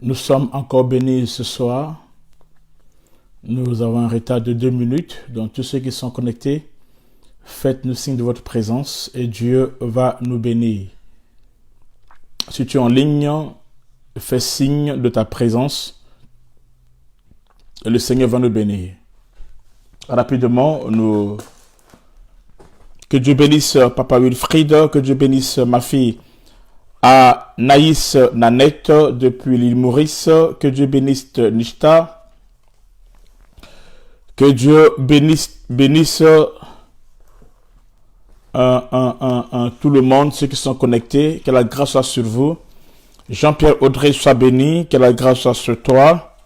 Nous sommes encore bénis ce soir. Nous avons un retard de 2 minutes. Donc tous ceux qui sont connectés, faites-nous signe de votre présence et Dieu va nous bénir. Si tu es en ligne, fais signe de ta présence et le Seigneur va nous bénir. Rapidement, que Dieu bénisse Papa Wilfried, que Dieu bénisse ma fille Naïs Nanette depuis l'île Maurice, que Dieu bénisse Nishta, que Dieu bénisse tout le monde, ceux qui sont connectés, que la grâce soit sur vous. Jean-Pierre Audrey soit béni, que la grâce soit sur toi.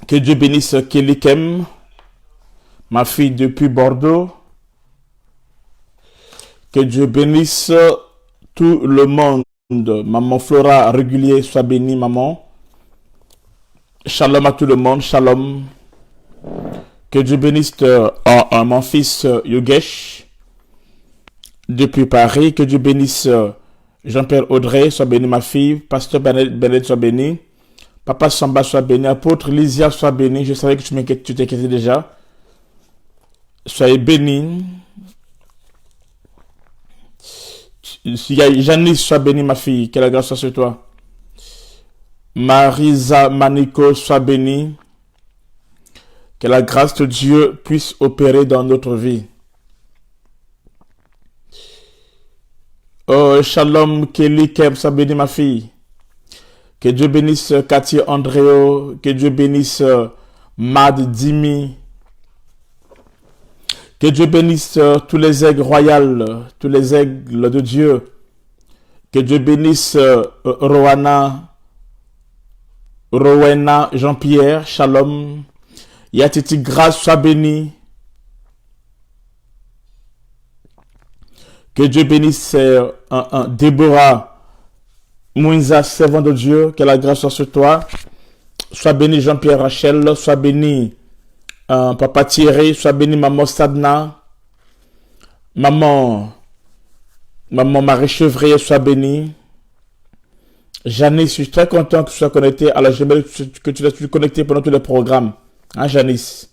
Que Dieu bénisse Kelly Kem, ma fille depuis Bordeaux. Que Dieu bénisse tout le monde. Maman Flora Régulier soit bénie, maman. Shalom à tout le monde, shalom. Que Dieu bénisse mon fils Yogesh depuis Paris. Que Dieu bénisse Jean-Pierre Audrey, soit béni ma fille. Pasteur Bennett soit béni. Papa Samba soit béni. Apôtre Lysia soit béni. Je savais que tu t'inquiétais déjà. Soyez bénis. Janice soit bénie ma fille. Que la grâce soit sur toi. Marisa Manico soit bénie. Que la grâce de Dieu puisse opérer dans notre vie. Oh, shalom, Kelly Keb, soit bénie ma fille. Que Dieu bénisse Cathy Andréo. Que Dieu bénisse Mad Dimi. Que Dieu bénisse tous les aigles royales, tous les aigles de Dieu. Que Dieu bénisse Rowena Jean-Pierre, shalom. Yatiti Grâce soit béni. Que Dieu bénisse Déborah Mouinza, servant de Dieu. Que la grâce soit sur toi. Sois béni Jean-Pierre Rachel. Sois béni Papa Thierry. Sois béni Maman Sadna. Maman Marie Chevrier. Sois béni. Janice, je suis très content que tu sois connecté. Alors j'aimerais que tu sois connecté pendant tous les programmes. Hein, Janice?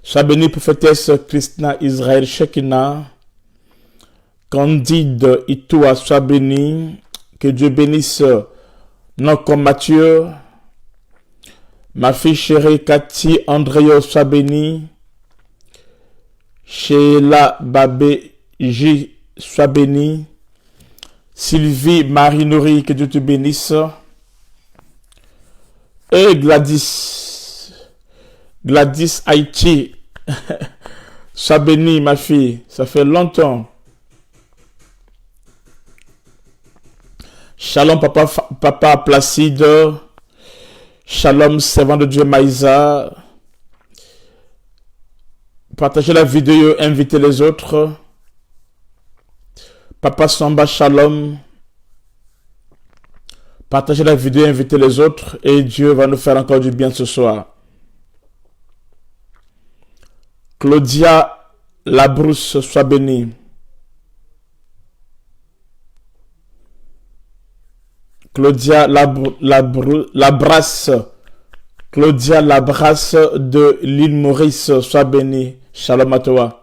Sois béni, prophétesse Christina Israël Shekina. Candide Itoua, sois béni. Que Dieu bénisse notre Mathieu. Ma fille chérie Cathy Andréo, sois béni. Sheila Babé J, sois béni. Sylvie Marie Nourri, que Dieu te bénisse. Et Gladys Haïti, sois bénie ma fille, ça fait longtemps. Shalom papa Placide, shalom servant de Dieu Maïsa. Partagez la vidéo, invitez les autres. Papa Samba, shalom. Partagez la vidéo, invitez les autres et Dieu va nous faire encore du bien ce soir. Claudia Labrousse, sois bénie. Claudia Labrasse. Claudia Labrasse de l'île Maurice, sois bénie. Shalom à toi.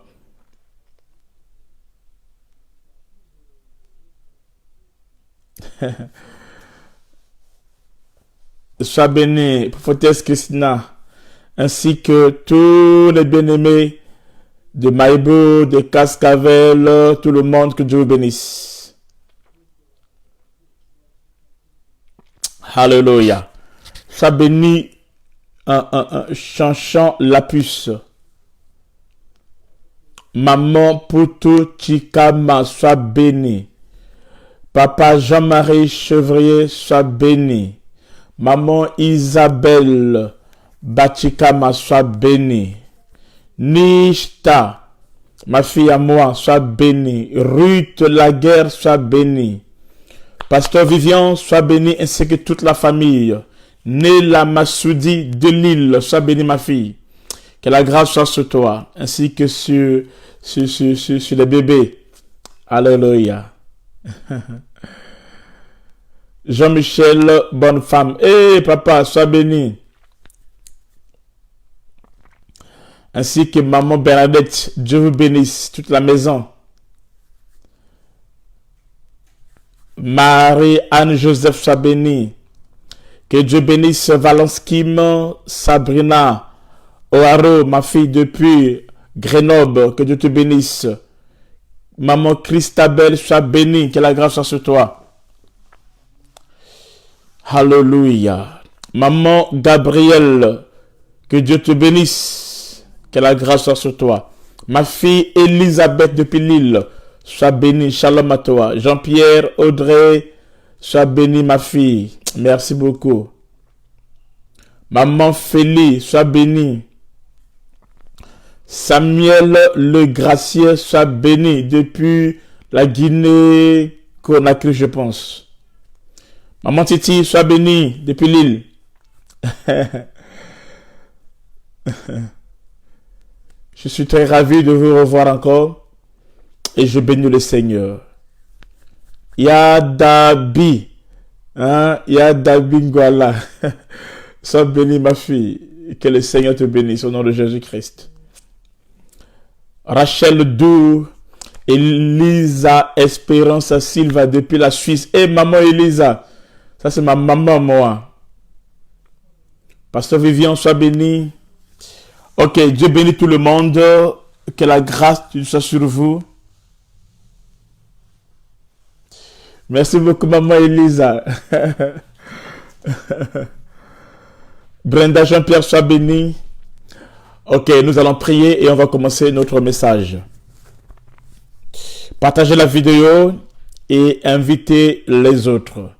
Sois béni, prophétesse Christina, ainsi que tous les bien-aimés de Maïbo, de Cascavel, tout le monde, que Dieu vous bénisse. Alléluia. Sois béni, Chanchan Lapus. Maman Poutou Chikama, sois béni. Papa Jean-Marie Chevrier, sois béni. Maman Isabelle Bachikama, sois bénie. Nishta, ma fille à moi, sois bénie. Ruth Laguerre, sois bénie. Pasteur Vivian, sois béni, ainsi que toute la famille. Néla Massoudi de Lille, sois bénie ma fille. Que la grâce soit sur toi, ainsi que sur les bébés. Alléluia. Jean-Michel, bonne femme. Eh, papa, sois béni. Ainsi que maman Bernadette, Dieu vous bénisse, toute la maison. Marie-Anne-Joseph, sois bénie. Que Dieu bénisse Valence Kim, Sabrina, Oaro, ma fille depuis Grenoble, que Dieu te bénisse. Maman Christabel, sois bénie, que la grâce soit sur toi. Alléluia. Maman Gabrielle, que Dieu te bénisse, que la grâce soit sur toi. Ma fille Elisabeth depuis Lille, sois bénie, shalom à toi. Jean-Pierre, Audrey, sois bénie ma fille. Merci beaucoup. Maman Félie, sois bénie. Samuel Le Gracieux, sois béni depuis la Guinée-Conakry, je pense. Maman Titi, sois bénie depuis Lille. Je suis très ravi de vous revoir encore et je bénis le Seigneur. Yadabi, Yadabi Ngwala. Sois bénie ma fille, que le Seigneur te bénisse au nom de Jésus-Christ. Rachel Dou, Elisa Espérance Silva depuis la Suisse. Et maman Elisa, ça c'est ma maman moi. Pasteur Vivian, sois béni. Ok, Dieu bénit tout le monde. Que la grâce soit sur vous. Merci beaucoup maman Elisa. Brenda Jean-Pierre, sois béni. Ok, nous allons prier et on va commencer notre message. Partagez la vidéo et invitez les autres.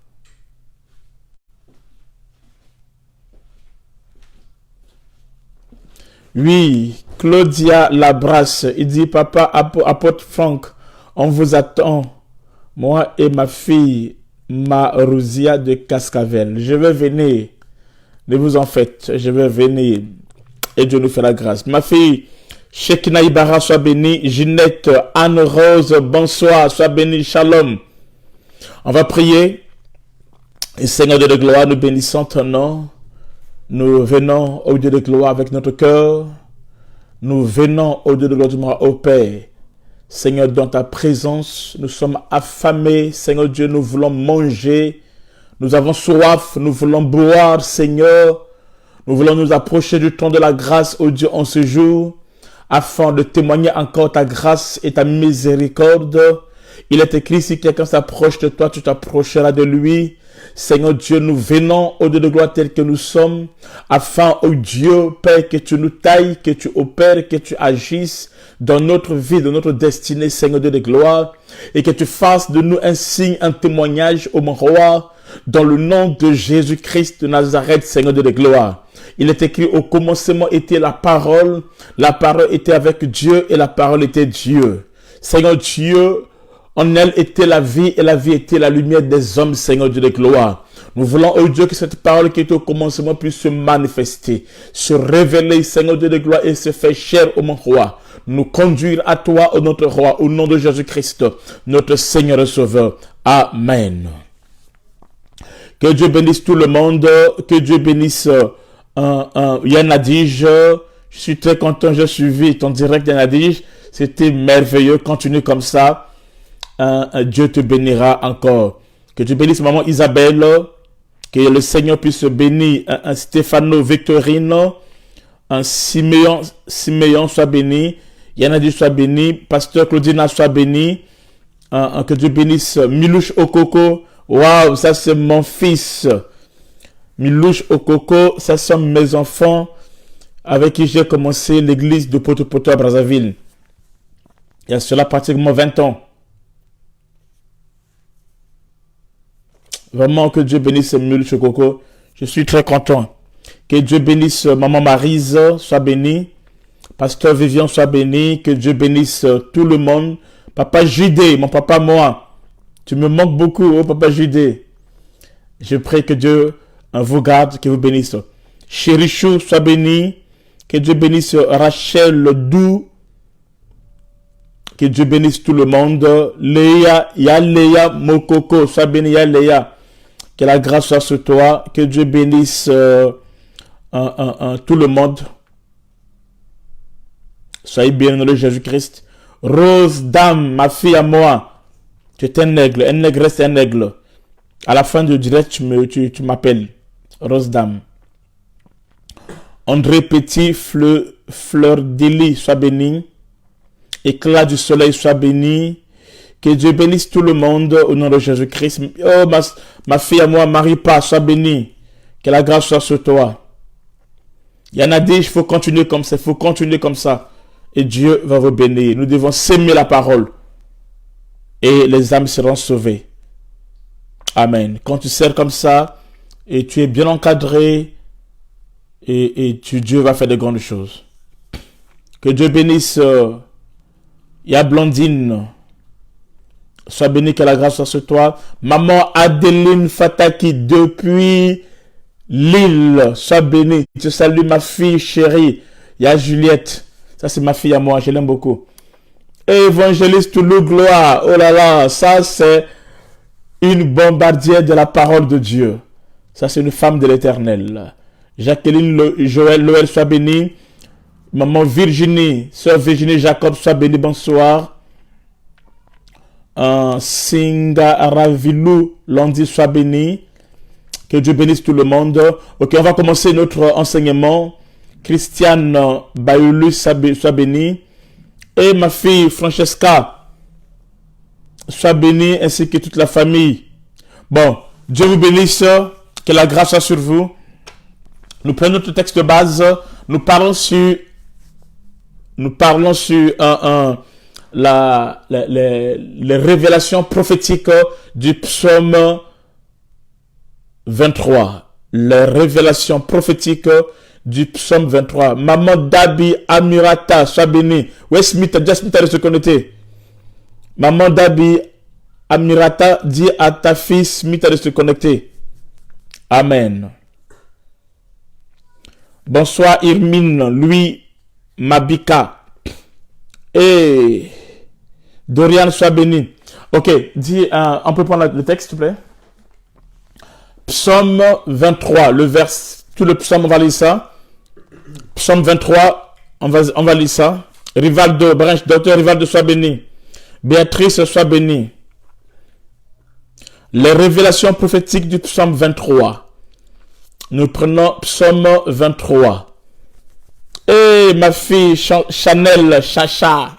Oui, Claudia Labrasse, il dit, papa, apôtre Franck, on vous attend, moi et ma fille, Marousia de Cascavel. Je vais venir, ne vous en faites, je vais venir et Dieu nous fait la grâce. Ma fille, Shekina Ibarra, sois bénie. Ginette, Anne-Rose, bonsoir, sois bénie, shalom. On va prier. Et Seigneur Dieu de gloire, nous bénissons ton nom. Nous venons au Dieu de gloire avec notre cœur. Nous venons au Dieu de gloire, au Père. Seigneur, dans ta présence, nous sommes affamés. Seigneur Dieu, nous voulons manger. Nous avons soif, nous voulons boire, Seigneur. Nous voulons nous approcher du trône de la grâce, ô Dieu, en ce jour, afin de témoigner encore ta grâce et ta miséricorde. Il est écrit, si quelqu'un s'approche de toi, tu t'approcheras de lui. Seigneur Dieu, nous venons au Dieu de gloire tel que nous sommes, afin, ô Dieu, Père, que tu nous tailles, que tu opères, que tu agisses dans notre vie, dans notre destinée, Seigneur Dieu de gloire, et que tu fasses de nous un signe, un témoignage, ô mon roi, dans le nom de Jésus-Christ de Nazareth, Seigneur de gloire. Il est écrit, au commencement était la parole était avec Dieu et la parole était Dieu. Seigneur Dieu, en elle était la vie et la vie était la lumière des hommes, Seigneur Dieu de gloire. Nous voulons, oh Dieu, que cette parole qui était au commencement puisse se manifester, se révéler, Seigneur Dieu de gloire, et se faire chair au mon roi. Nous conduire à toi, ô notre roi, au nom de Jésus-Christ, notre Seigneur et Sauveur. Amen. Que Dieu bénisse tout le monde, que Dieu bénisse Yannadige. Je suis très content, j'ai suivi ton direct Yannadige. C'était merveilleux, continue comme ça. Dieu te bénira encore. Que Dieu bénisse maman Isabelle, que le Seigneur puisse bénir Stéphano Victorine, Siméon soit béni, Yannadige soit béni, Pasteur Claudina soit béni, que Dieu bénisse Milouche Okoko. Waouh, ça c'est mon fils. Milouche Okoko, ça sont mes enfants avec qui j'ai commencé l'église de Poto-Poto à Brazzaville. Il y a cela pratiquement 20 ans. Vraiment que Dieu bénisse Milouche Okoko. Je suis très content. Que Dieu bénisse maman Maryse, soit bénie. Pasteur Vivian, soit béni. Que Dieu bénisse tout le monde. Papa Judée, mon papa moi. Tu me manques beaucoup, oh papa Judée. Je prie que Dieu vous garde, que vous bénisse. Chérichou, sois béni. Que Dieu bénisse Rachel Dou. Que Dieu bénisse tout le monde. Léa, ya Léa Mokoko, sois béni, ya Léa. Que la grâce soit sur toi. Que Dieu bénisse tout le monde. Soyez bénis dans le Jésus-Christ. Rose Dame, ma fille à moi. Tu es un aigle. Un aigle reste un aigle. À la fin du direct, tu m'appelles. Rose Dame. André Petit, Fleur d'Élie, sois béni. Éclat du soleil, sois béni. Que Dieu bénisse tout le monde au nom de Jésus-Christ. Oh, ma fille à moi, Marie-Pa, sois bénie. Que la grâce soit sur toi. Il y en a dit, il faut continuer comme ça, il faut continuer comme ça. Et Dieu va vous bénir. Nous devons s'aimer la parole. Et les âmes seront sauvées. Amen. Quand tu sers comme ça, et tu es bien encadré, Dieu va faire de grandes choses. Que Dieu bénisse Blondine. Sois béni, que la grâce soit sur toi. Maman Adeline Fataki depuis Lille. Sois béni. Je salue ma fille chérie. Juliette. Ça, c'est ma fille à moi. Je l'aime beaucoup. Évangéliste Toulou Gloire. Oh là là. Ça, c'est une bombardière de la parole de Dieu. Ça, c'est une femme de l'Éternel. Jacqueline Joël Loël, sois béni. Maman Virginie, sœur Virginie Jacob, sois béni, bonsoir. Singa Aravilou, Lundi, sois béni. Que Dieu bénisse tout le monde. Ok, on va commencer notre enseignement. Christiane Bayoulou, sois béni. Et ma fille Francesca, sois bénie, ainsi que toute la famille. Bon, Dieu vous bénisse. Que la grâce soit sur vous. Nous prenons notre texte de base. Nous parlons sur les révélations prophétiques du psaume 23. Les révélations prophétiques du psaume 23. Maman Dabi Amirata, sois bénie. Oui, Smith a se connecter. Maman Dabi Amirata, dis à ta fille Smith de se connecter. Amen. Bonsoir Irmine, Louis Mabika. Et Dorian, sois béni. Ok, dis, on peut prendre le texte, s'il te plaît. Psaume 23, tout le psaume, on va lire ça. Psaume 23, on va lire ça. Rivaldo, Branche, docteur Rivaldo, sois béni. Béatrice, sois béni. Les révélations prophétiques du psaume 23. Nous prenons psaume 23. Et ma fille Chanel Chacha.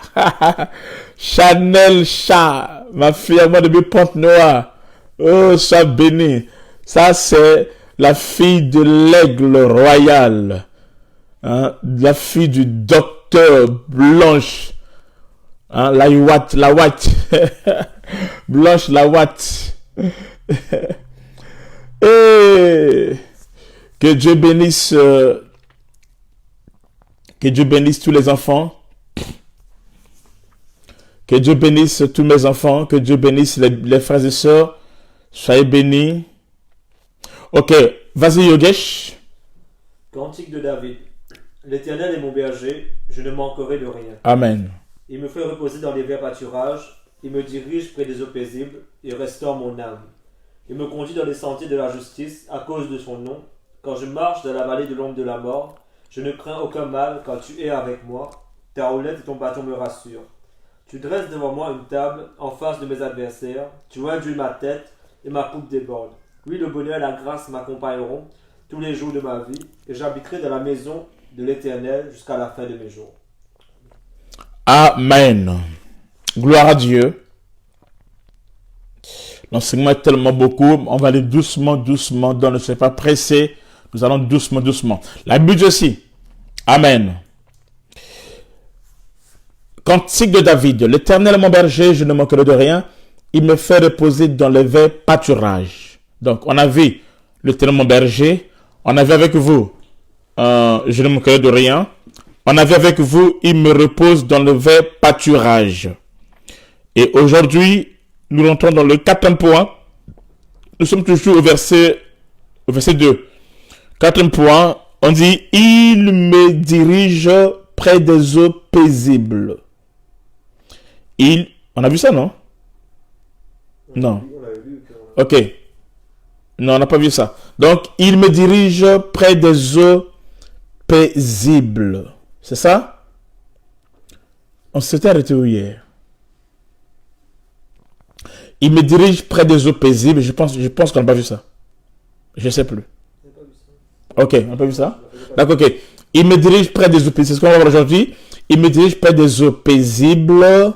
Chanel Chat. Ma fille à moi de Pointe-Noire. Oh, sois béni. Ça, c'est la fille de l'aigle royal. Hein? La fille du docteur Blanche. Hein? La Watt. Blanche la Watt. Et que Dieu bénisse tous les enfants. Que Dieu bénisse tous mes enfants. Que Dieu bénisse les frères et sœurs. Soyez bénis. Ok, vas-y Yogesh. Cantique de David. L'Éternel est mon berger, je ne manquerai de rien. Amen. Il me fait reposer dans les verts pâturages, il me dirige près des eaux paisibles, et restaure mon âme. Il me conduit dans les sentiers de la justice à cause de son nom. Quand je marche dans la vallée de l'ombre de la mort, je ne crains aucun mal quand tu es avec moi. Ta houlette et ton bâton me rassurent. Tu dresses devant moi une table en face de mes adversaires. Tu induis ma tête et ma coupe déborde. Oui, le bonheur et la grâce m'accompagneront tous les jours de ma vie, et j'habiterai dans la maison de l'Éternel jusqu'à la fin de mes jours. Amen. Gloire à Dieu. L'enseignement est tellement beaucoup. On va aller doucement, donc ne soyez pas pressés. Nous allons doucement. La Bible aussi. Amen. Cantique de David. L'Éternel est mon berger, je ne manquerai de rien. Il me fait reposer dans les verts pâturages. Donc, on a vu l'Éternel mon berger. On a vu avec vous, je ne manquerai de rien. On a vu avec vous, il me repose dans le vert pâturage. Et aujourd'hui, nous rentrons dans le quatrième point. Nous sommes toujours au verset 2. Quatrième point, on dit, il me dirige près des eaux paisibles. On a vu ça, non? Non. On avait vu que- Ok. Non, on n'a pas vu ça. Donc, il me dirige près des eaux paisibles. C'est ça? On s'était arrêté où hier? Il me dirige près des eaux paisibles. Je pense qu'on n'a pas vu ça. Je ne sais plus. On n'a pas vu ça. Ok, on n'a pas vu ça? D'accord, ok. Il me dirige près des eaux paisibles. C'est ce qu'on va voir aujourd'hui. Il me dirige près des eaux paisibles.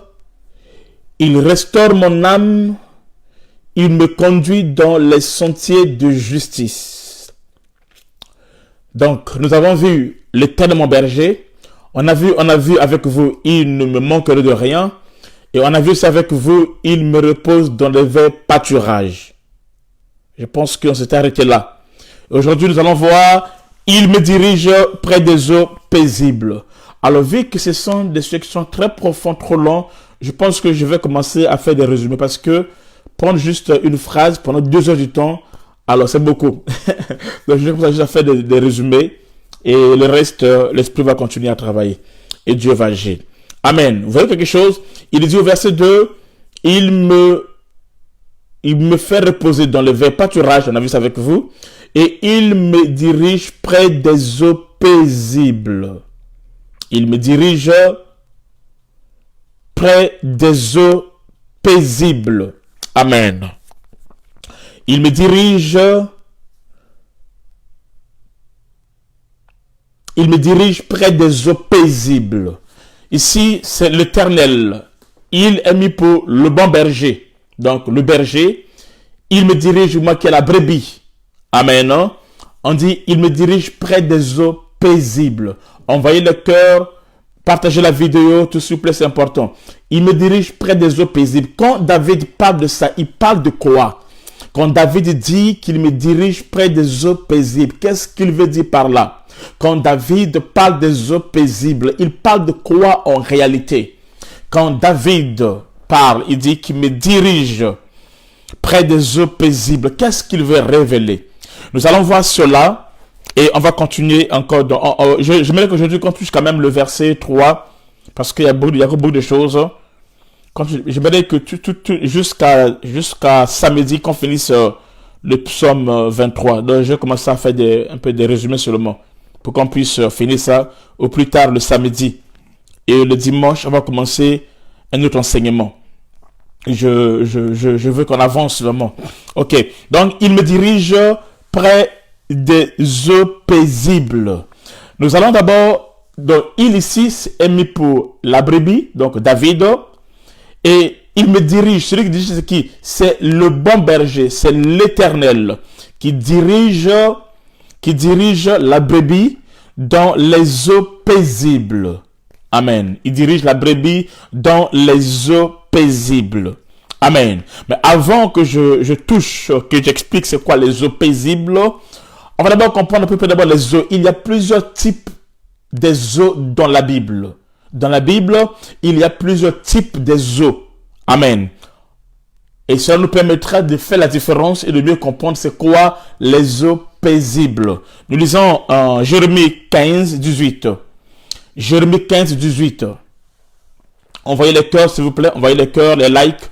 Il restaure mon âme. Il me conduit dans les sentiers de justice. Donc, nous avons vu l'état de mon berger. On a vu avec vous, il ne me manquerait de rien. Et on a vu ça avec vous, il me repose dans les verts pâturages. Je pense qu'on s'est arrêté là. Aujourd'hui, nous allons voir, il me dirige près des eaux paisibles. Alors, vu que ce sont des sections très profondes, trop longues, je pense que je vais commencer à faire des résumés parce que prendre juste une phrase pendant 2 heures du temps, alors c'est beaucoup. Donc, je vais commencer à faire des résumés et le reste, l'esprit va continuer à travailler et Dieu va agir. Amen. Vous voyez quelque chose? Il dit au verset 2, il me fait reposer dans le vert pâturage, on a vu ça avec vous, et il me dirige près des eaux paisibles. Il me dirige près des eaux paisibles. Amen. Il me dirige près des eaux paisibles. Ici, c'est l'Éternel. Il est mis pour le bon berger. Donc, le berger, il me dirige, moi qui ai la brebis. Amen. On dit, il me dirige près des eaux paisibles. Envoyez le cœur, partagez la vidéo, tout s'il vous plaît, c'est important. Il me dirige près des eaux paisibles. Quand David parle de ça, il parle de quoi? Quand David dit qu'il me dirige près des eaux paisibles, qu'est-ce qu'il veut dire par là? Quand David parle des eaux paisibles, il parle de quoi en réalité? Quand David parle, il dit qu'il me dirige près des eaux paisibles. Qu'est-ce qu'il veut révéler? Nous allons voir cela et on va continuer encore. J'aimerais qu'aujourd'hui qu'on touche quand même le verset 3 parce qu'il y a beaucoup de choses. J'aimerais que jusqu'à samedi qu'on finisse le psaume 23. Donc je vais commencer à faire un peu des résumés seulement pour qu'on puisse finir ça au plus tard le samedi. Et le dimanche, on va commencer un autre enseignement. Je veux qu'on avance vraiment. Ok. Donc, il me dirige près des eaux paisibles. Nous allons d'abord, donc, il ici est mis pour la brebis, donc David. Et il me dirige, celui qui dirige c'est qui? C'est le bon berger, c'est l'Éternel qui dirige la brebis dans les eaux paisibles. Amen. Il dirige la brebis dans les eaux paisibles. Amen. Mais avant que je touche, que j'explique c'est quoi les eaux paisibles, on va d'abord comprendre un peu d'abord les eaux. Il y a plusieurs types des eaux dans la Bible. Dans la Bible, il y a plusieurs types des eaux. Amen. Et ça nous permettra de faire la différence et de mieux comprendre c'est quoi les eaux paisibles. Nous lisons en Jérémie 15, 18. Jérémie 15, 18. Envoyez les cœurs, s'il vous plaît. Envoyez les cœurs, les likes.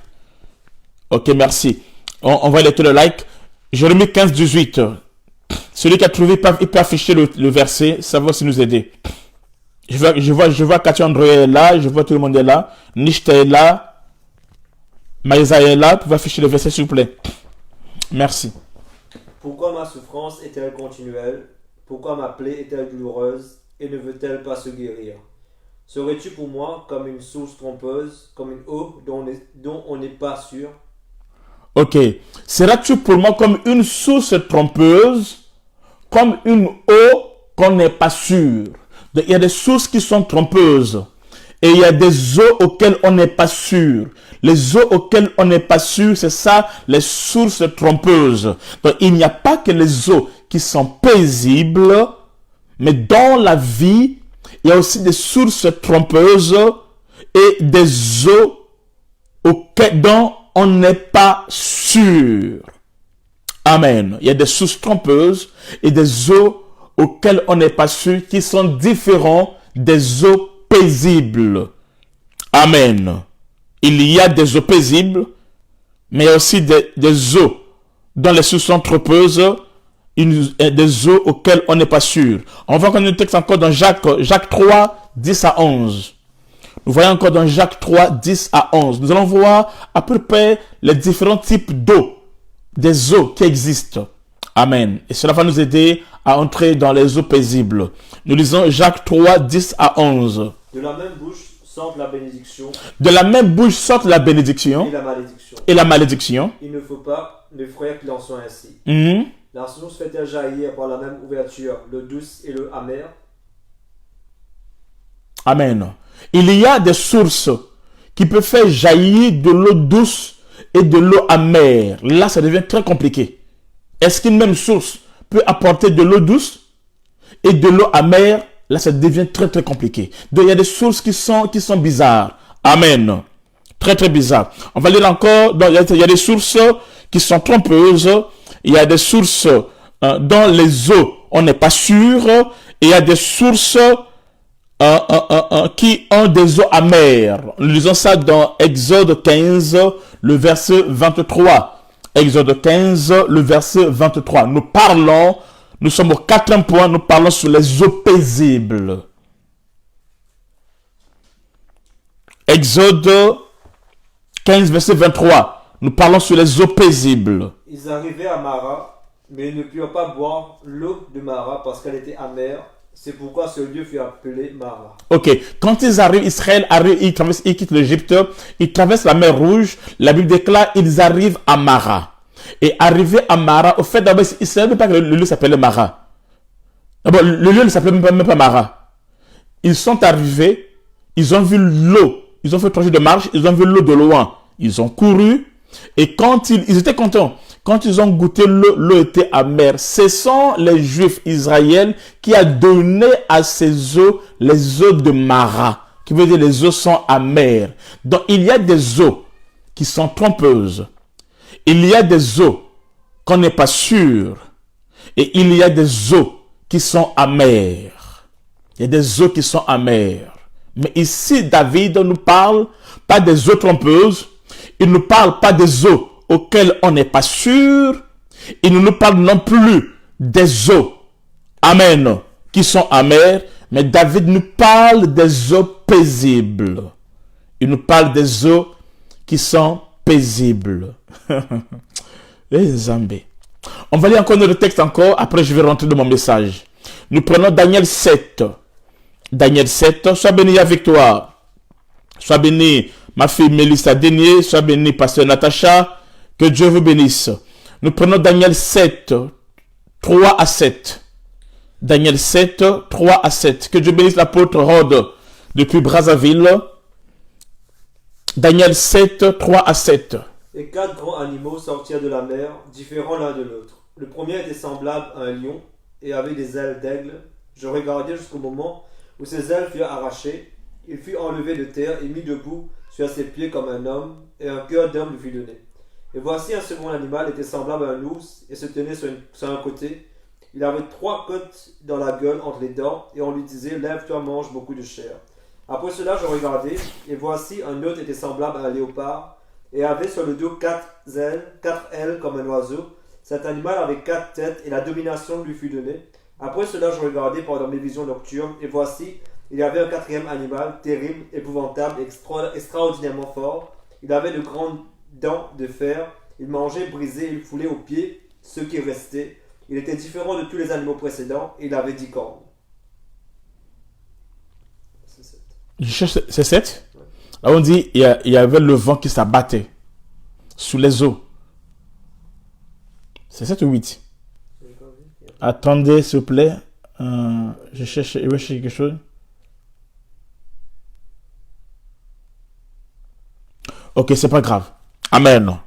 Ok, merci. Envoyez les cœurs, les likes. Jérémie 15, 18. Celui qui a trouvé, il peut afficher le verset. Ça va aussi nous aider. Je vois Katia André est là. Je vois tout le monde est là. Nishta est là. Maïsa est là. Vous pouvez afficher le verset, s'il vous plaît. Merci. Pourquoi ma souffrance est-elle continuelle? Pourquoi ma plaie est-elle douloureuse et ne veut-elle pas se guérir? Serais-tu pour moi comme une source trompeuse, comme une eau dont on n'est pas sûr? Ok. Seras-tu pour moi comme une source trompeuse, comme une eau qu'on n'est pas sûr? Donc, il y a des sources qui sont trompeuses et il y a des eaux auxquelles on n'est pas sûr. Les eaux auxquelles on n'est pas sûr, c'est ça, les sources trompeuses. Donc, il n'y a pas que les eaux qui sont paisibles, mais dans la vie, il y a aussi des sources trompeuses et des eaux dont on n'est pas sûr. Amen. Il y a des sources trompeuses et des eaux auxquelles on n'est pas sûr qui sont différents des eaux paisibles. Amen. il y a des eaux paisibles, mais il y a aussi des eaux dont les sources sont trompeuses, des eaux auxquelles on n'est pas sûr. On voit qu'on a un texte encore dans Jacques 3, 10 à 11. Nous voyons encore dans Jacques 3, 10 à 11. Nous allons voir à peu près les différents types d'eau, des eaux qui existent. Amen. Et cela va nous aider à entrer dans les eaux paisibles. Nous lisons Jacques 3, 10 à 11. De la même bouche sortent la bénédiction De la même bouche sortent la bénédiction et la malédiction. et la malédiction. Il ne faut pas, mes frères, qu'il en soit ainsi. Mhm. La source fait-elle jaillir par la même ouverture l'eau douce et l'eau amère? Amen. Il y a des sources qui peuvent faire jaillir de l'eau douce et de l'eau amère. Là, ça devient très compliqué. Est-ce qu'une même source peut apporter de l'eau douce et de l'eau amère? Là, ça devient très, très compliqué. Donc, il y a des sources qui sont bizarres. Amen. Très, très bizarres. On va lire encore. Donc, il y a des sources qui sont trompeuses. Il y a des sources dans les eaux, on n'est pas sûr. Et il y a des sources qui ont des eaux amères. Nous lisons ça dans Exode 15, le verset 23. Exode 15, le verset 23. Nous sommes au 4e point, nous parlons sur les eaux paisibles. Exode 15, verset 23. Nous parlons sur les eaux paisibles. Ils arrivaient à Mara, mais ils ne purent pas boire l'eau de Mara parce qu'elle était amère. C'est pourquoi ce lieu fut appelé Mara. Ok, quand ils arrivent, Israël arrive, ils quittent l'Égypte, ils traversent la mer Rouge. La Bible déclare, ils arrivent à Mara. Et arrivés à Mara, au fait d'abord, ils ne savaient même pas que le lieu s'appelait Mara. D'abord, le lieu ne s'appelait même pas Mara. Ils sont arrivés, ils ont vu l'eau, ils ont fait 3 jours de marche, ils ont vu l'eau de loin. Ils ont couru, et quand ils étaient contents. Quand ils ont goûté l'eau était amère. Ce sont les Juifs israéliens qui a donné à ces eaux les eaux de Mara, qui veut dire les eaux sont amères. Donc il y a des eaux qui sont trompeuses. Il y a des eaux qu'on n'est pas sûr. Et il y a des eaux qui sont amères. Il y a des eaux qui sont amères. Mais ici, David nous parle pas des eaux trompeuses. Il ne parle pas des eaux auxquelles on n'est pas sûr. Il ne nous parle non plus des eaux, amen, qui sont amères. Mais David nous parle des eaux paisibles. Il nous parle des eaux qui sont paisibles. Les Zambés. On va lire encore notre texte encore. Après, je vais rentrer dans mon message. Nous prenons Daniel 7. Daniel 7. Sois béni avec toi. Sois béni, ma fille Mélissa Dénier. Sois béni, pasteur Natacha. Que Dieu vous bénisse. Nous prenons Daniel 7, 3 à 7. Daniel 7, 3 à 7. Que Dieu bénisse l'apôtre Rod depuis Brazzaville. Daniel 7, 3 à 7. Et 4 grands animaux sortirent de la mer, différents l'un de l'autre. Le premier était semblable à un lion et avait des ailes d'aigle. Je regardai jusqu'au moment où ses ailes furent arrachées. Il fut enlevé de terre et mis debout sur ses pieds comme un homme, et un cœur d'homme lui fut donné. Et voici un second animal était semblable à un ours et se tenait sur un côté. Il avait 3 côtes dans la gueule entre les dents, et on lui disait « Lève-toi, mange beaucoup de chair ». Après cela, je regardai, et voici un autre était semblable à un léopard, et avait sur le dos 4 ailes comme un oiseau. Cet animal avait 4 têtes, et la domination lui fut donnée. Après cela, je regardai pendant mes visions nocturnes, et voici, il y avait un 4e animal, terrible, épouvantable, extraordinairement fort. Il avait de grandes dents de fer, il mangeait, brisait, il foulait aux pieds ce qui restait. Il était différent de tous les animaux précédents, et il avait 10 cornes. C'est 7. C'est 7? Ouais. Là on dit il y avait le vent qui s'abattait sous les eaux. C'est 7 ou 8? Attendez s'il vous plaît. Je cherche quelque chose. Ok, c'est pas grave. Amen.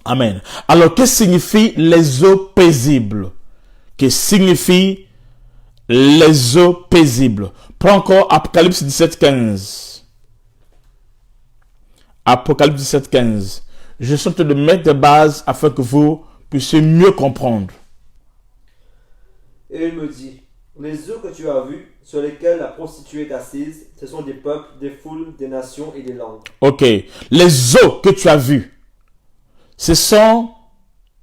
Amen. Alors, que signifie les eaux paisibles? Que signifie les eaux paisibles? Prends encore Apocalypse 17, 15. Apocalypse 17, 15. Je suis en train de mettre des bases afin que vous puissiez mieux comprendre. Et il me dit, Les eaux que tu as vues, sur lesquelles la prostituée est assise, ce sont des peuples, des foules, des nations et des langues. Ok. Les eaux que tu as vues, ce sont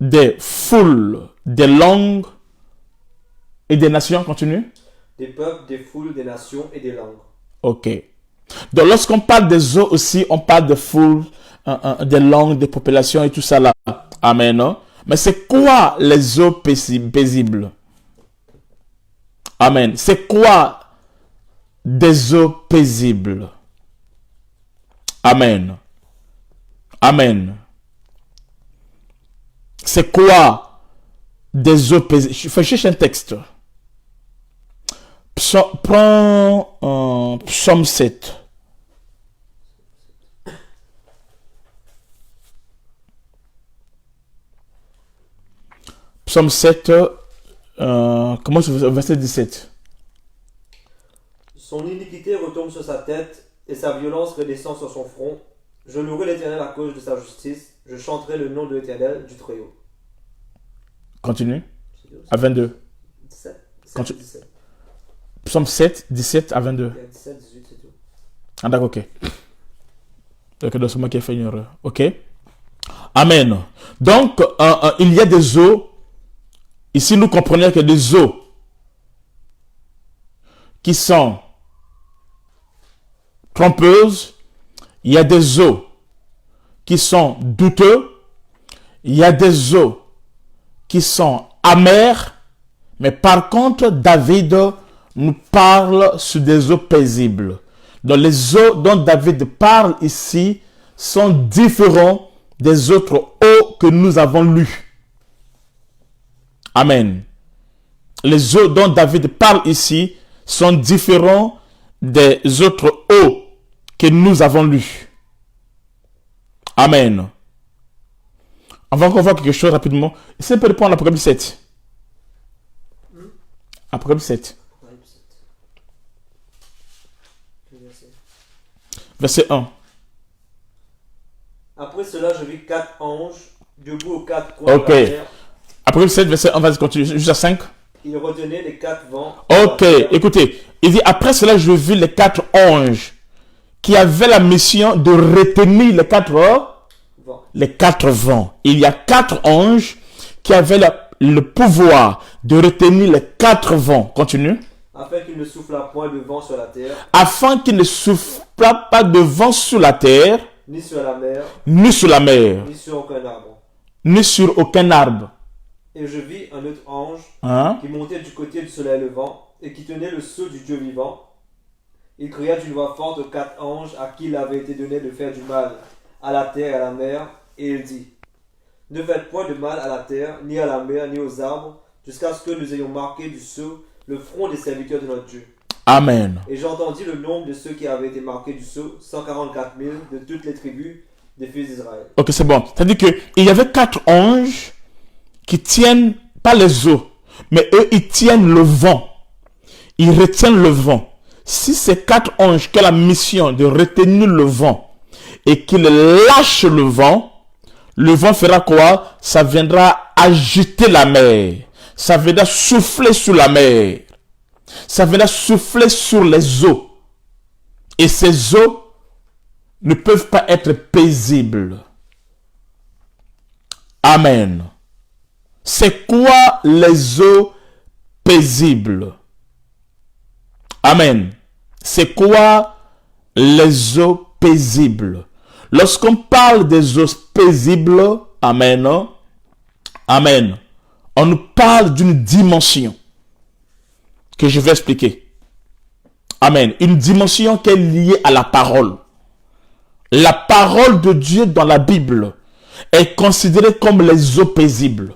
des foules, des langues et des nations. Continue. Des peuples, des foules, des nations et des langues. Ok. Donc, lorsqu'on parle des eaux aussi, on parle de foules, des langues, des populations et tout ça là. Amen. Hein? Mais c'est quoi les eaux paisibles? Amen. C'est quoi des eaux paisibles? Amen. Amen. C'est quoi des eaux paisibles? Je cherche un texte. Prends Psaume 7. Psaume 7, comment c'est verset 17. Son iniquité retombe sur sa tête et sa violence redescend sur son front. Je louerai l'Éternel à cause de sa justice. Je chanterai le nom de l'Éternel du Très-Haut. Continue. À 22. 17, Continue. 17. Psaume 7, 17 à 22. 17, 18, c'est tout. Ah d'accord, ok. Ok, donc c'est moi qui ai fait une erreur. Ok. Amen. Donc, il y a des eaux. Ici, nous comprenons que des eaux qui sont trompeuses, il y a des eaux qui sont douteuses, il y a des eaux qui sont amères, mais par contre, David nous parle sur des eaux paisibles. Donc, les eaux dont David parle ici sont différentes des autres eaux que nous avons lues. Amen. Les eaux dont David parle ici sont différents des autres eaux que nous avons lues. Amen. On va encore voir quelque chose rapidement. Essayez de prendre l'Apocalypse 7. Apocalypse 7. Verset 1. Après cela, je vis 4 anges debout aux 4 coins Ok. de la terre. Apocalypse 7, verset 1, vas-y, continue jusqu'à 5. Ils retenaient les 4 vents. Ok, écoutez. Il dit, après cela, je vis les 4 anges qui avaient la mission de retenir les 4 vents. Les 4 vents. Il y a 4 anges qui avaient le pouvoir de retenir les 4 vents. Continue. Afin qu'il ne soufflât point de vent sur la terre, Afin qu'il ne souffle pas de vent sur la terre, ni sur la mer, ni sur la mer, ni sur aucun arbre. ni sur aucun arbre. Et je vis un autre ange Hein? qui montait du côté du soleil levant et qui tenait le sceau du Dieu vivant. Il cria d'une voix forte aux 4 anges à qui il avait été donné de faire du mal à la terre et à la mer, et il dit: Ne faites point de mal à la terre, ni à la mer, ni aux arbres, jusqu'à ce que nous ayons marqué du sceau le front des serviteurs de notre Dieu. Amen. Et j'entendis le nombre de ceux qui avaient été marqués du sceau, 144 000 de toutes les tribus des fils d'Israël. Ok, c'est bon. C'est-à-dire qu'il y avait 4 anges qui tiennent, pas les eaux, mais eux, ils tiennent le vent. Ils retiennent le vent. Si ces 4 anges qui ont la mission de retenir le vent et qu'ils lâchent le vent fera quoi? Ça viendra agiter la mer. Ça viendra souffler sur la mer. Ça viendra souffler sur les eaux. Et ces eaux ne peuvent pas être paisibles. Amen. C'est quoi les eaux paisibles? Amen. C'est quoi les eaux paisibles? Lorsqu'on parle des eaux paisibles, amen, amen, on nous parle d'une dimension que je vais expliquer. Amen. Une dimension qui est liée à la parole. La parole de Dieu dans la Bible est considérée comme les eaux paisibles.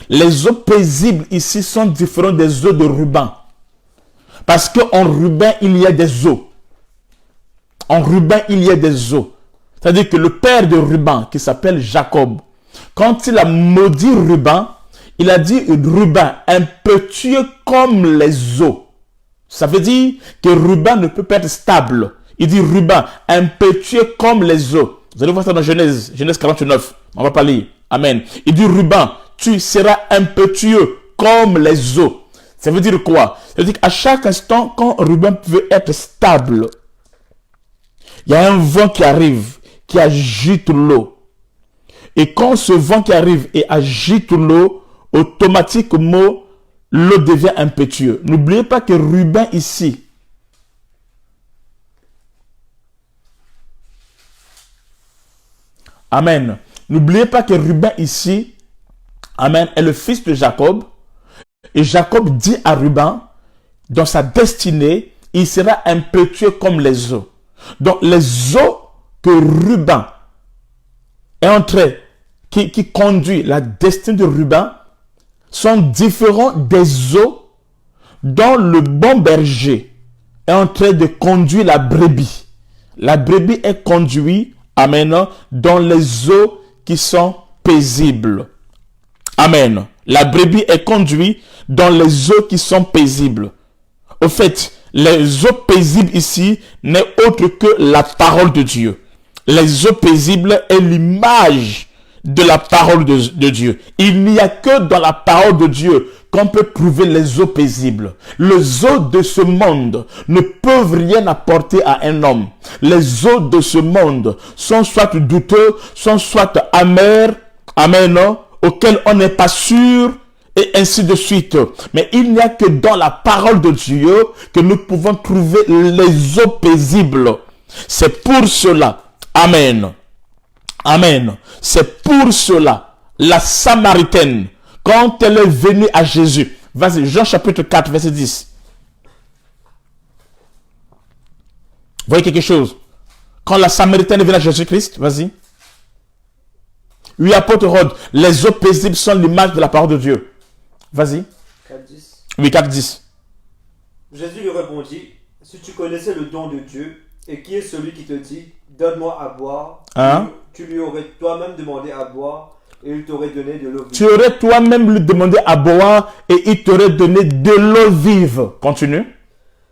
Les eaux paisibles ici sont différentes des eaux de Ruben. Parce qu'en Ruben, il y a des eaux. En Ruben, il y a des eaux. C'est-à-dire que le père de Ruben, qui s'appelle Jacob, quand il a maudit Ruben, il a dit: Ruben, impétueux comme les eaux. Ça veut dire que Ruben ne peut pas être stable. Il dit: Ruben, impétueux comme les eaux. Vous allez voir ça dans Genèse 49. On va pas lire. Amen. Il dit: Ruben, tu seras impétueux comme les eaux. Ça veut dire quoi? Ça veut dire qu'à chaque instant, quand Ruben veut être stable, il y a un vent qui arrive, qui agite l'eau. Et quand ce vent qui arrive et agite l'eau, automatiquement, l'eau devient impétueuse. N'oubliez pas que Ruben ici, amen. N'oubliez pas que Ruben ici, amen, est le fils de Jacob. Et Jacob dit à Ruben, dans sa destinée, il sera impétueux comme les eaux. Donc les eaux que Ruben est en train, qui conduit la destinée de Ruben, sont différents des eaux dont le bon berger est en train de conduire la brebis. La brebis est conduite, amen, dans les eaux qui sont paisibles. Amen. La brebis est conduite dans les eaux qui sont paisibles. Au fait, les eaux paisibles ici n'est autre que la parole de Dieu. Les eaux paisibles est l'image de la parole de Dieu. Il n'y a que dans la parole de Dieu qu'on peut trouver les eaux paisibles. Les eaux de ce monde ne peuvent rien apporter à un homme. Les eaux de ce monde sont soit douteux, sont soit amères, amen, auxquelles on n'est pas sûr, et ainsi de suite. Mais il n'y a que dans la parole de Dieu que nous pouvons trouver les eaux paisibles. C'est pour cela, amen, amen, c'est pour cela, la Samaritaine, quand elle est venue à Jésus, vas-y, Jean chapitre 4, verset 10. Vous voyez quelque chose? Quand la Samaritaine est venue à Jésus-Christ, vas-y. Oui, apôtre Rod, les eaux paisibles sont l'image de la parole de Dieu. Vas-y. 4:10. Oui, 4:10. Jésus lui répondit, si tu connaissais le don de Dieu, et qui est celui qui te dit, donne-moi à boire, tu lui aurais toi-même demandé à boire, et il t'aurait donné de l'eau vive. Tu aurais toi-même lui demandé à boire, et il t'aurait donné de l'eau vive. Continue.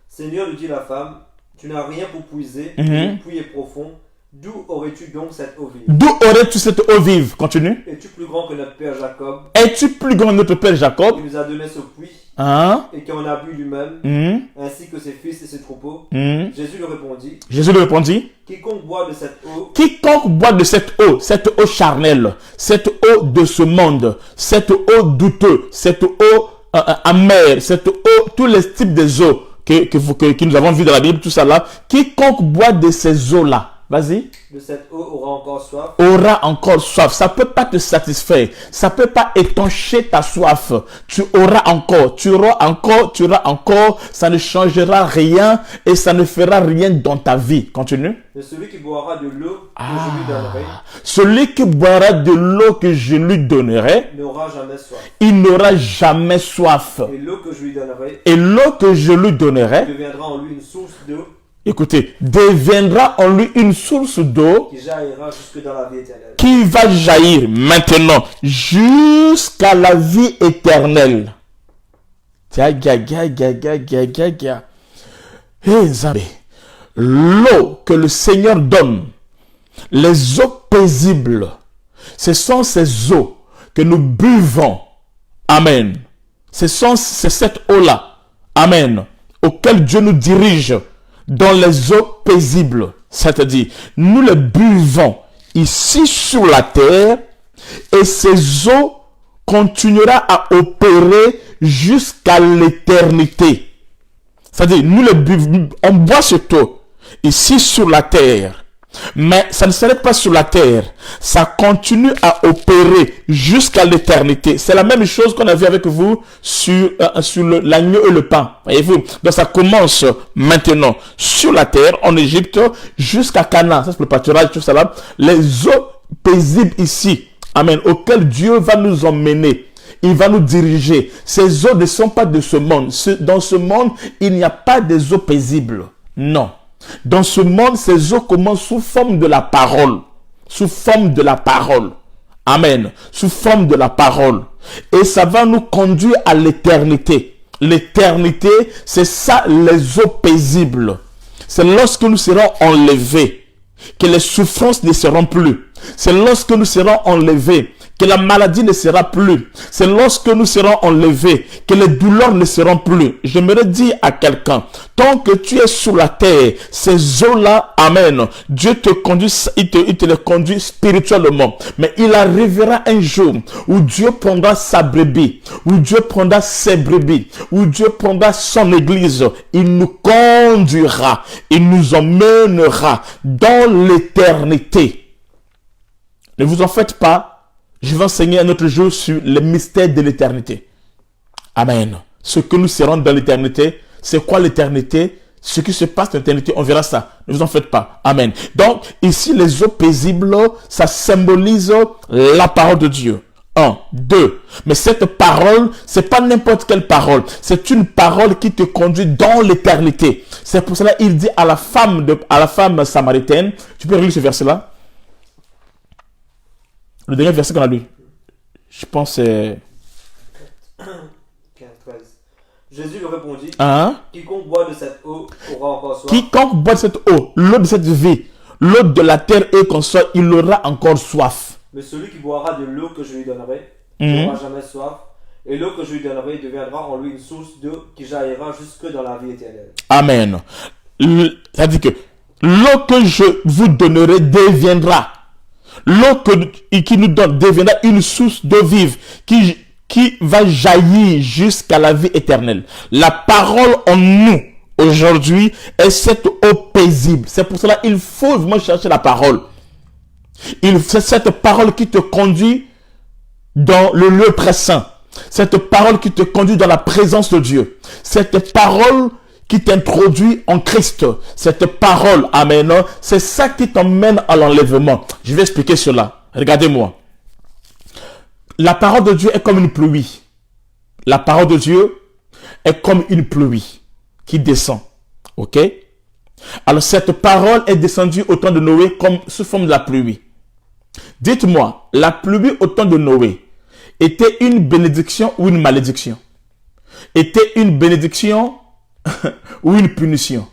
Seigneur, lui dit la femme, tu n'as rien pour puiser, le puits est profond. D'où aurais-tu donc cette eau vive? D'où aurais-tu cette eau vive? Continue. Es-tu plus grand que notre père Jacob? Es-tu plus grand que notre père Jacob? Il nous a donné ce puits. Et qui en a bu lui-même, ainsi que ses fils et ses troupeaux. Jésus lui répondit. Quiconque boit de cette eau charnelle, cette eau de ce monde, cette eau douteuse, cette eau amère, cette eau, tous les types des eaux que nous avons vu dans la Bible, tout ça là, quiconque boit de ces eaux-là, vas-y. De cette eau aura encore soif. Aura encore soif. Ça ne peut pas te satisfaire. Ça ne peut pas étancher ta soif. Tu auras encore. Ça ne changera rien et ça ne fera rien dans ta vie. Continue. Et celui qui boira de l'eau que je lui donnerai. Celui qui boira de l'eau que je lui donnerai. N'aura jamais soif. Il n'aura jamais soif. Et l'eau que je lui donnerai. Deviendra en lui une source d'eau. Écoutez, deviendra en lui une source d'eau qui jaillira jusque dans la vie éternelle. Qui va jaillir maintenant jusqu'à la vie éternelle. L'eau que le Seigneur donne, les eaux paisibles, ce sont ces eaux que nous buvons. Amen. C'est cette eau-là, amen, auquel Dieu nous dirige. Dans les eaux paisibles, c'est-à-dire nous les buvons ici sur la terre et ces eaux continuera à opérer jusqu'à l'éternité. C'est-à-dire nous les buvons, on boit cette eau ici sur la terre, mais ça ne s'arrête pas sur la terre, ça continue à opérer jusqu'à l'éternité. C'est la même chose qu'on a vu avec vous sur l'agneau et le pain. Voyez-vous, donc ça commence maintenant sur la terre, en Égypte, jusqu'à Canaan. Ça c'est le pâturage, tout ça là. Les eaux paisibles ici, amen, auxquelles Dieu va nous emmener. Il va nous diriger. Ces eaux ne sont pas de ce monde. Dans ce monde, il n'y a pas des eaux paisibles. Non. Dans ce monde, ces eaux commencent sous forme de la parole. Sous forme de la parole. Amen. Sous forme de la parole. Et ça va nous conduire à l'éternité. L'éternité, c'est ça, les eaux paisibles. C'est lorsque nous serons enlevés que les souffrances ne seront plus. C'est lorsque nous serons enlevés que la maladie ne sera plus. C'est lorsque nous serons enlevés que les douleurs ne seront plus. J'aimerais dire à quelqu'un, tant que tu es sous la terre, ces eaux-là, amen, Dieu te conduit, il te les conduit spirituellement. Mais il arrivera un jour où Dieu prendra sa brebis, où Dieu prendra ses brebis, où Dieu prendra son église. Il nous conduira, il nous emmènera dans l'éternité. Ne vous en faites pas, je vais enseigner un autre jour sur les mystères de l'éternité. Amen. Ce que nous serons dans l'éternité, c'est quoi l'éternité? Ce qui se passe dans l'éternité, on verra ça. Ne vous en faites pas. Amen. Donc, ici, les eaux paisibles, ça symbolise la parole de Dieu. 1, 2. Mais cette parole, c'est pas n'importe quelle parole. C'est une parole qui te conduit dans l'éternité. C'est pour cela qu'il dit à la femme samaritaine, tu peux relire ce verset-là? Le dernier verset qu'on a lu. Je pense c'est 13. Jésus lui répondit, quiconque boit de cette eau aura encore soif. Quiconque boit de cette eau, l'eau de cette vie, l'eau de la terre et qu'on soit, il aura encore soif. Mais celui qui boira de l'eau que je lui donnerai n'aura jamais soif. Et l'eau que je lui donnerai deviendra en lui une source d'eau qui jaillira jusque dans la vie éternelle. Amen. Ça dit que l'eau que je vous donnerai deviendra. L'eau qui nous donne deviendra une source d'eau vive qui va jaillir jusqu'à la vie éternelle. La parole en nous aujourd'hui est cette eau paisible. C'est pour cela qu'il faut vraiment chercher la parole. C'est cette parole qui te conduit dans le lieu très saint. Cette parole qui te conduit dans la présence de Dieu. Cette parole qui t'introduit en Christ. Cette parole, amen, c'est ça qui t'emmène à l'enlèvement. Je vais expliquer cela. Regardez-moi. La parole de Dieu est comme une pluie. La parole de Dieu est comme une pluie qui descend. Ok? Alors cette parole est descendue au temps de Noé comme sous forme de la pluie. Dites-moi, la pluie au temps de Noé était une bénédiction ou une malédiction? Était une bénédiction ou une punition?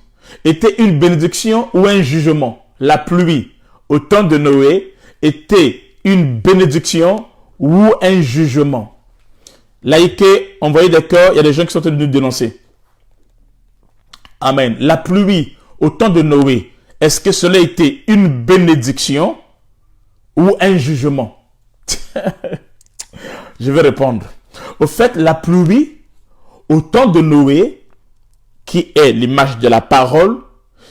Était une bénédiction ou un jugement? La pluie au temps de Noé était une bénédiction ou un jugement? Likez, envoyez des cœurs, il y a des gens qui sont en train de nous dénoncer. Amen. La pluie au temps de Noé, est-ce que cela était une bénédiction ou un jugement? Je vais répondre. Au fait, la pluie au temps de Noé, qui est l'image de la parole,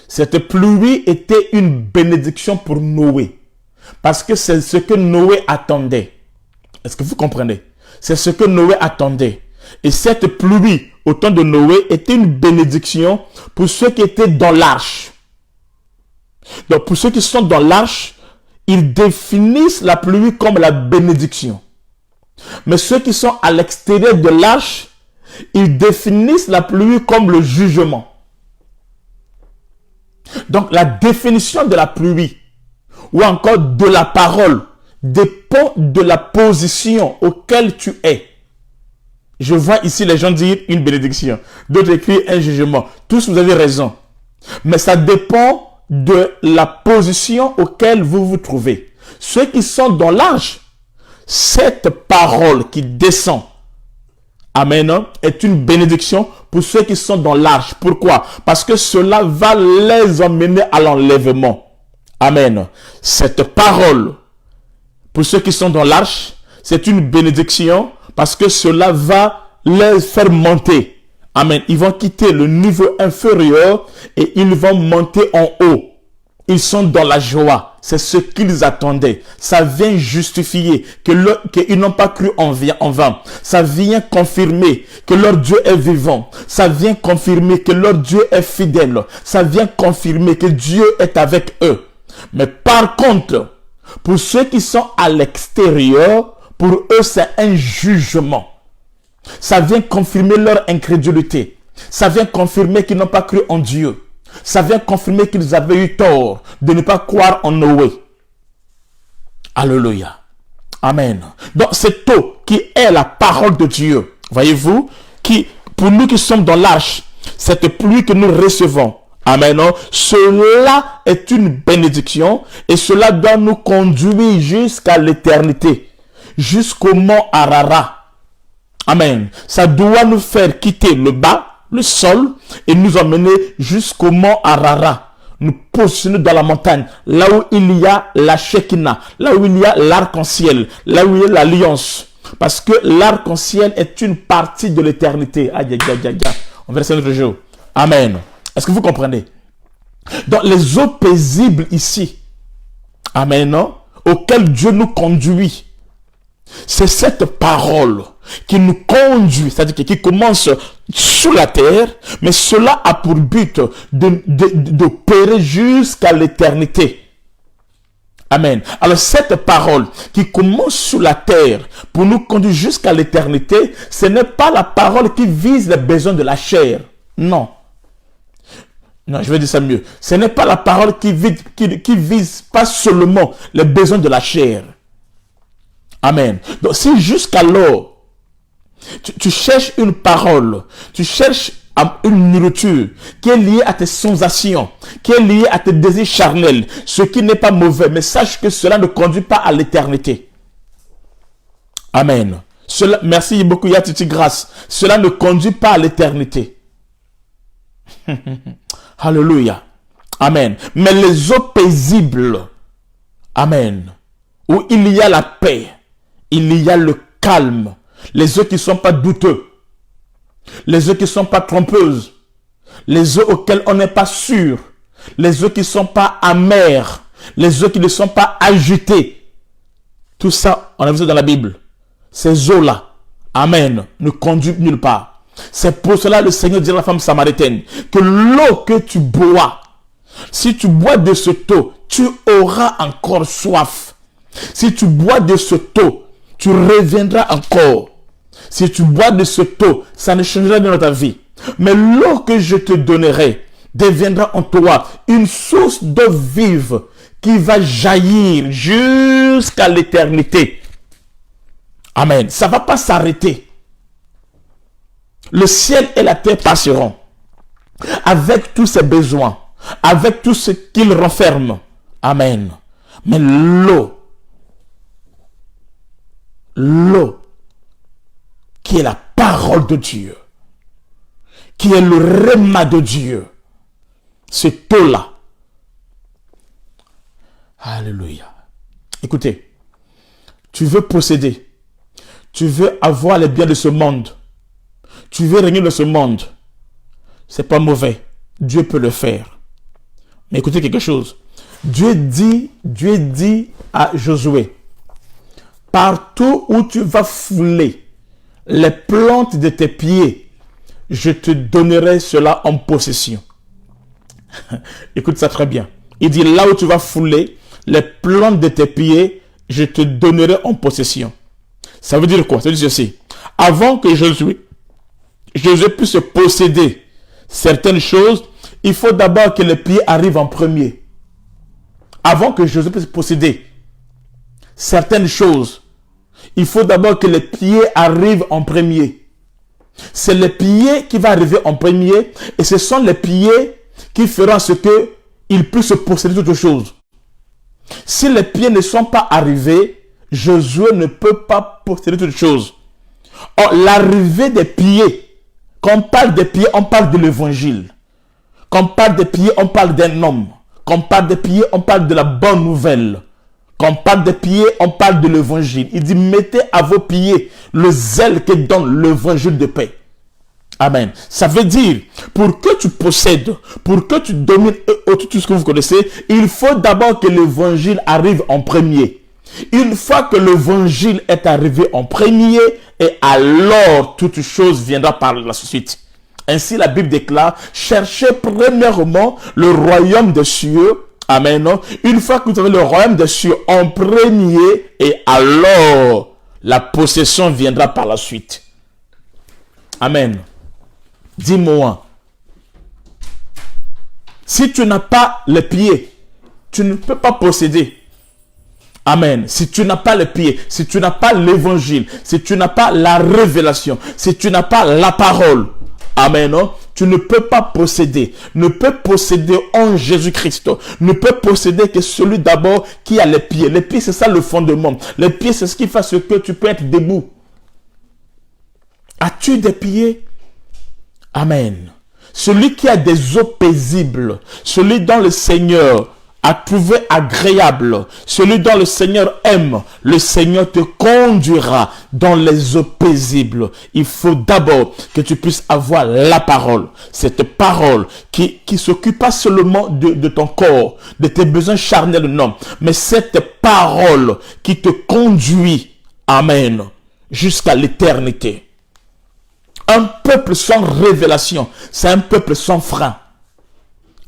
cette pluie était une bénédiction pour Noé. Parce que c'est ce que Noé attendait. Est-ce que vous comprenez? C'est ce que Noé attendait. Et cette pluie au temps de Noé était une bénédiction pour ceux qui étaient dans l'arche. Donc pour ceux qui sont dans l'arche, ils définissent la pluie comme la bénédiction. Mais ceux qui sont à l'extérieur de l'arche, ils définissent la pluie comme le jugement. Donc la définition de la pluie ou encore de la parole dépend de la position auquel tu es. Je vois ici les gens dire une bénédiction, d'autres écrivent un jugement. Tous vous avez raison. Mais ça dépend de la position auquel vous vous trouvez. Ceux qui sont dans l'arche, cette parole qui descend, amen, est une bénédiction pour ceux qui sont dans l'arche. Pourquoi? Parce que cela va les emmener à l'enlèvement. Amen. Cette parole, pour ceux qui sont dans l'arche, c'est une bénédiction parce que cela va les faire monter. Amen. Ils vont quitter le niveau inférieur et ils vont monter en haut. Ils sont dans la joie. C'est ce qu'ils attendaient. Ça vient justifier qu'ils n'ont pas cru en vain. Ça vient confirmer que leur Dieu est vivant. Ça vient confirmer que leur Dieu est fidèle. Ça vient confirmer que Dieu est avec eux. Mais par contre, pour ceux qui sont à l'extérieur, pour eux, c'est un jugement. Ça vient confirmer leur incrédulité. Ça vient confirmer qu'ils n'ont pas cru en Dieu. Ça vient confirmer qu'ils avaient eu tort de ne pas croire en Noé. Alléluia. Amen. Donc, cette eau qui est la parole de Dieu, voyez-vous, qui, pour nous qui sommes dans l'arche, cette pluie que nous recevons, amen, cela est une bénédiction et cela doit nous conduire jusqu'à l'éternité. jusqu'au mont Ararat. Amen. Ça doit nous faire quitter le bas, le sol, et nous emmener jusqu'au mont Ararat. Nous positionner dans la montagne, là où il y a la Shekinah, là où il y a l'arc-en-ciel, là où il y a l'alliance. Parce que l'arc-en-ciel est une partie de l'éternité. Aïe, aïe, aïe, aïe. On verra ça un autre jour. Amen. Est-ce que vous comprenez? Donc, les eaux paisibles ici, amen, non? Auxquelles Dieu nous conduit, c'est cette parole qui nous conduit, c'est-à-dire qui commence sur la terre, mais cela a pour but d'opérer jusqu'à l'éternité. Amen. Alors cette parole qui commence sur la terre pour nous conduire jusqu'à l'éternité, ce n'est pas la parole qui vise les besoins de la chair. Non. Non, je vais dire ça mieux. Ce n'est pas la parole qui vise pas seulement les besoins de la chair. Amen. Donc si jusqu'alors, tu cherches une parole, tu cherches une nourriture qui est liée à tes sensations, qui est liée à tes désirs charnels, ce qui n'est pas mauvais, mais sache que cela ne conduit pas à l'éternité. Amen. Merci beaucoup, Yatiti Grâce. Cela ne conduit pas à l'éternité. Alléluia. Amen. Mais les eaux paisibles, amen, où il y a la paix, il y a le calme, les eaux qui ne sont pas douteux, les eaux qui ne sont pas trompeuses, les eaux auxquelles on n'est pas sûr, les eaux qui ne sont pas amères, les eaux qui ne sont pas agitées. Tout ça, on a vu ça dans la Bible. Ces eaux-là, amen, ne conduisent nulle part. C'est pour cela le Seigneur dit à la femme samaritaine que l'eau que tu bois, si tu bois de cette eau, tu auras encore soif. Si tu bois de cette eau, tu reviendras encore. Si tu bois de cette eau, ça ne changera rien dans ta vie. Mais l'eau que je te donnerai deviendra en toi une source d'eau vive qui va jaillir jusqu'à l'éternité. Amen. Ça ne va pas s'arrêter. Le ciel et la terre passeront avec tous ses besoins, avec tout ce qu'il renferme. Amen. Mais l'eau qui est la parole de Dieu, qui est le réma de Dieu, cette eau-là. Alléluia. Écoutez, tu veux posséder, tu veux avoir les biens de ce monde, tu veux régner dans ce monde, c'est pas mauvais. Dieu peut le faire. Mais écoutez quelque chose. Dieu dit à Josué, partout où tu vas fouler les plantes de tes pieds, je te donnerai cela en possession. Écoute ça très bien. Il dit, là où tu vas fouler les plantes de tes pieds, je te donnerai en possession. Ça veut dire quoi? Ça veut dire ceci. Avant que Josué puisse posséder certaines choses, il faut d'abord que les pieds arrivent en premier. Avant que Josué puisse posséder certaines choses, il faut d'abord que les pieds arrivent en premier. C'est les pieds qui vont arriver en premier et ce sont les pieds qui feront ce qu'il puisse posséder toute chose. Si les pieds ne sont pas arrivés, Josué ne peut pas posséder toute chose. Or, l'arrivée des pieds, quand on parle des pieds, on parle de l'évangile. Quand on parle des pieds, on parle d'un homme. Quand on parle des pieds, on parle de la bonne nouvelle. Quand on parle des pieds, on parle de l'évangile. Il dit, mettez à vos pieds le zèle que donne l'évangile de paix. Amen. Ça veut dire, pour que tu possèdes, pour que tu domines tout ce que vous connaissez, il faut d'abord que l'évangile arrive en premier. Une fois que l'évangile est arrivé en premier, et alors toute chose viendra par la suite. Ainsi la Bible déclare, cherchez premièrement le royaume des cieux. Amen. Une fois que vous avez le royaume des cieux en premier, et alors la possession viendra par la suite. Amen. Dis-moi, si tu n'as pas les pieds, tu ne peux pas posséder. Amen. Si tu n'as pas les pieds, si tu n'as pas l'évangile, si tu n'as pas la révélation, si tu n'as pas la parole, amen, tu ne peux pas posséder. Ne peut posséder en Jésus-Christ. Ne peut posséder que celui d'abord qui a les pieds. Les pieds, c'est ça le fondement. Les pieds, c'est ce qui fait ce que tu peux être debout. As-tu des pieds? Amen. Celui qui a des eaux paisibles, celui dont le Seigneur a trouvé agréable, celui dont le Seigneur aime, le Seigneur te conduira dans les eaux paisibles. Il faut d'abord que tu puisses avoir la parole. Cette parole qui s'occupe pas seulement de ton corps, de tes besoins charnels, non, mais cette parole qui te conduit, amen, jusqu'à l'éternité. Un peuple sans révélation, c'est un peuple sans frein.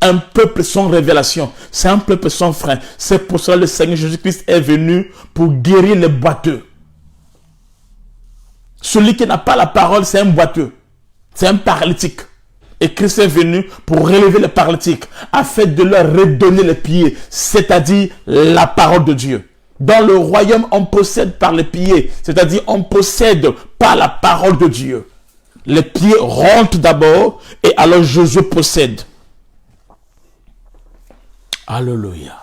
Un peuple sans révélation, c'est un peuple sans frein. C'est pour cela que le Seigneur Jésus-Christ est venu pour guérir les boiteux. Celui qui n'a pas la parole, c'est un boiteux. C'est un paralytique. Et Christ est venu pour relever les paralytiques, afin de leur redonner les pieds, c'est-à-dire la parole de Dieu. Dans le royaume, on possède par les pieds, c'est-à-dire on possède par la parole de Dieu. Les pieds rentrent d'abord et alors Jésus possède. Alléluia.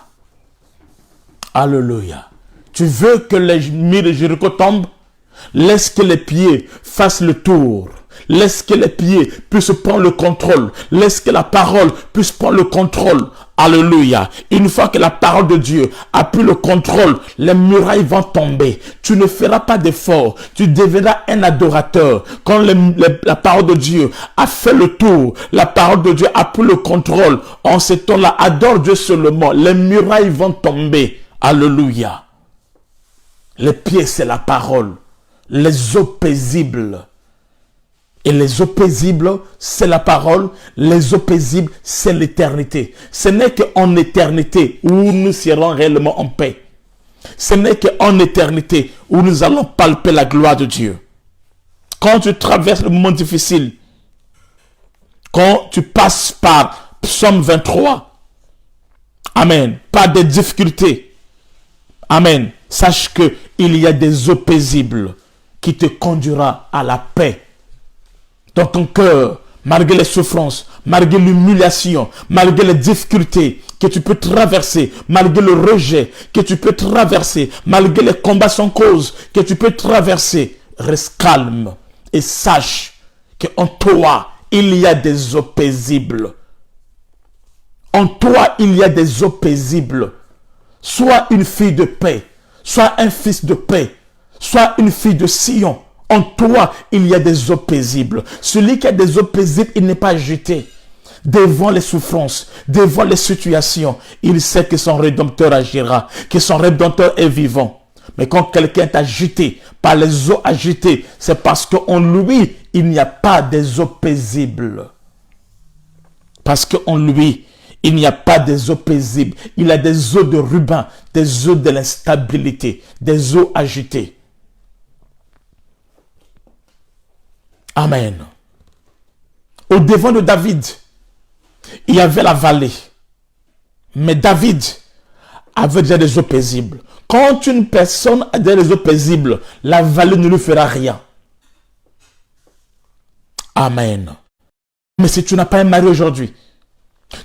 Alléluia. Tu veux que les murs de Jéricho tombent? Laisse que les pieds fassent le tour. Laisse que les pieds puissent prendre le contrôle. Laisse que la parole puisse prendre le contrôle. Alléluia. Une fois que la parole de Dieu a pris le contrôle, les murailles vont tomber. Tu ne feras pas d'effort. Tu deviendras un adorateur. Quand la parole de Dieu a fait le tour, la parole de Dieu a pris le contrôle. En ce temps-là, adore Dieu seulement. Les murailles vont tomber. Alléluia. Les pieds, c'est la parole. Les eaux paisibles. Et les eaux paisibles, c'est la parole. Les eaux paisibles, c'est l'éternité. Ce n'est qu'en éternité où nous serons réellement en paix. Ce n'est qu'en éternité où nous allons palper la gloire de Dieu. Quand tu traverses le moment difficile, quand tu passes par Psaume 23, amen, par des difficultés, amen, sache qu'il y a des eaux paisibles qui te conduira à la paix. Dans ton cœur, malgré les souffrances, malgré l'humiliation, malgré les difficultés que tu peux traverser, malgré le rejet que tu peux traverser, malgré les combats sans cause que tu peux traverser, reste calme et sache qu'en toi, il y a des eaux paisibles. En toi, il y a des eaux paisibles. Sois une fille de paix, sois un fils de paix, sois une fille de Sion. En toi, il y a des eaux paisibles. Celui qui a des eaux paisibles, il n'est pas agité devant les souffrances, devant les situations. Il sait que son Rédempteur agira, que son Rédempteur est vivant. Mais quand quelqu'un est agité par les eaux agitées, c'est parce qu'en lui, il n'y a pas des eaux paisibles. Parce qu'en lui, il n'y a pas des eaux paisibles. Il a des eaux de ruban, des eaux de l'instabilité, des eaux agitées. Amen. Au devant de David, il y avait la vallée. Mais David avait déjà des eaux paisibles. Quand une personne a déjà des eaux paisibles, la vallée ne lui fera rien. Amen. Mais si tu n'as pas un mari aujourd'hui,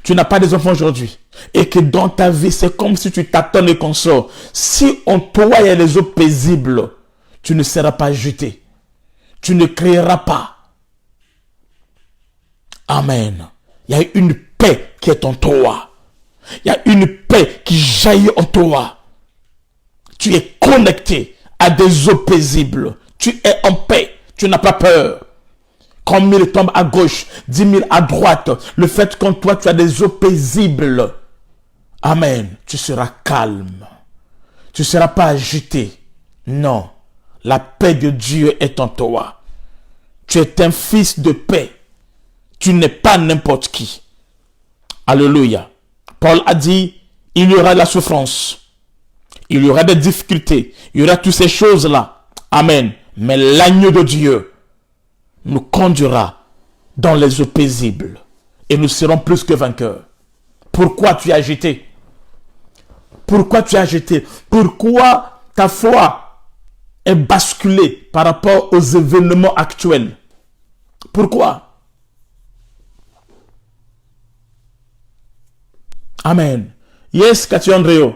tu n'as pas des enfants aujourd'hui, et que dans ta vie, c'est comme si tu t'attends et qu'on sort. Si en toi il y a des eaux paisibles, tu ne seras pas agité. Tu ne créeras pas. Amen. Il y a une paix qui est en toi. Il y a une paix qui jaillit en toi. Tu es connecté à des eaux paisibles. Tu es en paix. Tu n'as pas peur. Quand 1000 tombent à gauche, 10 000 à droite, le fait qu'en toi tu as des eaux paisibles. Amen. Tu seras calme. Tu ne seras pas agité. Non. La paix de Dieu est en toi. Tu es un fils de paix. Tu n'es pas n'importe qui. Alléluia. Paul a dit, il y aura de la souffrance. Il y aura des difficultés. Il y aura toutes ces choses-là. Amen. Mais l'agneau de Dieu nous conduira dans les eaux paisibles. Et nous serons plus que vainqueurs. Pourquoi tu es agité? Pourquoi tu es agité? Pourquoi ta foi est basculé par rapport aux événements actuels? Pourquoi? Amen. Yes, Cathy Andréo.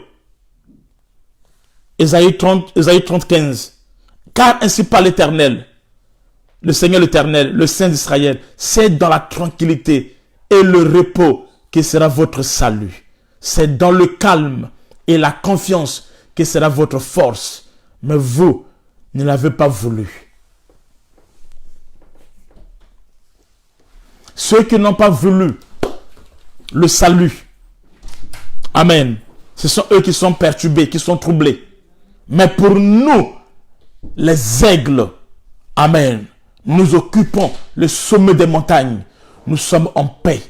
Ésaïe 30, 15. Car ainsi parle l'Éternel, le Seigneur l'Éternel, le Saint d'Israël, c'est dans la tranquillité et le repos que sera votre salut. C'est dans le calme et la confiance que sera votre force. Mais vous ne l'avez pas voulu. Ceux qui n'ont pas voulu le salut, amen, ce sont eux qui sont perturbés, qui sont troublés. Mais pour nous, les aigles, amen, nous occupons le sommet des montagnes. Nous sommes en paix.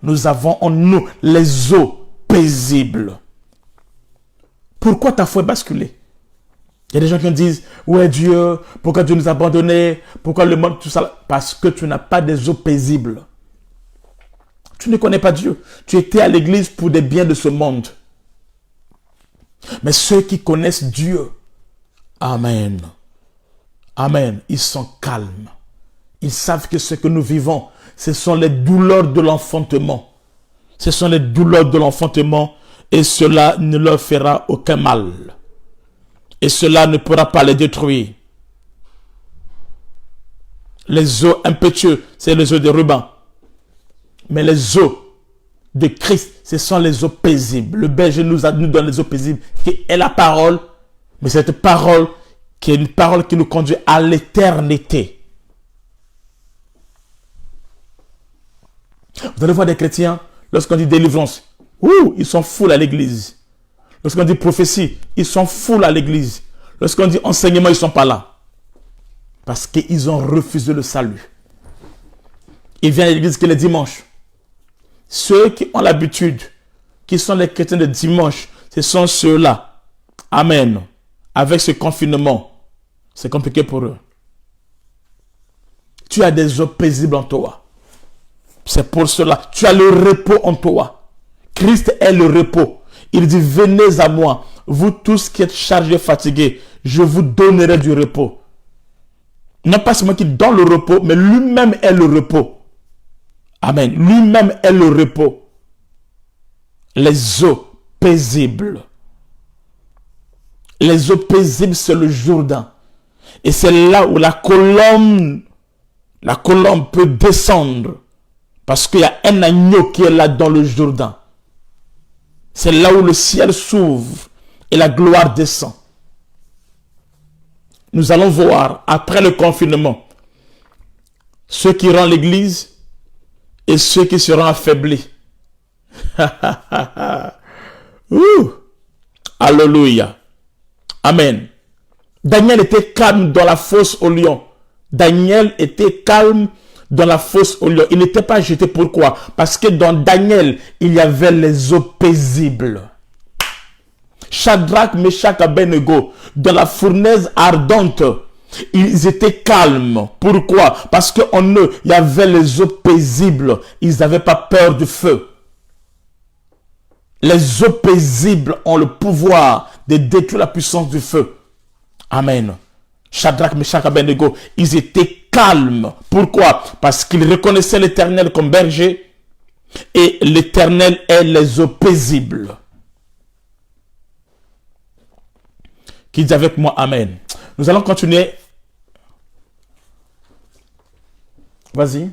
Nous avons en nous les eaux paisibles. Pourquoi ta foi est basculée? Il y a des gens qui me disent, ouais Dieu, pourquoi Dieu nous a abandonnés? Pourquoi le monde, tout ça? Parce que tu n'as pas des eaux paisibles. Tu ne connais pas Dieu. Tu étais à l'église pour des biens de ce monde. Mais ceux qui connaissent Dieu, amen, amen, ils sont calmes. Ils savent que ce que nous vivons, ce sont les douleurs de l'enfantement. Ce sont les douleurs de l'enfantement et cela ne leur fera aucun mal. Et cela ne pourra pas les détruire. Les eaux impétueux, c'est les eaux de ruban. Mais les eaux de Christ, ce sont les eaux paisibles. Le berger nous donne les eaux paisibles, qui est la parole. Mais cette parole, qui est une parole qui nous conduit à l'éternité. Vous allez voir des chrétiens, lorsqu'on dit délivrance, ils sont fous à l'église. Lorsqu'on dit prophétie, ils sont fous à l'église. Lorsqu'on dit enseignement, ils ne sont pas là. Parce qu'ils ont refusé le salut. Ils viennent à l'église que les dimanches. Ceux qui ont l'habitude, qui sont les chrétiens de dimanche, ce sont ceux-là. Amen. Avec ce confinement, c'est compliqué pour eux. Tu as des eaux paisibles en toi. C'est pour cela. Tu as le repos en toi. Christ est le repos. Il dit, venez à moi, vous tous qui êtes chargés et fatigués, je vous donnerai du repos. Non pas seulement qu'il donne le repos, mais lui-même est le repos. Amen. Lui-même est le repos. Les eaux paisibles. Les eaux paisibles, c'est le Jourdain. Et c'est là où la colombe peut descendre. Parce qu'il y a un agneau qui est là dans le Jourdain. C'est là où le ciel s'ouvre et la gloire descend. Nous allons voir, après le confinement, ceux qui rendent l'église et ceux qui seront affaiblis. Alléluia. Amen. Daniel était calme dans la fosse au lion. Daniel était calme dans la fosse au lion. Il n'était pas jeté. Pourquoi? Parce que dans Daniel, il y avait les eaux paisibles. Shadrach, Meshach, Abednego, dans la fournaise ardente, ils étaient calmes. Pourquoi? Parce qu'en eux, il y avait les eaux paisibles. Ils n'avaient pas peur du feu. Les eaux paisibles ont le pouvoir de détruire la puissance du feu. Amen. Shadrach, Meshach, Abednego, ils étaient calmes. Pourquoi? Parce qu'ils reconnaissaient l'Éternel comme berger et l'Éternel est les eaux paisibles. Qui dit avec moi Amen. Nous allons continuer. Vas-y.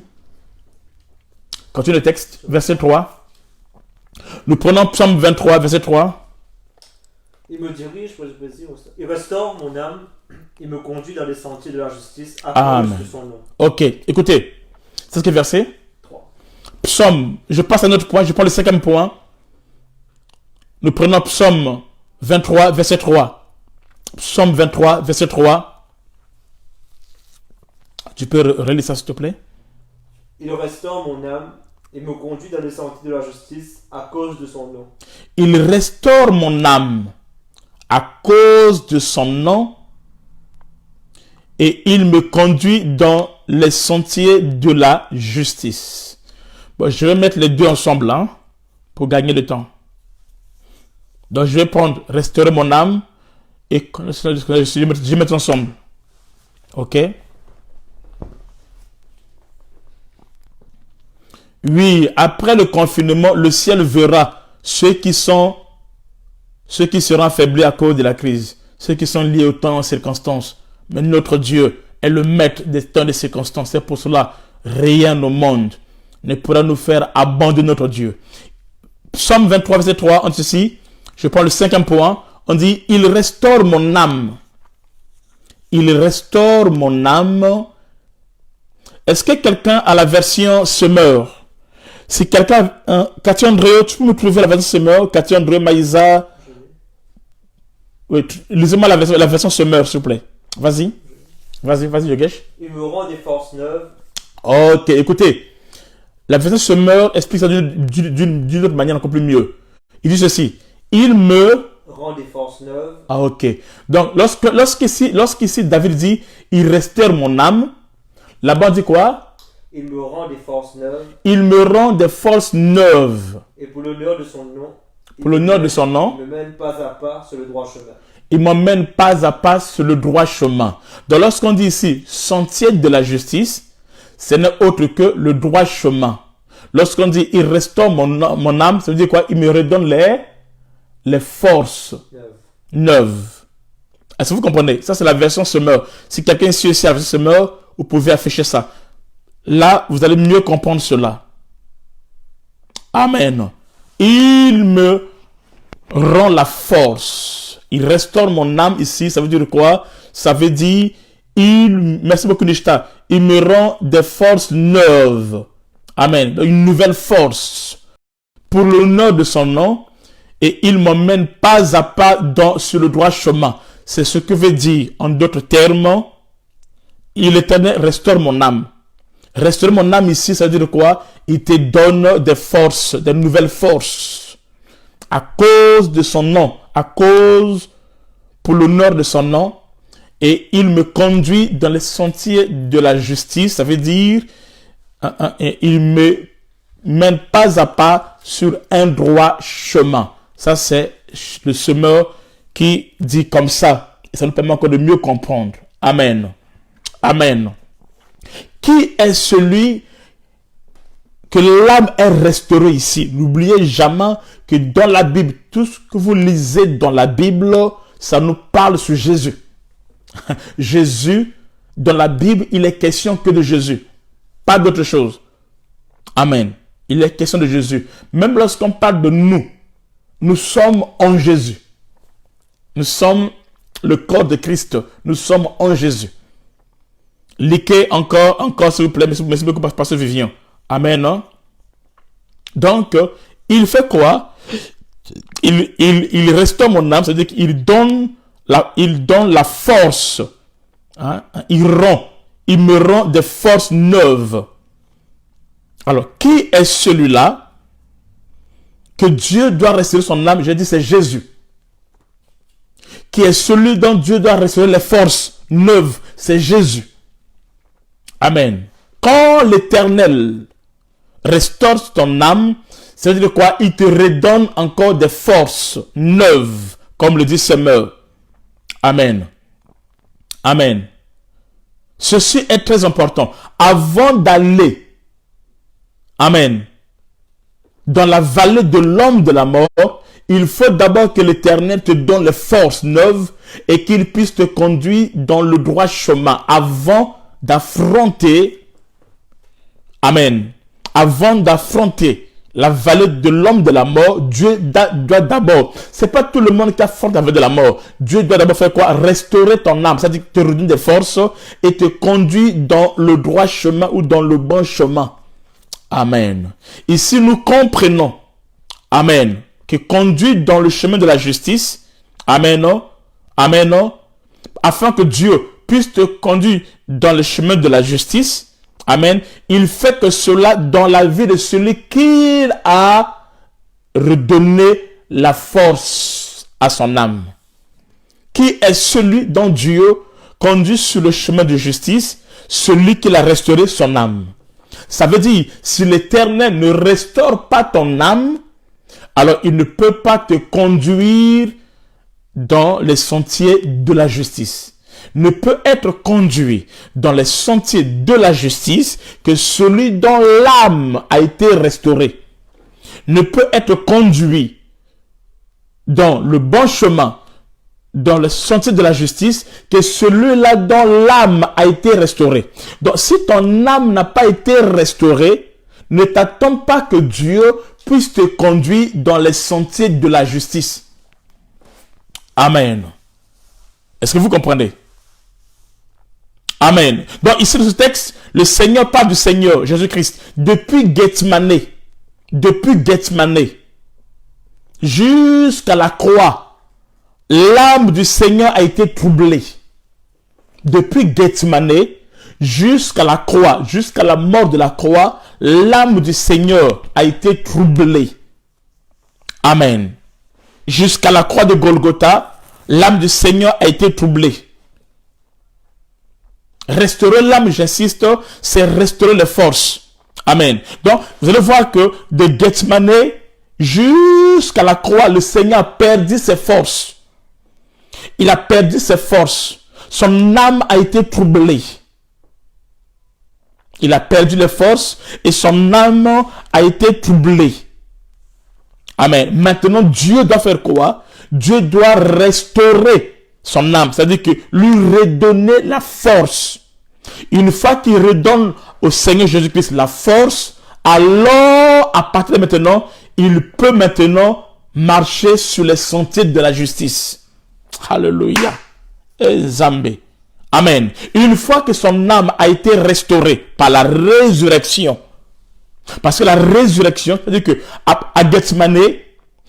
Continue le texte. Verset 3. Nous prenons Psaume 23, verset 3. Il me dirige pour le plaisir. Il restaure mon âme. Il me conduit dans les sentiers de la justice à cause de son nom. Ok, écoutez. C'est ce que verset 3. Psaume. Je passe à notre point. Je prends le 5e point. Nous prenons Psaume 23, verset 3. Psaume 23, verset 3. Tu peux relire ça, s'il te plaît? Il restaure mon âme et me conduit dans les sentiers de la justice à cause de son nom. Il restaure mon âme à cause de son nom et il me conduit dans les sentiers de la justice. Bon, je vais mettre les deux ensemble hein, pour gagner le temps. Donc, je vais prendre restaurer mon âme et je vais mettre ensemble. Ok? Oui, après le confinement, le ciel verra ceux qui seront affaiblis à cause de la crise, ceux qui sont liés au temps, aux circonstances. Mais notre Dieu est le maître des temps et des circonstances. C'est pour cela, rien au monde ne pourra nous faire abandonner notre Dieu. Psaume 23, verset 3, on dit ceci, je prends le 5e point, on dit, il restaure mon âme. Il restaure mon âme. Est-ce que quelqu'un a la version semeur? Si quelqu'un, Cathy André, tu peux me trouver la version semeur? Cathy André, Maïsa. Oui, lisez-moi la version semeur, s'il vous plaît. Vas-y, Yogesh. Il me rend des forces neuves. Ok, écoutez. La version semeur explique ça d'une autre manière encore plus mieux. Il dit ceci. Il me rend des forces neuves. Ah, ok. Donc, lorsqu'ici David dit, il restaure mon âme, là-bas on dit quoi? Il me rend des forces neuves. Il me rend des forces neuves. Et pour l'honneur de son nom. Pour l'honneur de son nom. Il me mène pas à pas sur le droit chemin. Il m'emmène pas à pas sur le droit chemin. Donc, lorsqu'on dit ici, sentier de la justice, ce n'est autre que le droit chemin. Lorsqu'on dit, il restaure mon âme, ça veut dire quoi? Il me redonne les forces neuves. Est-ce que vous comprenez? Ça, c'est la version semeur. Si quelqu'un suit ici la version semeur, vous pouvez afficher ça. Là, vous allez mieux comprendre cela. Amen. Il me rend la force. Il restaure mon âme ici. Ça veut dire quoi? Ça veut dire, merci beaucoup Nishta, il me rend des forces neuves. Amen. Une nouvelle force. Pour l'honneur de son nom. Et il m'emmène pas à pas sur le droit chemin. C'est ce que veut dire, en d'autres termes, l'Éternel restaure mon âme. Restaurer mon âme ici, ça veut dire quoi? Il te donne des forces, des nouvelles forces. À cause de son nom, pour l'honneur de son nom. Et il me conduit dans les sentiers de la justice. Ça veut dire, il me mène pas à pas sur un droit chemin. Ça, c'est le semeur qui dit comme ça. Et ça nous permet encore de mieux comprendre. Amen. Amen. Qui est celui que l'âme est restaurée ici? N'oubliez jamais que dans la Bible, tout ce que vous lisez dans la Bible, ça nous parle sur Jésus. Jésus, dans la Bible, il est question que de Jésus. Pas d'autre chose. Amen. Il est question de Jésus. Même lorsqu'on parle de nous, nous sommes en Jésus. Nous sommes le corps de Christ. Nous sommes en Jésus. Liquez encore, s'il vous plaît. Merci beaucoup, Pasteur Vivien. Amen. Hein? Donc, il fait quoi? Il restaure mon âme, c'est-à-dire qu'il donne la force. Hein? Il me rend des forces neuves. Alors, qui est celui-là que Dieu doit restaurer son âme? J'ai dit, c'est Jésus. Qui est celui dont Dieu doit restaurer les forces neuves? C'est Jésus. Amen. Quand l'Éternel restaure ton âme, ça veut dire quoi? Il te redonne encore des forces neuves, comme le dit Semeur. Amen. Amen. Ceci est très important. Avant d'aller, amen, dans la vallée de l'homme de la mort, il faut d'abord que l'Éternel te donne les forces neuves et qu'il puisse te conduire dans le droit chemin avant d'affronter, amen, avant d'affronter la vallée de l'homme de la mort. Dieu doit d'abord, c'est pas tout le monde qui affronte la vallée de la mort. Dieu doit d'abord faire quoi? Restaurer ton âme, c'est-à-dire te redonner des forces et te conduire dans le droit chemin ou dans le bon chemin. Amen. Ici, nous comprenons, amen, que conduire dans le chemin de la justice, amen, amen, afin que Dieu puisse te conduire dans le chemin de la justice, amen, il fait que cela dans la vie de celui qu'il a redonné la force à son âme. Qui est celui dont Dieu conduit sur le chemin de justice? Celui qui a restauré son âme. Ça veut dire, si l'Éternel ne restaure pas ton âme, alors il ne peut pas te conduire dans les sentiers de la justice. Ne peut être conduit dans les sentiers de la justice que celui dont l'âme a été restaurée. Ne peut être conduit dans le bon chemin, dans le sentier de la justice, que celui-là dont l'âme a été restaurée. Donc, si ton âme n'a pas été restaurée, ne t'attends pas que Dieu puisse te conduire dans les sentiers de la justice. Amen. Est-ce que vous comprenez? Amen. Donc, ici, dans ce texte, le Seigneur parle du Seigneur, Jésus-Christ, depuis Gethsemane, jusqu'à la croix. L'âme du Seigneur a été troublée. Depuis Gethsemane jusqu'à la croix, jusqu'à la mort de la croix, l'âme du Seigneur a été troublée. Amen. Jusqu'à la croix de Golgotha, l'âme du Seigneur a été troublée. Restaurer l'âme, j'insiste, c'est restaurer les forces. Amen. Donc, vous allez voir que de Gethsemane jusqu'à la croix, le Seigneur a perdu ses forces. Il a perdu ses forces. Son âme a été troublée. Il a perdu les forces et son âme a été troublée. Amen. Maintenant, Dieu doit faire quoi? Dieu doit restaurer son âme. C'est-à-dire que lui redonner la force. Une fois qu'il redonne au Seigneur Jésus-Christ la force, alors, à partir de maintenant, il peut maintenant marcher sur les sentiers de la justice. Alléluia. Et Zambé. Amen. Une fois que son âme a été restaurée par la résurrection, parce que la résurrection, c'est-à-dire que à Gethsemane,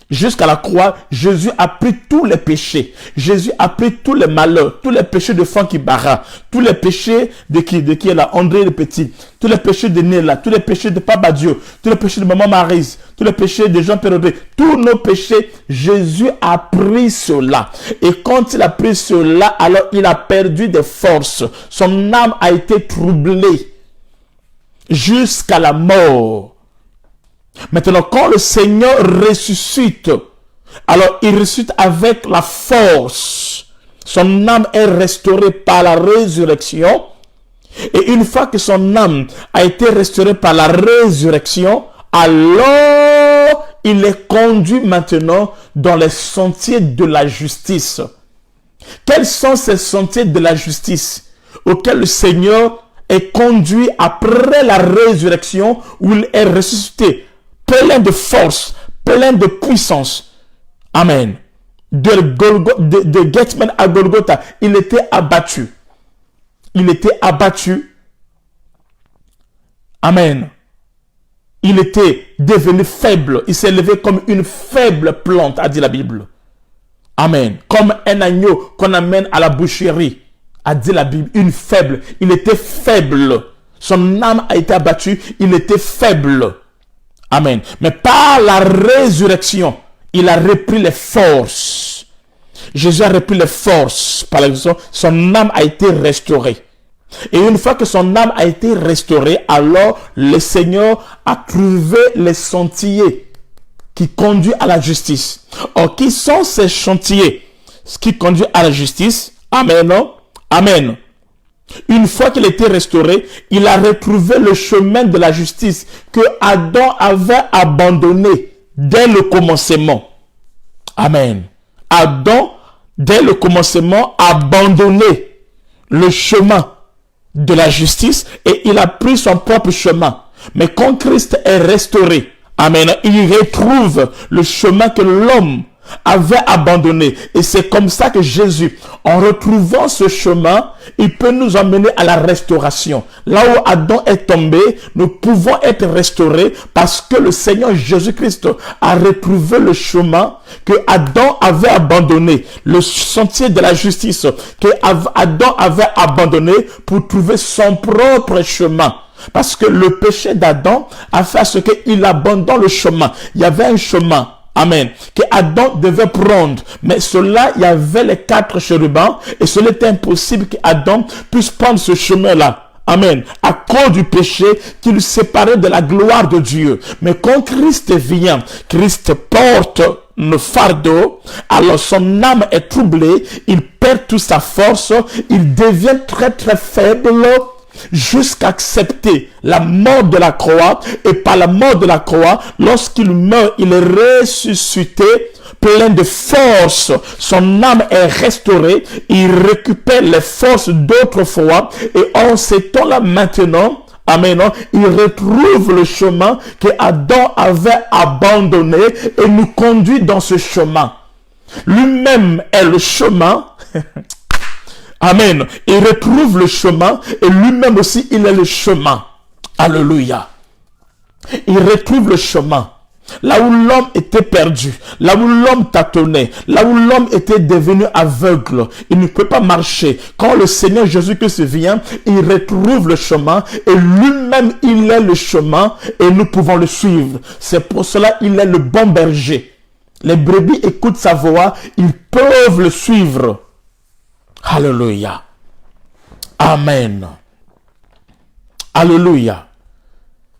jusqu'à la croix, Jésus a pris tous les péchés. Jésus a pris tous les malheurs, tous les péchés de Francky Barra, tous les péchés de qui est là, André le Petit, tous les péchés de Néla, tous les péchés de Papa Dieu, tous les péchés de Maman Maryse, tous les péchés de Jean Pérodé, tous nos péchés, Jésus a pris cela. Et quand il a pris cela, alors il a perdu des forces. Son âme a été troublée jusqu'à la mort. Maintenant, quand le Seigneur ressuscite, alors il ressuscite avec la force. Son âme est restaurée par la résurrection. Et une fois que son âme a été restaurée par la résurrection, alors il est conduit maintenant dans les sentiers de la justice. Quels sont ces sentiers de la justice auxquels le Seigneur est conduit après la résurrection où il est ressuscité? Plein de force, plein de puissance. Amen. De Gethsemane à Golgotha, il était abattu. Il était abattu. Amen. Il était devenu faible. Il s'est levé comme une faible plante, a dit la Bible. Amen. Comme un agneau qu'on amène à la boucherie, a dit la Bible. Une faible. Il était faible. Son âme a été abattue. Il était faible. Amen. Mais par la résurrection, il a repris les forces. Jésus a repris les forces. Par la résurrection, son âme a été restaurée. Et une fois que son âme a été restaurée, alors le Seigneur a trouvé les sentiers qui conduisent à la justice. Or, qui sont ces sentiers qui conduisent à la justice? Amen. Amen. Une fois qu'il était restauré, il a retrouvé le chemin de la justice que Adam avait abandonné dès le commencement. Amen. Adam, dès le commencement, a abandonné le chemin de la justice et il a pris son propre chemin. Mais quand Christ est restauré, amen, il retrouve le chemin que l'homme avait abandonné. Et c'est comme ça que Jésus, en retrouvant ce chemin, il peut nous emmener à la restauration. Là où Adam est tombé, nous pouvons être restaurés parce que le Seigneur Jésus-Christ a retrouvé le chemin que Adam avait abandonné, le sentier de la justice que Adam avait abandonné pour trouver son propre chemin. Parce que le péché d'Adam a fait à ce qu'il abandonne le chemin. Il y avait un chemin. Amen. Que Adam devait prendre. Mais cela, il y avait les 4 chérubins. Et cela était impossible qu'Adam puisse prendre ce chemin-là. Amen. À cause du péché qui le séparait de la gloire de Dieu. Mais quand Christ vient, Christ porte le fardeau. Alors son âme est troublée. Il perd toute sa force. Il devient très très faible. jusqu'à accepter la mort de la croix. Et par la mort de la croix, lorsqu'il meurt, il est ressuscité, plein de force. Son âme est restaurée. Il récupère les forces d'autrefois. Et en ces temps-là maintenant, amen, il retrouve le chemin que Adam avait abandonné et nous conduit dans ce chemin. Lui-même est le chemin. Amen. Il retrouve le chemin et lui-même aussi, il est le chemin. Alléluia. Il retrouve le chemin. Là où l'homme était perdu, là où l'homme tâtonnait, là où l'homme était devenu aveugle, il ne peut pas marcher. Quand le Seigneur Jésus-Christ vient, il retrouve le chemin et lui-même, il est le chemin et nous pouvons le suivre. C'est pour cela qu'il est le bon berger. Les brebis écoutent sa voix, ils peuvent le suivre. Alléluia. Amen. Alléluia.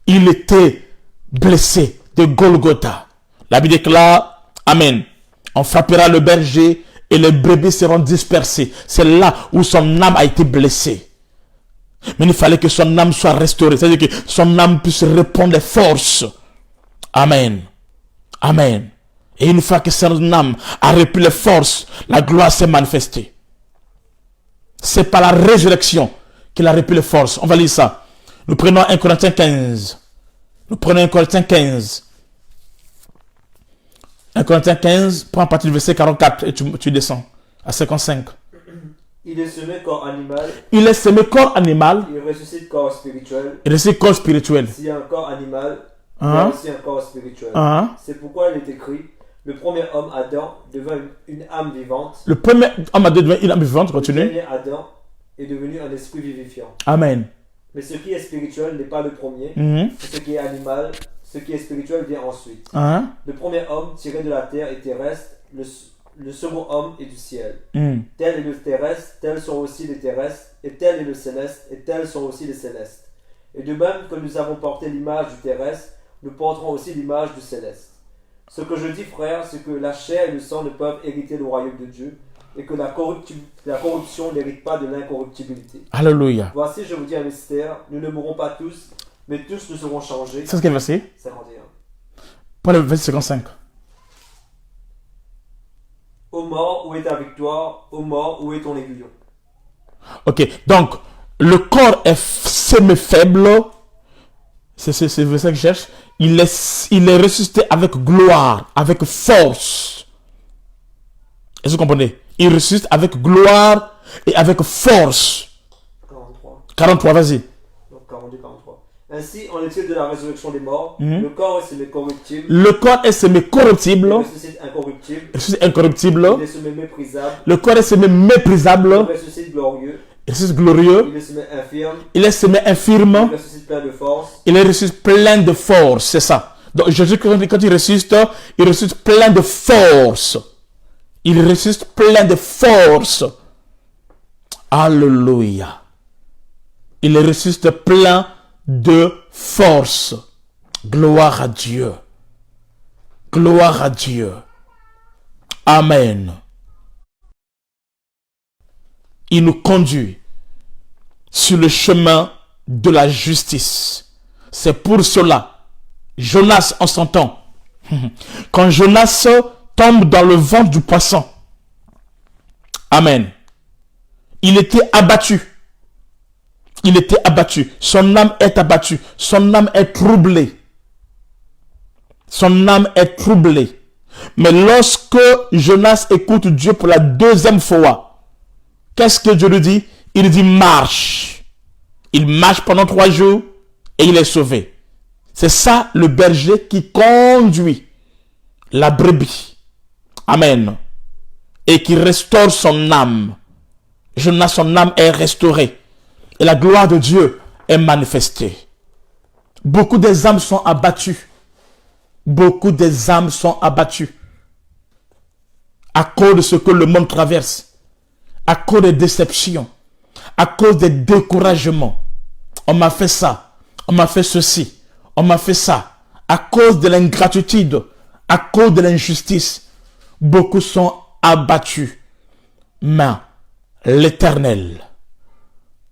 Il était blessé de Golgotha. La Bible déclare, amen, on frappera le berger et les brebis seront dispersées. C'est là où son âme a été blessée. Mais il fallait que son âme soit restaurée. C'est-à-dire que son âme puisse répondre les forces. Amen. Amen. Et une fois que son âme a repris les forces, la gloire s'est manifestée. C'est par la résurrection qu'il a repris les forces. On va lire ça. Nous prenons 1 Corinthiens 15. Nous prenons 1 Corinthiens 15. 1 Corinthiens 15, prends à partir du verset 44 et tu descends à 55. Il est semé corps animal. Il est semé corps animal. Il ressuscite corps spirituel. Il ressuscite corps spirituel. S'il y a un corps animal, il y a aussi un corps spirituel. C'est pourquoi il est écrit, le premier homme, Adam, devint une âme vivante. Le premier homme a devenu une âme vivante, continue. Le dernier Adam est devenu un esprit vivifiant. Amen. Mais ce qui est spirituel n'est pas le premier. Ce qui est animal, ce qui est spirituel vient ensuite. Le premier homme tiré de la terre est terrestre, le second homme est du ciel. Tel est le terrestre, tels sont aussi les terrestres, et tel est le céleste, et tels sont aussi les célestes. Et de même que nous avons porté l'image du terrestre, nous porterons aussi l'image du céleste. Ce que je dis, frère, c'est que la chair et le sang ne peuvent hériter le royaume de Dieu, et que la corruption n'hérite pas de l'incorruptibilité. Alléluia. Voici, je vous dis un mystère, nous ne mourrons pas tous, mais tous nous serons changés. C'est quel verset? 51. Pour le verset 55. Ô mort, où est ta victoire? Ô mort, où est ton aiguillon? Ok, donc, le corps est semi-faible. C'est le verset que je cherche. Il est ressuscité avec gloire, avec force. Est-ce que vous comprenez? Il ressuscite avec gloire et avec force. 43. 43, vas-y. Donc 42, 43. Ainsi, en est-il de la résurrection des morts? Le corps est semi-corruptible. Le corps est semi-corruptible. Il ressuscite incorruptible. Il ressuscite incorruptible. Il est semi-méprisable. Le corps est semi-méprisable. Il ressuscite glorieux. Il ressuscite glorieux. Il est semi-infirme. Il est semi-infirme. Il ressuscite plein de force. Il est ressuscite plein de force, c'est ça. Donc Jésus, quand il ressuscite plein de force. Il ressuscite plein de force. Alléluia. Il ressuscite plein de force. Gloire à Dieu. Gloire à Dieu. Amen. Il nous conduit sur le chemin de la justice. C'est pour cela, Jonas en son temps, quand Jonas tombe dans le ventre du poisson, amen, il était abattu. Il était abattu. Son âme est abattue. Son âme est troublée. Son âme est troublée. Mais lorsque Jonas écoute Dieu pour la deuxième fois, qu'est-ce que Dieu lui dit? Il dit marche. Il marche pendant 3 jours et il est sauvé. C'est ça le berger qui conduit la brebis. Amen. Et qui restaure son âme. Jonas, son âme est restaurée. Et la gloire de Dieu est manifestée. Beaucoup des âmes sont abattues. Beaucoup des âmes sont abattues. À cause de ce que le monde traverse. À cause des déceptions. À cause des découragements. On m'a fait ça. On m'a fait ceci. On m'a fait ça. À cause de l'ingratitude. À cause de l'injustice. Beaucoup sont abattus. Mais l'Éternel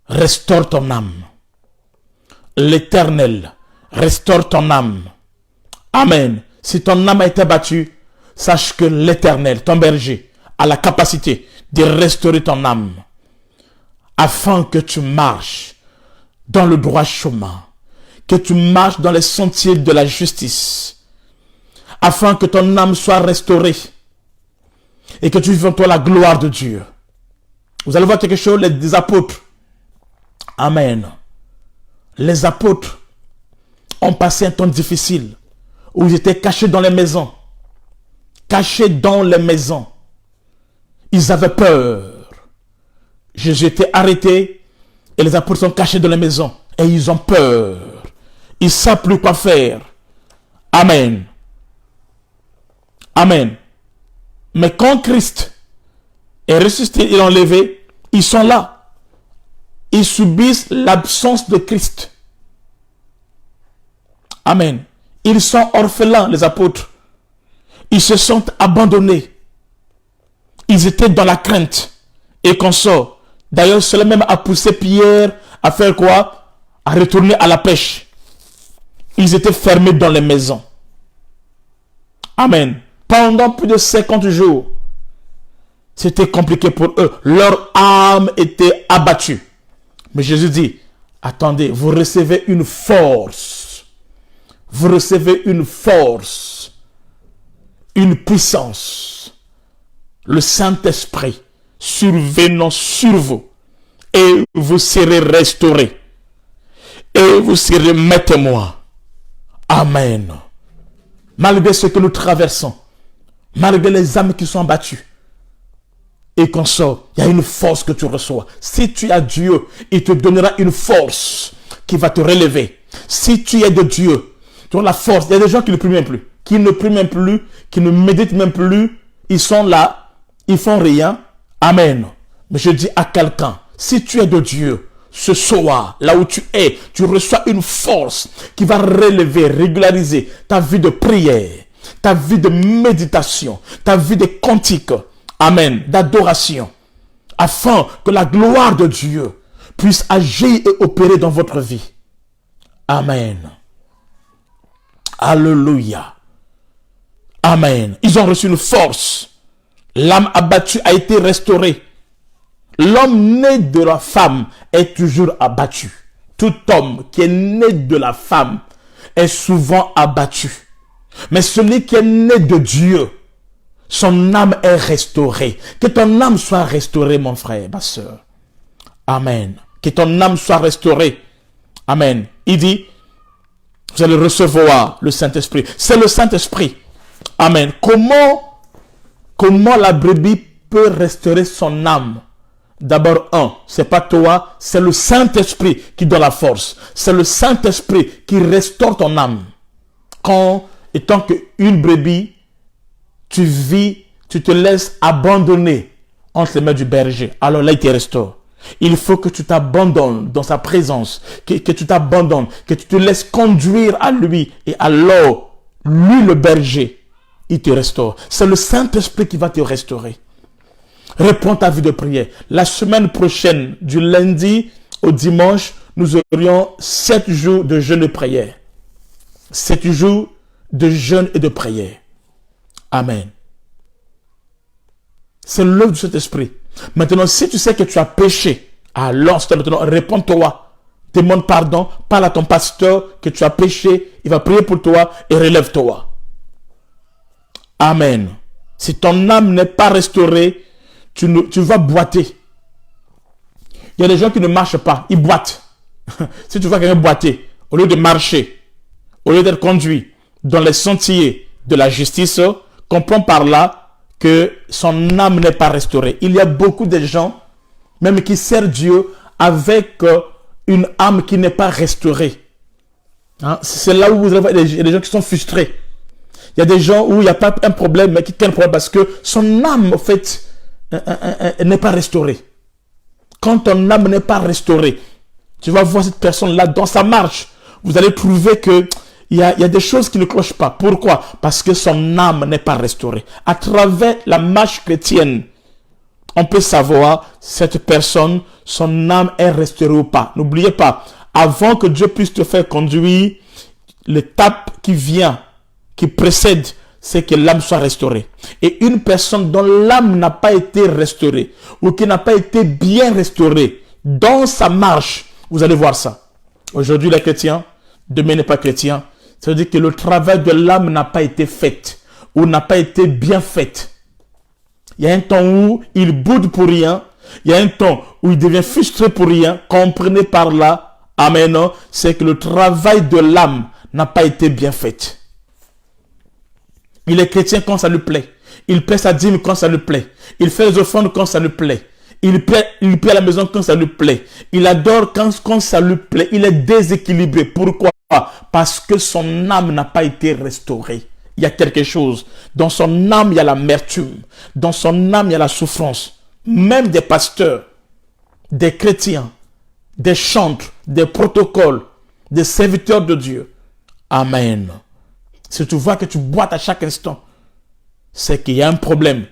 restaure ton âme. l'Éternel restaure ton âme. Amen. Si ton âme a été battue, sache que l'Éternel, ton berger, a la capacité de restaurer ton âme afin que tu marches dans le droit chemin, que tu marches dans les sentiers de la justice, afin que ton âme soit restaurée et que tu vives en toi la gloire de Dieu. Vous allez voir quelque chose, les apôtres. Amen. Les apôtres ont passé un temps difficile où ils étaient cachés dans les maisons. Cachés dans les maisons. Ils avaient peur. Jésus était arrêté et les apôtres sont cachés dans les maisons et ils ont peur. Ils ne savent plus quoi faire. Amen. Amen. Mais quand Christ est ressuscité et enlevé, ils sont là. Ils subissent l'absence de Christ. Amen. Ils sont orphelins, les apôtres. Ils se sentent abandonnés. Ils étaient dans la crainte. Et qu'on sort. D'ailleurs, cela même a poussé Pierre à faire quoi? À retourner à la pêche. Ils étaient fermés dans les maisons. Amen. Pendant plus de 50 jours, c'était compliqué pour eux. Leur âme était abattue. Mais Jésus dit, attendez, vous recevez une force. Vous recevez une force. Une puissance. Le Saint-Esprit survenant sur vous. Et vous serez restaurés. Et vous serez mes témoins. Amen. Malgré ce que nous traversons, malgré les âmes qui sont battues, et qu'on sort, il y a une force que tu reçois. Si tu as Dieu, il te donnera une force qui va te relever. Si tu es de Dieu, tu as la force. Il y a des gens qui ne prient même plus, qui ne prient même plus, qui ne méditent même plus. Ils sont là, ils font rien. Amen. Mais je dis à quelqu'un, si tu es de Dieu, ce soir, là où tu es, tu reçois une force qui va relever, régulariser ta vie de prière, ta vie de méditation, ta vie de cantique, amen, d'adoration, afin que la gloire de Dieu puisse agir et opérer dans votre vie. Amen. Alléluia. Amen. Ils ont reçu une force. L'âme abattue a été restaurée. L'homme né de la femme est toujours abattu. Tout homme qui est né de la femme est souvent abattu. Mais celui qui est né de Dieu, son âme est restaurée. Que ton âme soit restaurée, mon frère, ma soeur. Amen. Que ton âme soit restaurée. Amen. Il dit, vous allez recevoir le Saint-Esprit. C'est le Saint-Esprit. Amen. Comment la brebis peut restaurer son âme? D'abord, c'est pas toi, c'est le Saint-Esprit qui donne la force. C'est le Saint-Esprit qui restaure ton âme. Quand, étant qu'une brebis, tu vis, tu te laisses abandonner entre les mains du berger. Alors là, il te restaure. Il faut que tu t'abandonnes dans sa présence, que tu t'abandonnes, que tu te laisses conduire à lui. Et alors, lui, le berger, il te restaure. C'est le Saint-Esprit qui va te restaurer. Réponds ta vie de prière. La semaine prochaine, du lundi au dimanche, nous aurions 7 jours de jeûne et prière. 7 jours de jeûne et de prière. Amen. C'est l'œuvre de cet esprit. Maintenant, si tu sais que tu as péché, alors maintenant, réponds-toi. Demande pardon, parle à ton pasteur que tu as péché. Il va prier pour toi et relève-toi. Amen. Si ton âme n'est pas restaurée, tu vas boiter. Il y a des gens qui ne marchent pas, ils boitent. Si tu vois quelqu'un boiter, au lieu de marcher, au lieu d'être conduit dans les sentiers de la justice, comprends par là que son âme n'est pas restaurée. Il y a beaucoup de gens, même qui servent Dieu, avec une âme qui n'est pas restaurée. Hein? C'est là où vous avez des gens qui sont frustrés. Il y a des gens où il n'y a pas un problème, mais qui ont un problème parce que son âme, en fait, n'est pas restaurée. Quand ton âme n'est pas restaurée, tu vas voir cette personne-là dans sa marche. Vous allez trouver que il y a des choses qui ne clochent pas. Pourquoi? Parce que son âme n'est pas restaurée. À travers la marche chrétienne, on peut savoir si cette personne, son âme est restaurée ou pas. N'oubliez pas, avant que Dieu puisse te faire conduire, l'étape qui vient, qui précède, c'est que l'âme soit restaurée. Et une personne dont l'âme n'a pas été restaurée, ou qui n'a pas été bien restaurée, dans sa marche, vous allez voir ça. Aujourd'hui, les chrétiens, demain n'est pas chrétien. Ça veut dire que le travail de l'âme n'a pas été fait, ou n'a pas été bien fait. Il y a un temps où il boude pour rien. Il y a un temps où il devient frustré pour rien. Comprenez par là, amen, c'est que le travail de l'âme n'a pas été bien fait. Il est chrétien quand ça lui plaît. Il paie sa dîme quand ça lui plaît. Il fait les offrandes quand ça lui plaît. Il paie à la maison quand ça lui plaît. Il adore quand ça lui plaît. Il est déséquilibré. Pourquoi? Parce que son âme n'a pas été restaurée. Il y a quelque chose. Dans son âme, il y a l'amertume. Dans son âme, il y a la souffrance. Même des pasteurs, des chrétiens, des chantres, des protocoles, des serviteurs de Dieu. Amen. Si tu vois que tu boites à chaque instant, c'est qu'il y a un problème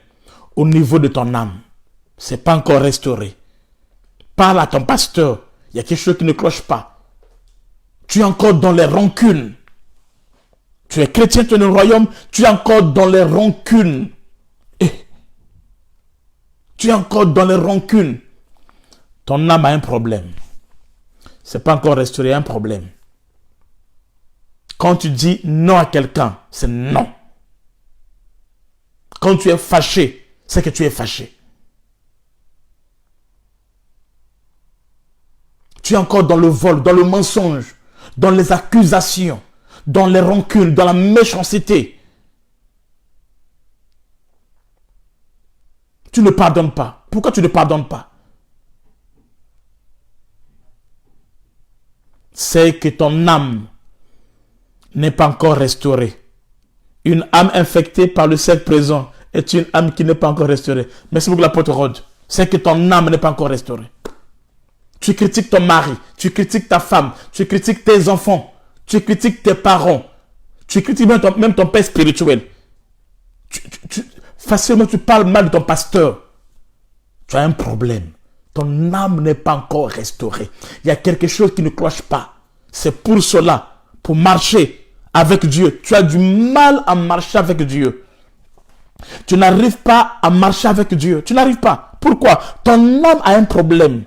au niveau de ton âme. Ce n'est pas encore restauré. Parle à ton pasteur. Il y a quelque chose qui ne cloche pas. Tu es encore dans les rancunes. Tu es chrétien, tu es dans le royaume, tu es encore dans les rancunes. Tu es encore dans les rancunes. Ton âme a un problème. Ce n'est pas encore restauré, un problème. Quand tu dis non à quelqu'un, c'est non. Quand tu es fâché, c'est que tu es fâché. Tu es encore dans le vol, dans le mensonge, dans les accusations, dans les rancunes, dans la méchanceté. Tu ne pardonnes pas. Pourquoi tu ne pardonnes pas? C'est que ton âme n'est pas encore restaurée. Une âme infectée par le cercle présent est une âme qui n'est pas encore restaurée. Merci beaucoup l'apôtre Rod. C'est que ton âme n'est pas encore restaurée. Tu critiques ton mari, tu critiques ta femme, tu critiques tes enfants, tu critiques tes parents, tu critiques même ton père spirituel. Facilement tu parles mal de ton pasteur. Tu as un problème. Ton âme n'est pas encore restaurée. Il y a quelque chose qui ne cloche pas. C'est pour cela, pour marcher avec Dieu, tu as du mal à marcher avec Dieu. Tu n'arrives pas à marcher avec Dieu. Tu n'arrives pas. Pourquoi? Ton âme a un problème.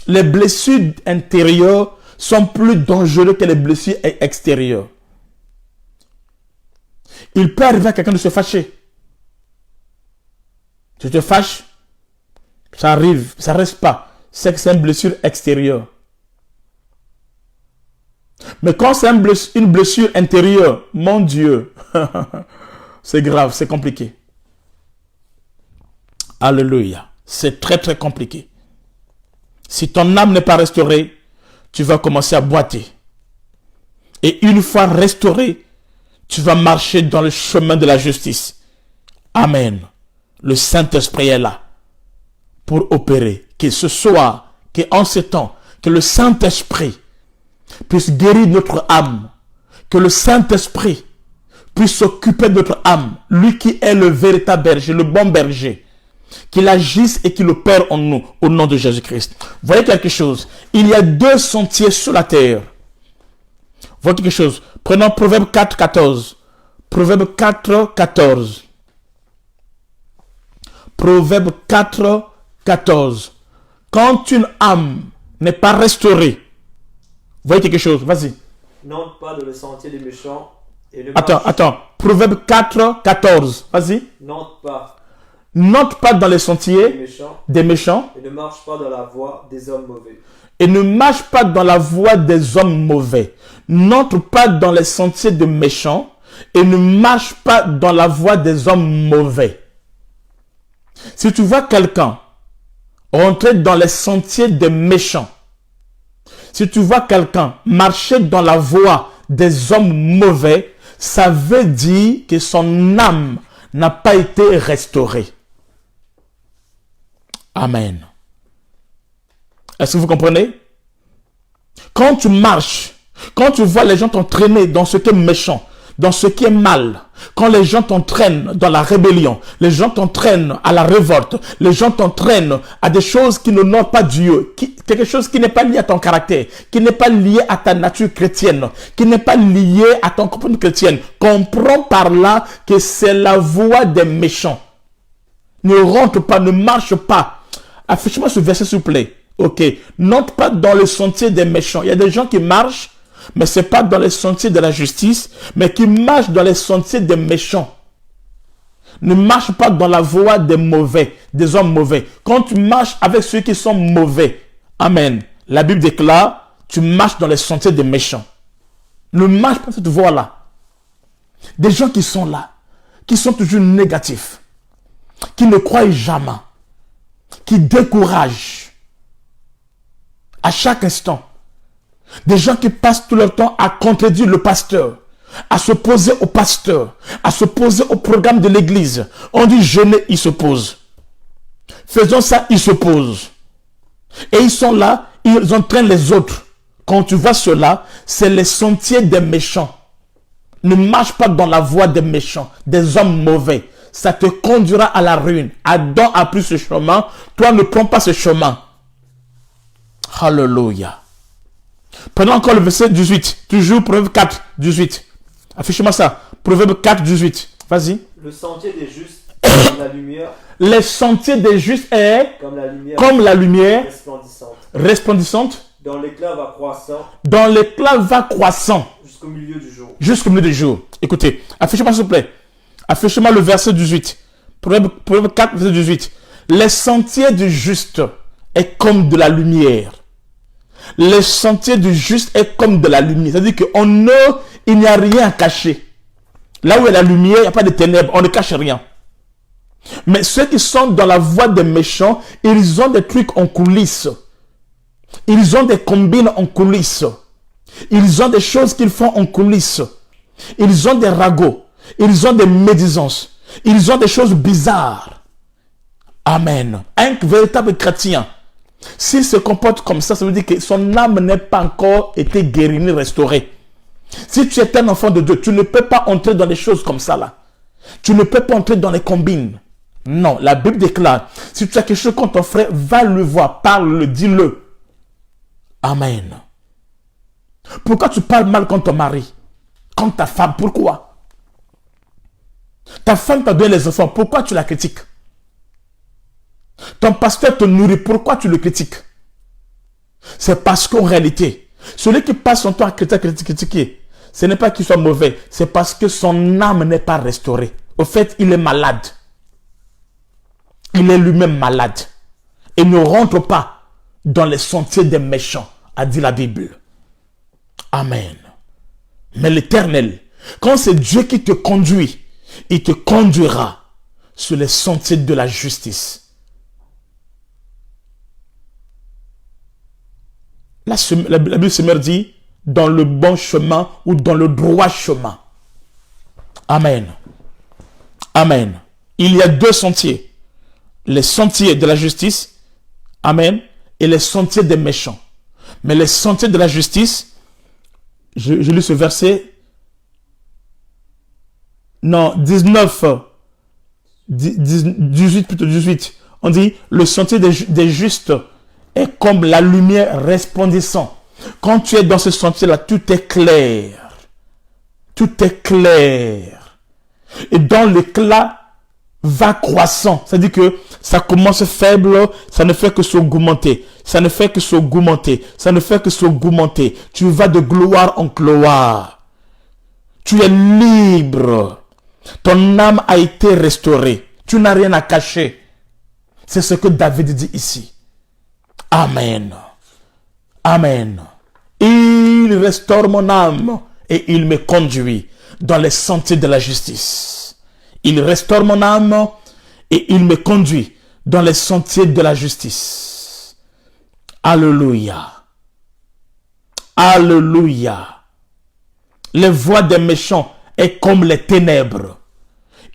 Les blessures intérieures sont plus dangereuses que les blessures extérieures. Il peut arriver à quelqu'un de se fâcher. Tu te fâches, ça arrive, ça ne reste pas. C'est que c'est une blessure extérieure. Mais quand c'est une blessure intérieure, mon Dieu, c'est grave, c'est compliqué. Alléluia. C'est très très compliqué. Si ton âme n'est pas restaurée, tu vas commencer à boiter. Et une fois restaurée, tu vas marcher dans le chemin de la justice. Amen. Le Saint-Esprit est là pour opérer. Que ce soir, qu'en ce temps, que le Saint-Esprit puisse guérir notre âme. Que le Saint-Esprit puisse s'occuper de notre âme. Lui qui est le véritable berger, le bon berger. Qu'il agisse et qu'il opère en nous, au nom de Jésus-Christ. Voyez quelque chose. Il y a deux sentiers sur la terre. Voyez quelque chose. Prenons Proverbe 4, 14. Proverbe 4, 14. Proverbe 4, 14. Quand une âme n'est pas restaurée, voyez quelque chose, vas-y. N'entre pas dans le sentier des méchants et ne Attends. Proverbe 4, 14. Vas-y. N'entre pas dans les sentiers des méchants et ne marche pas dans la voie des hommes mauvais. Et ne marche pas dans la voie des hommes mauvais. N'entre pas dans les sentiers des méchants et ne marche pas dans la voie des hommes mauvais. Si tu vois quelqu'un rentrer dans les sentiers des méchants, si tu vois quelqu'un marcher dans la voie des hommes mauvais, ça veut dire que son âme n'a pas été restaurée. Amen. Est-ce que vous comprenez? Quand tu marches, quand tu vois les gens t'entraîner dans ce qui est méchant, dans ce qui est mal, quand les gens t'entraînent dans la rébellion, les gens t'entraînent à la révolte, les gens t'entraînent à des choses qui n'honorent pas Dieu, quelque chose qui n'est pas lié à ton caractère, qui n'est pas lié à ta nature chrétienne, qui n'est pas lié à ton comportement chrétien, comprends par là que c'est la voie des méchants. Ne rentre pas, ne marche pas. Affiche-moi ce verset s'il vous plaît. Ok, n'entre pas dans le sentier des méchants. Il y a des gens qui marchent, mais ce n'est pas dans les sentiers de la justice, mais qui marchent dans les sentiers des méchants. Ne marche pas dans la voie des mauvais, des hommes mauvais. Quand tu marches avec ceux qui sont mauvais, amen, la Bible déclare, tu marches dans les sentiers des méchants. Ne marche pas cette voie-là. Des gens qui sont là, qui sont toujours négatifs, qui ne croient jamais, qui découragent à chaque instant. Des gens qui passent tout leur temps à contredire le pasteur, à s'opposer au pasteur, à s'opposer au programme de l'église. On dit jeûner, ils s'opposent. Faisons ça, ils s'opposent. Et ils sont là, ils entraînent les autres. Quand tu vois cela, c'est les sentiers des méchants. Ne marche pas dans la voie des méchants, des hommes mauvais. Ça te conduira à la ruine. Adam a pris ce chemin, toi ne prends pas ce chemin. Alléluia. Prenons encore le verset 18. Toujours Proverbe 4, 18. Affiche-moi ça. Proverbe 4, 18. Vas-y. Le sentier des justes est comme la lumière. Les sentiers des justes est Comme la lumière resplendissante. resplendissante. Dans l'éclat va croissant. Dans l'éclat va croissant. Jusqu'au milieu du jour. Jusqu'au milieu du jour. Écoutez, affichez-moi s'il vous plaît. Affichez-moi le verset 18. Proverbe 4, verset 18. Les sentiers du juste est comme de la lumière. Les sentiers du juste est comme de la lumière. C'est-à-dire qu'en eux, il n'y a rien à cacher. Là où il y a la lumière, il n'y a pas de ténèbres. On ne cache rien. Mais ceux qui sont dans la voie des méchants, ils ont des trucs en coulisses. Ils ont des combines en coulisses. Ils ont des choses qu'ils font en coulisses. Ils ont des ragots. Ils ont des médisances. Ils ont des choses bizarres. Amen. Un véritable chrétien, s'il se comporte comme ça veut dire que son âme n'est pas encore été guérie ni restaurée. Si tu es un enfant de Dieu, tu ne peux pas entrer dans des choses comme ça là. Tu ne peux pas entrer dans les combines. Non, la Bible déclare, si tu as quelque chose contre ton frère, va le voir, parle-le, dis-le. Amen. Pourquoi tu parles mal contre ton mari, contre ta femme? Pourquoi? Ta femme t'a donné les enfants, pourquoi tu la critiques? Ton pasteur te nourrit, pourquoi tu le critiques? C'est parce qu'en réalité, celui qui passe son temps à critiquer, ce n'est pas qu'il soit mauvais, c'est parce que son âme n'est pas restaurée. Au fait, il est malade. Il est lui-même malade. Et ne rentre pas dans les sentiers des méchants, a dit la Bible. Amen. Mais l'Éternel, quand c'est Dieu qui te conduit, il te conduira sur les sentiers de la justice. La Bible se dit dans le bon chemin ou dans le droit chemin. Amen. Amen. Il y a deux sentiers. Les sentiers de la justice. Amen. Et les sentiers des méchants. Mais les sentiers de la justice, je lis ce verset. Non, 19. 18 plutôt 18. On dit, le sentier des justes est comme la lumière resplendissante. Quand tu es dans ce sentier-là, tout est clair. Tout est clair. Et dans l'éclat va croissant. C'est-à-dire que ça commence faible, ça ne fait que s'augmenter. Ça ne fait que s'augmenter. Ça ne fait que s'augmenter. Tu vas de gloire en gloire. Tu es libre. Ton âme a été restaurée. Tu n'as rien à cacher. C'est ce que David dit ici. Amen. Amen. Il restaure mon âme et il me conduit dans les sentiers de la justice. Il restaure mon âme et il me conduit dans les sentiers de la justice. Alléluia. Alléluia. Les voies des méchants est comme les ténèbres.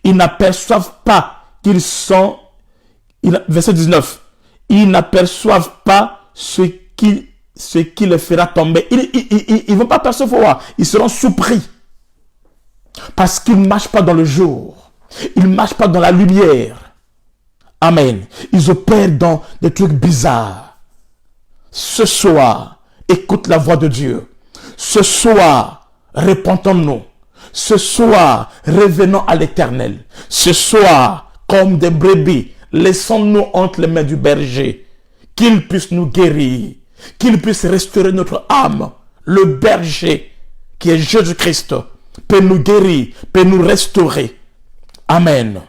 Ils n'aperçoivent pas qu'ils sont... Verset 19. Ils n'aperçoivent pas ce qui les fera tomber. Ils ne vont pas percevoir. Ils seront surpris. Parce qu'ils ne marchent pas dans le jour. Ils ne marchent pas dans la lumière. Amen. Ils opèrent dans des trucs bizarres. Ce soir, écoute la voix de Dieu. Ce soir, repentons-nous. Ce soir, revenons à l'Éternel. Ce soir, comme des brebis, laissons-nous entre les mains du berger. Qu'il puisse nous guérir. Qu'il puisse restaurer notre âme. Le berger, qui est Jésus-Christ, peut nous guérir, peut nous restaurer. Amen.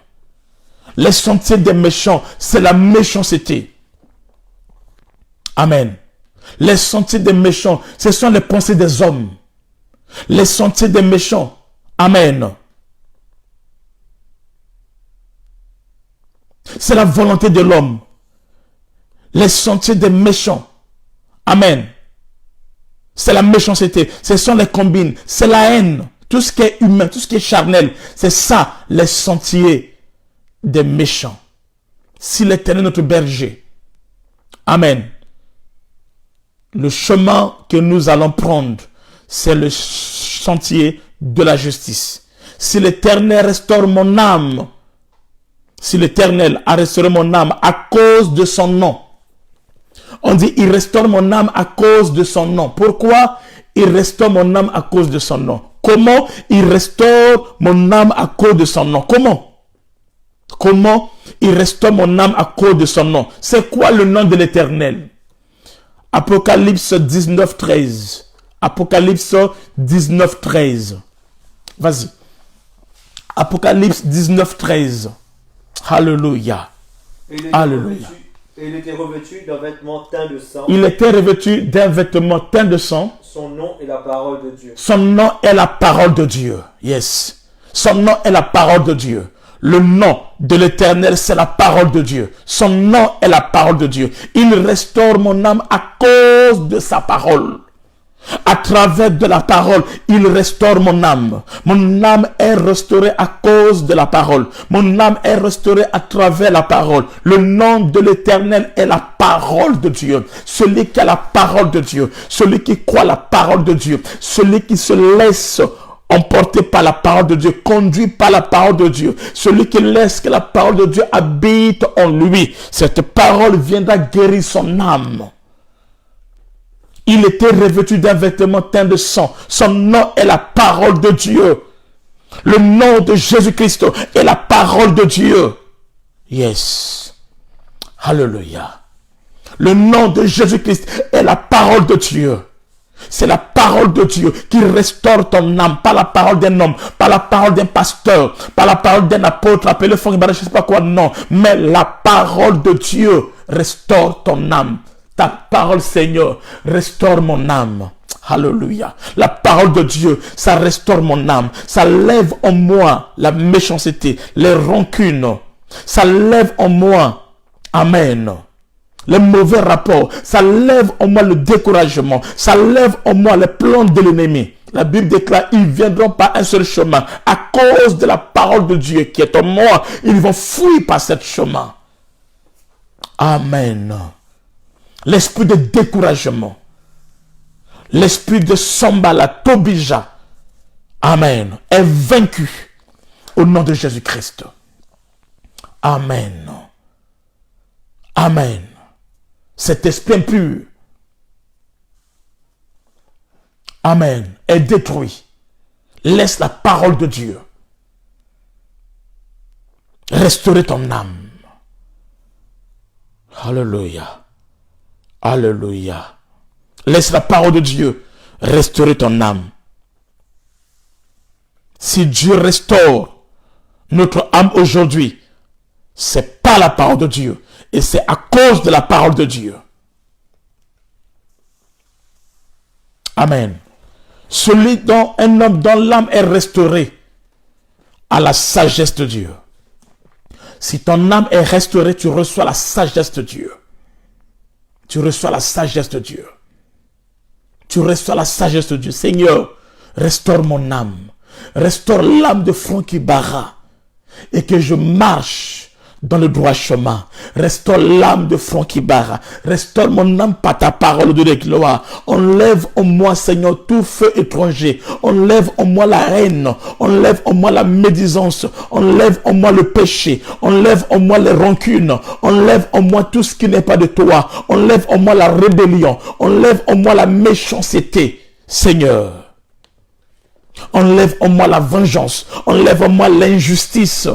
Les sentiers des méchants, c'est la méchanceté. Amen. Les sentiers des méchants, ce sont les pensées des hommes. Les sentiers des méchants. Amen. C'est la volonté de l'homme. Les sentiers des méchants. Amen. C'est la méchanceté. Ce sont les combines. C'est la haine. Tout ce qui est humain, tout ce qui est charnel. C'est ça, les sentiers des méchants. Si l'Éternel est notre berger. Amen. Le chemin que nous allons prendre, c'est le sentier de la justice. Si l'Éternel restaure mon âme, si l'Éternel a restauré mon âme à cause de son nom, on dit, il restaure mon âme à cause de son nom. Pourquoi il restaure mon âme à cause de son nom? Comment il restaure mon âme à cause de son nom? Comment il restaure mon âme à cause de son nom? C'est quoi le nom de l'Éternel? Apocalypse 19, 13. Apocalypse 19, 13. Vas-y. Apocalypse 19, 13. Alléluia. Alléluia. Et il était revêtu d'un vêtement teint de sang. Il était revêtu d'un vêtement teint de sang. Son nom est la parole de Dieu. Son nom est la parole de Dieu. Yes. Son nom est la parole de Dieu. Le nom de l'Éternel, c'est la parole de Dieu. Son nom est la parole de Dieu. Il restaure mon âme à cause de sa parole. À travers de la parole, il restaure mon âme. Mon âme est restaurée à cause de la parole. Mon âme est restaurée à travers la parole. Le nom de l'Éternel est la parole de Dieu. Celui qui a la parole de Dieu. Celui qui croit la parole de Dieu. Celui qui se laisse emporté par la parole de Dieu, conduit par la parole de Dieu. Celui qui laisse que la parole de Dieu habite en lui. Cette parole viendra guérir son âme. Il était revêtu d'un vêtement teint de sang. Son nom est la parole de Dieu. Le nom de Jésus-Christ est la parole de Dieu. Yes. Alléluia. Le nom de Jésus-Christ est la parole de Dieu. C'est la parole de Dieu qui restaure ton âme, pas la parole d'un homme, pas la parole d'un pasteur, pas la parole d'un apôtre, appelé Franck Barret, je ne sais pas quoi, non. Mais la parole de Dieu restaure ton âme. Ta parole, Seigneur, restaure mon âme. Alléluia. La parole de Dieu, ça restaure mon âme. Ça lève en moi la méchanceté, les rancunes. Ça lève en moi, amen, les mauvais rapports. Ça lève en moi le découragement. Ça lève en moi les plans de l'ennemi. La Bible déclare, ils viendront par un seul chemin. À cause de la parole de Dieu qui est en moi, ils vont fuir par ce chemin. Amen. L'esprit de découragement, l'esprit de Sambala, Tobija, amen, est vaincu au nom de Jésus-Christ. Amen. Amen. Cet esprit impur, amen, est détruit. Laisse la parole de Dieu restaurer ton âme. Alléluia. Alléluia. Laisse la parole de Dieu restaurer ton âme. Si Dieu restaure notre âme aujourd'hui, c'est pas la parole de Dieu. Et c'est à cause de la parole de Dieu. Amen. Celui dont un homme dont l'âme est restaurée à la sagesse de Dieu. Si ton âme est restaurée, tu reçois la sagesse de Dieu. Tu reçois la sagesse de Dieu. Tu reçois la sagesse de Dieu. Seigneur, restaure mon âme. Restaure l'âme de Francky Barra. Et que je marche dans le droit chemin. Restaure l'âme de Franck Ibarra. Restaure mon âme par ta parole de gloire. Enlève en moi, Seigneur, tout feu étranger. Enlève en moi la haine. Enlève en moi la médisance. Enlève en moi le péché. Enlève en moi les rancunes. Enlève en moi tout ce qui n'est pas de toi. Enlève en moi la rébellion. Enlève en moi la méchanceté, Seigneur. Enlève en moi la vengeance. Enlève en moi l'injustice.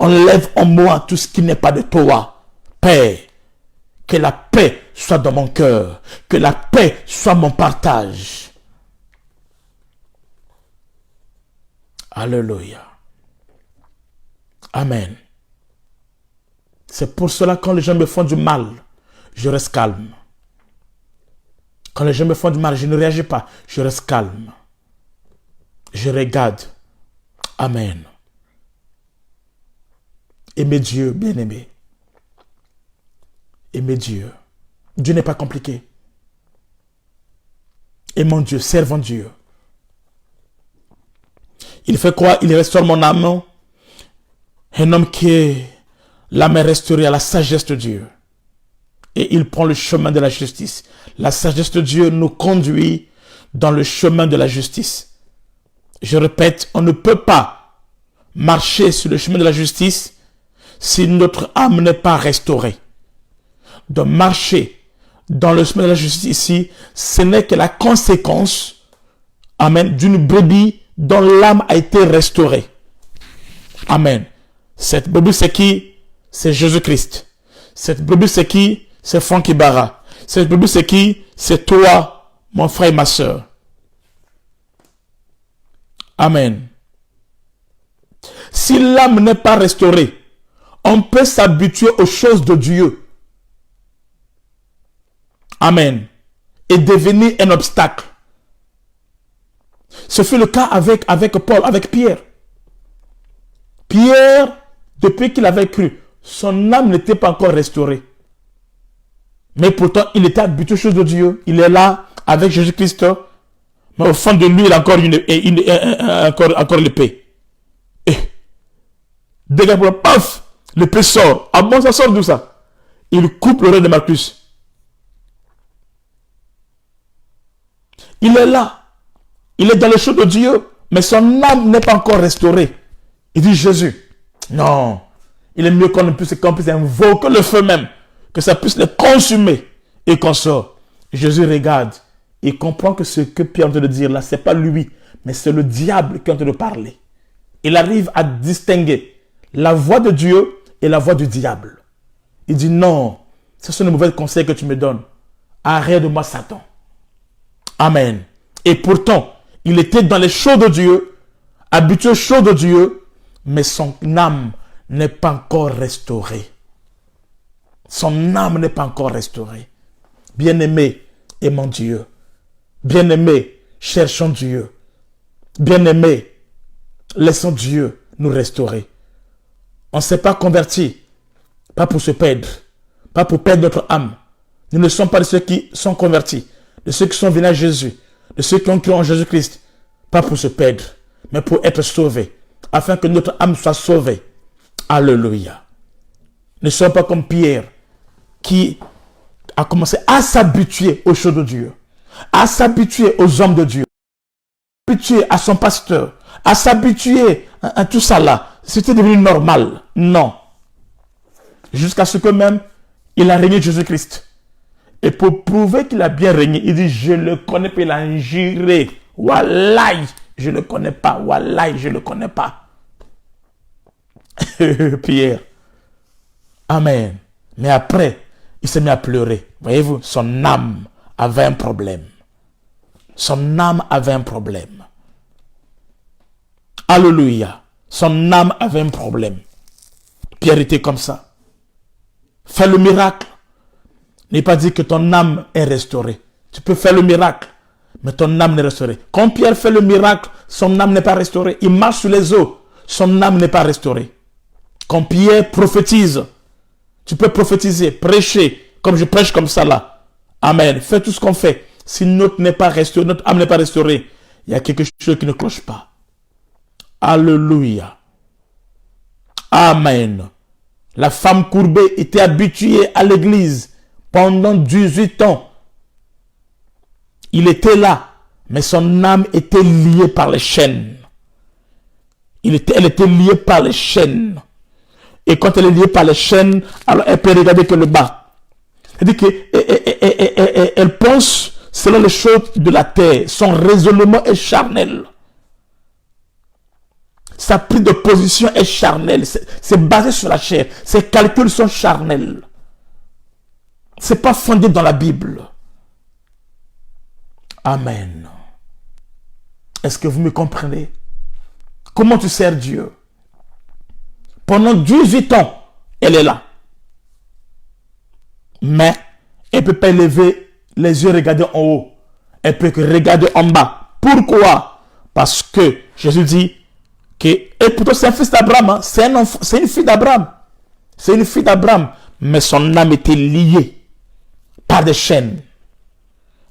Enlève en moi tout ce qui n'est pas de toi. Père, que la paix soit dans mon cœur. Que la paix soit mon partage. Alléluia. Amen. C'est pour cela quand les gens me font du mal, je reste calme. Quand les gens me font du mal, je ne réagis pas. Je reste calme. Je regarde. Amen. Aimez Dieu, bien-aimé. Aimez Dieu. Dieu n'est pas compliqué. Aimons Dieu, servons Dieu. Il fait quoi? Il restaure mon âme. Un homme qui l'âme est restaurée à la sagesse de Dieu. Et il prend le chemin de la justice. La sagesse de Dieu nous conduit dans le chemin de la justice. Je répète, on ne peut pas marcher sur le chemin de la justice si notre âme n'est pas restaurée. De marcher dans le chemin de la justice ici, ce n'est que la conséquence, amen, d'une brebis dont l'âme a été restaurée. Amen. Cette brebis, c'est qui? C'est Jésus-Christ. Cette brebis, c'est qui? C'est Franck Ibarra. Cette brebis, c'est qui? C'est toi, mon frère et ma soeur. Amen. Si l'âme n'est pas restaurée, on peut s'habituer aux choses de Dieu. Amen. Et devenir un obstacle. Ce fut le cas avec Paul, avec Pierre. Pierre, depuis qu'il avait cru, son âme n'était pas encore restaurée. Mais pourtant, il était habitué aux choses de Dieu. Il est là avec Jésus-Christ. Mais au fond de lui, il a encore l'épée. Et dès que paf, l'épée sort. Ah bon, ça sort d'où ça? Il coupe le roi de Marcus. Il est là. Il est dans les choses de Dieu. Mais son âme n'est pas encore restaurée. Il dit Jésus. Non. Il est mieux qu'on puisse invoquer le feu même. Que ça puisse le consumer. Et qu'on sort. Jésus regarde. Il comprend que ce que Pierre est en train de dire là, ce n'est pas lui. Mais c'est le diable qui est en train de parler. Il arrive à distinguer la voix de Dieu et la voix du diable. Il dit non. Ce sont les mauvais conseils que tu me donnes. Arrête de moi Satan. Amen. Et pourtant, il était dans les choses de Dieu, habitué aux choses de Dieu, mais son âme n'est pas encore restaurée. Son âme n'est pas encore restaurée. Bien-aimé, aimons Dieu. Bien-aimé, cherchons Dieu. Bien-aimé, laissons Dieu nous restaurer. On ne s'est pas converti, pas pour se perdre, pas pour perdre notre âme. Nous ne sommes pas de ceux qui sont convertis, de ceux qui sont venus à Jésus, de ceux qui ont cru en Jésus-Christ, pas pour se perdre, mais pour être sauvés, afin que notre âme soit sauvée. Alléluia. Ne soyons pas comme Pierre, qui a commencé à s'habituer aux choses de Dieu, à s'habituer aux hommes de Dieu, à s'habituer à son pasteur, à s'habituer à tout ça là. C'était devenu normal. Non. Jusqu'à ce que même, il a régné Jésus-Christ. Et pour prouver qu'il a bien régné, il dit, je le connais pas, il a injuré. Wallahi, je le connais pas. Wallahi, je le connais pas. Pierre. Amen. Mais après, il s'est mis à pleurer. Voyez-vous, son âme avait un problème. Son âme avait un problème. Alléluia. Son âme avait un problème. Pierre était comme ça. Fais le miracle. N'est pas dit que ton âme est restaurée. Tu peux faire le miracle, mais ton âme n'est restaurée. Quand Pierre fait le miracle, son âme n'est pas restaurée. Il marche sur les eaux, son âme n'est pas restaurée. Quand Pierre prophétise, tu peux prophétiser, prêcher, comme je prêche comme ça là. Amen. Fais tout ce qu'on fait. Si notre n'est pas restauré, notre âme n'est pas restaurée, il y a quelque chose qui ne cloche pas. Alléluia. Amen. La femme courbée était habituée à l'église pendant 18 ans. Il était là, mais son âme était liée par les chaînes. Elle était liée par les chaînes. Et quand elle est liée par les chaînes, alors elle peut regarder que le bas. C'est-à-dire qu'elle pense selon les choses de la terre. Son raisonnement est charnel. Sa prise de position est charnelle. C'est basé sur la chair. Ses calculs sont charnels. C'est pas fondé dans la Bible. Amen. Est-ce que vous me comprenez? Comment tu sers Dieu? Pendant 18 ans, elle est là. Mais elle ne peut pas lever les yeux, regarder en haut. Elle peut que regarder en bas. Pourquoi? Parce que Jésus dit que, et pourtant c'est un fils d'Abraham, hein? C'est une fille d'Abraham. C'est une fille d'Abraham. Mais son âme était liée par des chaînes.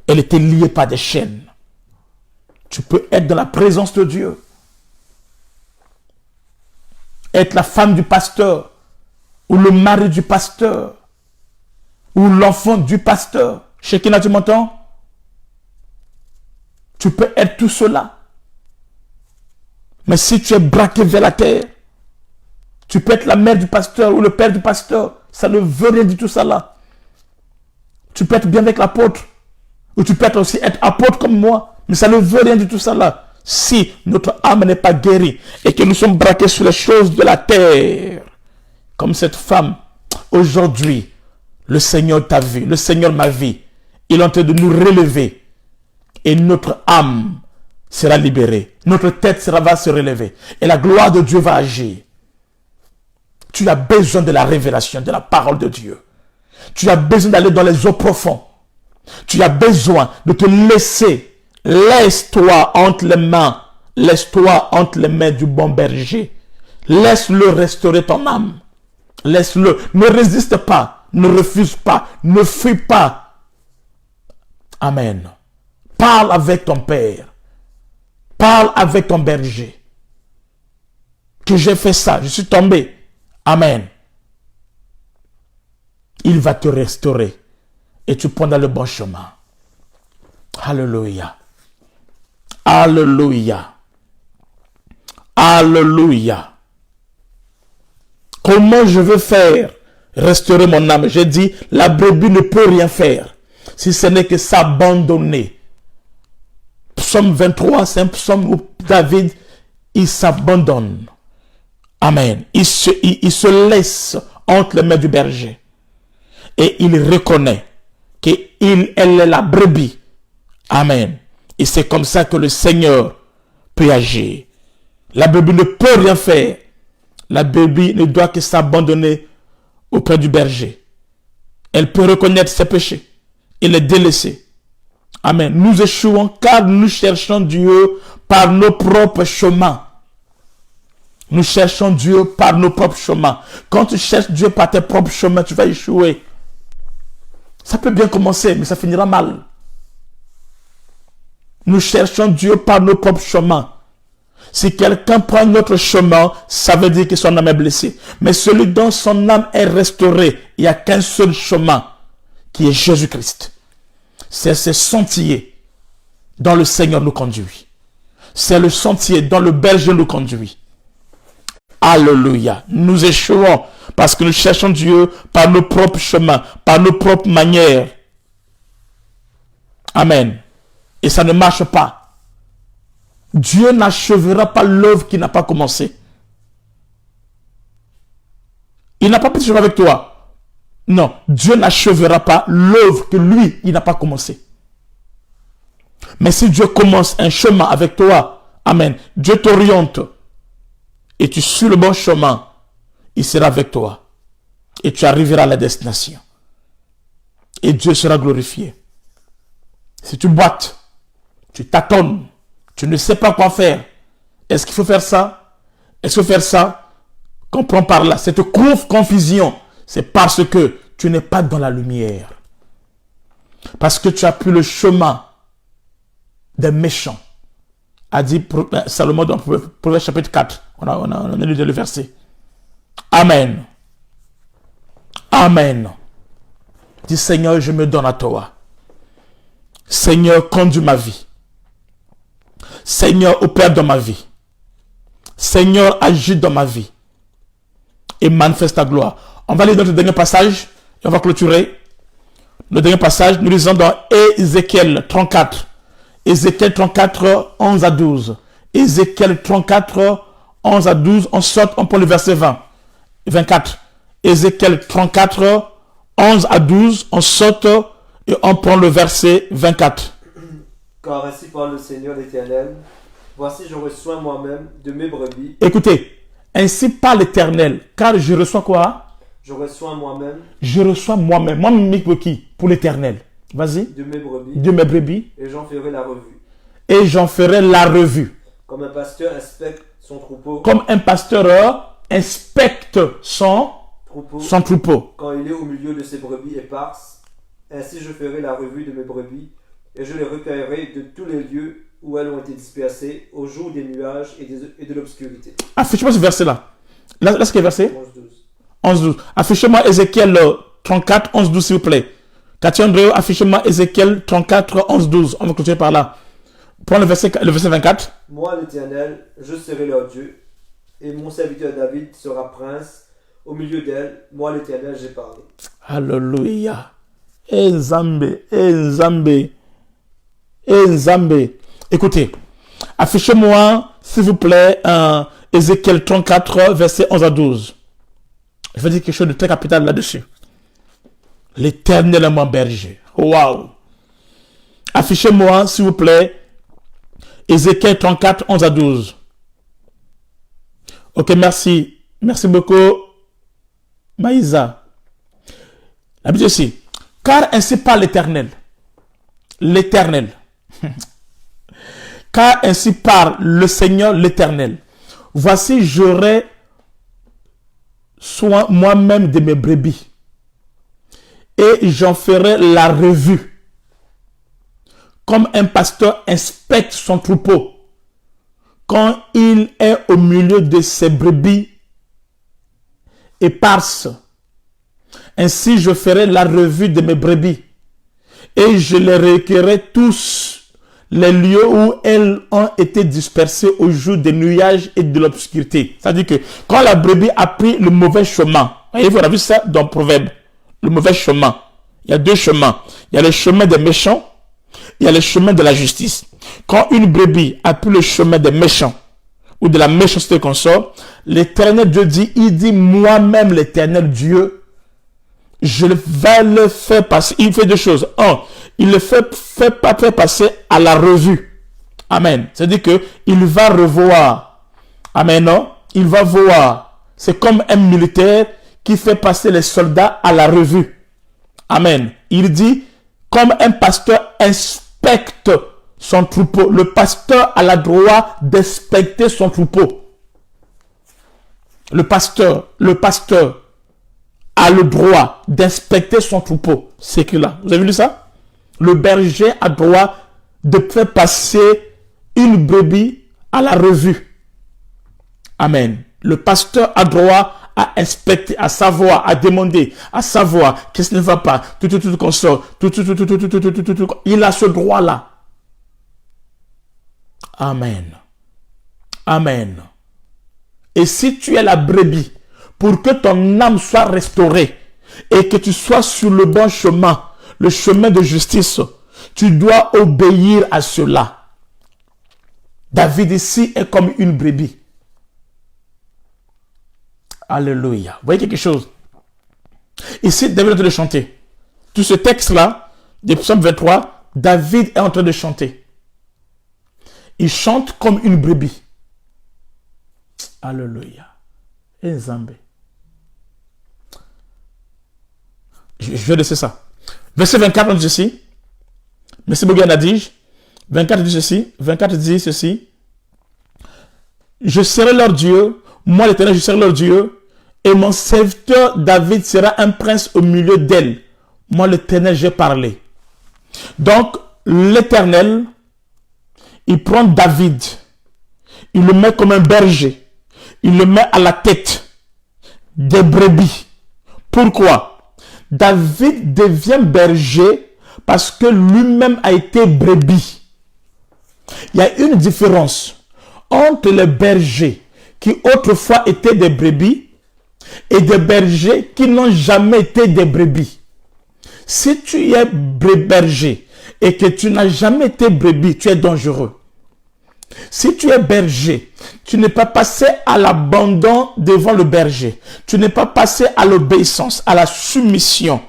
Elle était liée par des chaînes. Tu peux être dans la présence de Dieu. Être la femme du pasteur, ou le mari du pasteur, ou l'enfant du pasteur. Chacun, tu m'entends? Tu peux être tout cela. Mais si tu es braqué vers la terre, tu peux être la mère du pasteur ou le père du pasteur. Ça ne veut rien du tout ça là. Tu peux être bien avec l'apôtre. Ou tu peux être aussi être apôtre comme moi. Mais ça ne veut rien du tout ça là. Si notre âme n'est pas guérie et que nous sommes braqués sur les choses de la terre, comme cette femme, aujourd'hui, le Seigneur t'a vu, le Seigneur m'a vu. Il est en train de nous relever et notre âme sera libérée. Notre tête va se relever et la gloire de Dieu va agir. Tu as besoin de la révélation, de la parole de Dieu. Tu as besoin d'aller dans les eaux profondes. Tu as besoin de te laisser. Laisse-toi entre les mains. Laisse-toi entre les mains du bon berger. Laisse-le restaurer ton âme. Laisse-le. Ne résiste pas. Ne refuse pas. Ne fuis pas. Amen. Parle avec ton Père. Parle avec ton berger. Que j'ai fait ça. Je suis tombé. Amen. Il va te restaurer. Et tu prendras le bon chemin. Alléluia. Alléluia. Alléluia. Comment je veux faire restaurer mon âme? J'ai dit, la brebis ne peut rien faire si ce n'est que s'abandonner. Psaume 23, c'est un psaume où David, il s'abandonne. Amen. Il se laisse entre les mains du berger. Et il reconnaît qu'elle est la brebis. Amen. Et c'est comme ça que le Seigneur peut agir. La brebis ne peut rien faire. La brebis ne doit que s'abandonner auprès du berger. Elle peut reconnaître ses péchés et les délaisser. Amen. Nous échouons car nous cherchons Dieu par nos propres chemins. Nous cherchons Dieu par nos propres chemins. Quand tu cherches Dieu par tes propres chemins, tu vas échouer. Ça peut bien commencer, mais ça finira mal. Nous cherchons Dieu par nos propres chemins. Si quelqu'un prend notre chemin, ça veut dire que son âme est blessée. Mais celui dont son âme est restaurée, il n'y a qu'un seul chemin, qui est Jésus-Christ. C'est ce sentier dont le Seigneur nous conduit. C'est le sentier dont le berger nous conduit. Alléluia. Nous échouons parce que nous cherchons Dieu par nos propres chemins, par nos propres manières. Amen. Et ça ne marche pas. Dieu n'achèvera pas l'œuvre qui n'a pas commencé. Il n'a pas pu jouer avec toi. Non, Dieu n'achèvera pas l'œuvre que lui, il n'a pas commencé. Mais si Dieu commence un chemin avec toi, amen, Dieu t'oriente et tu suis le bon chemin, il sera avec toi et tu arriveras à la destination. Et Dieu sera glorifié. Si tu boites, tu tâtonnes, tu ne sais pas quoi faire. Est-ce qu'il faut faire ça? Est-ce qu'il faut faire ça? Comprends par là. Cette confusion, c'est parce que tu n'es pas dans la lumière. Parce que tu as pris le chemin des méchants. A dit Salomon dans Proverbe chapitre 4. On a lu le verset. Amen. Amen. Dis Seigneur, je me donne à toi. Seigneur, conduis ma vie. Seigneur, opère dans ma vie. Seigneur, agis dans ma vie. Et manifeste ta gloire. On va lire notre dernier passage et on va clôturer. Le dernier passage, nous lisons dans Ézéchiel 34. Ézéchiel 34, 11 à 12. Ézéchiel 34, 11 à 12. On saute, on prend le verset 24. Ézéchiel 34, 11 à 12. On saute et on prend le verset 24. Car ainsi parle le Seigneur l'Éternel. Voici, j'aurai soin moi-même de mes brebis. Écoutez, ainsi parle l'Éternel, car je reçois quoi? J'aurai soin moi-même. Je reçois moi-même. Moi-même pour qui? Pour l'Éternel. Vas-y. De mes brebis. De mes brebis. Et j'en ferai la revue. Et j'en ferai la revue. Comme un pasteur inspecte son troupeau. Comme un pasteur inspecte son troupeau. Quand il est au milieu de ses brebis éparses, ainsi je ferai la revue de mes brebis, et je les recueillerai de tous les lieux où elles ont été dispersées, au jour des nuages et de l'obscurité. Affichez-moi ce verset-là. Là, ce qui est verset 11, 11, 12. Affichez-moi Ézéchiel 34, 11, 12, s'il vous plaît. Cathy Andréo, affichez-moi Ézéchiel 34, 11, 12. On va continuer par là. Prends le verset 24. Moi, l'Éternel, je serai leur Dieu, et mon serviteur David sera prince. Au milieu d'elle, moi, l'Éternel, j'ai parlé. Alléluia. Nzambe, Nzambe, Nzambe. Écoutez, affichez-moi, s'il vous plaît, Ézéchiel 34, verset 11 à 12. Je vais dire quelque chose de très capital là-dessus. L'Éternel est mon berger. Waouh. Affichez-moi, s'il vous plaît, Ézéchiel 34, 11 à 12. Ok, merci. Merci beaucoup, Maïsa. La Bible dit aussi, car ainsi parle l'Éternel. L'Éternel. Car ainsi parle le Seigneur l'Éternel. Voici, j'aurai soin moi-même de mes brebis. Et j'en ferai la revue. Comme un pasteur inspecte son troupeau. Quand il est au milieu de ses brebis éparses. Ainsi, je ferai la revue de mes brebis. Et je les recueillerai tous les lieux où elles ont été dispersées au jour des nuages et de l'obscurité. C'est-à-dire que quand la brebis a pris le mauvais chemin, voyez, vous avez vu ça dans le Proverbe, le mauvais chemin. Il y a deux chemins. Il y a le chemin des méchants, il y a le chemin de la justice. Quand une brebis a pris le chemin des méchants ou de la méchanceté qu'on sort, l'Éternel Dieu dit, il dit, moi-même l'Éternel Dieu, je vais le faire passer. Il fait deux choses. Un, il le fait passer à la revue. Amen. C'est-à-dire que il va revoir. Amen. Non? Il va voir. C'est comme un militaire qui fait passer les soldats à la revue. Amen. Il dit, comme un pasteur inspecte son troupeau. Le pasteur a le droit d'inspecter son troupeau. Le pasteur a le droit d'inspecter son troupeau. C'est écrit là. Vous avez lu ça? Le berger a droit de faire passer une brebis à la revue. Amen. Le pasteur a droit à inspecter, à savoir, à demander, à savoir qu'est-ce qui ne va pas, tout qu'on sort, tout. Il a ce droit-là. Amen. Amen. Et si tu es la brebis, pour que ton âme soit restaurée et que tu sois sur le bon chemin, le chemin de justice, tu dois obéir à cela. David ici est comme une brebis. Alléluia. Vous voyez quelque chose? Ici, David est en train de chanter. Tout ce texte-là, des psaumes 23, David est en train de chanter. Il chante comme une brebis. Alléluia. Et Zambé. Je vais laisser ça. Verset 24, on dit ceci. Merci beaucoup, Nadige. 24 dit ceci. 24 dit ceci. Je serai leur Dieu. Moi, l'Éternel, je serai leur Dieu. Et mon serviteur David sera un prince au milieu d'elle. Moi, l'Éternel, j'ai parlé. Donc, l'Éternel, il prend David. Il le met comme un berger. Il le met à la tête des brebis. Pourquoi? David devient berger parce que lui-même a été brebis. Il y a une différence entre les bergers qui autrefois étaient des brebis et des bergers qui n'ont jamais été des brebis. Si tu es berger et que tu n'as jamais été brebis, tu es dangereux. Si tu es berger, tu n'es pas passé à l'abandon devant le berger. Tu n'es pas passé à l'obéissance, à la soumission.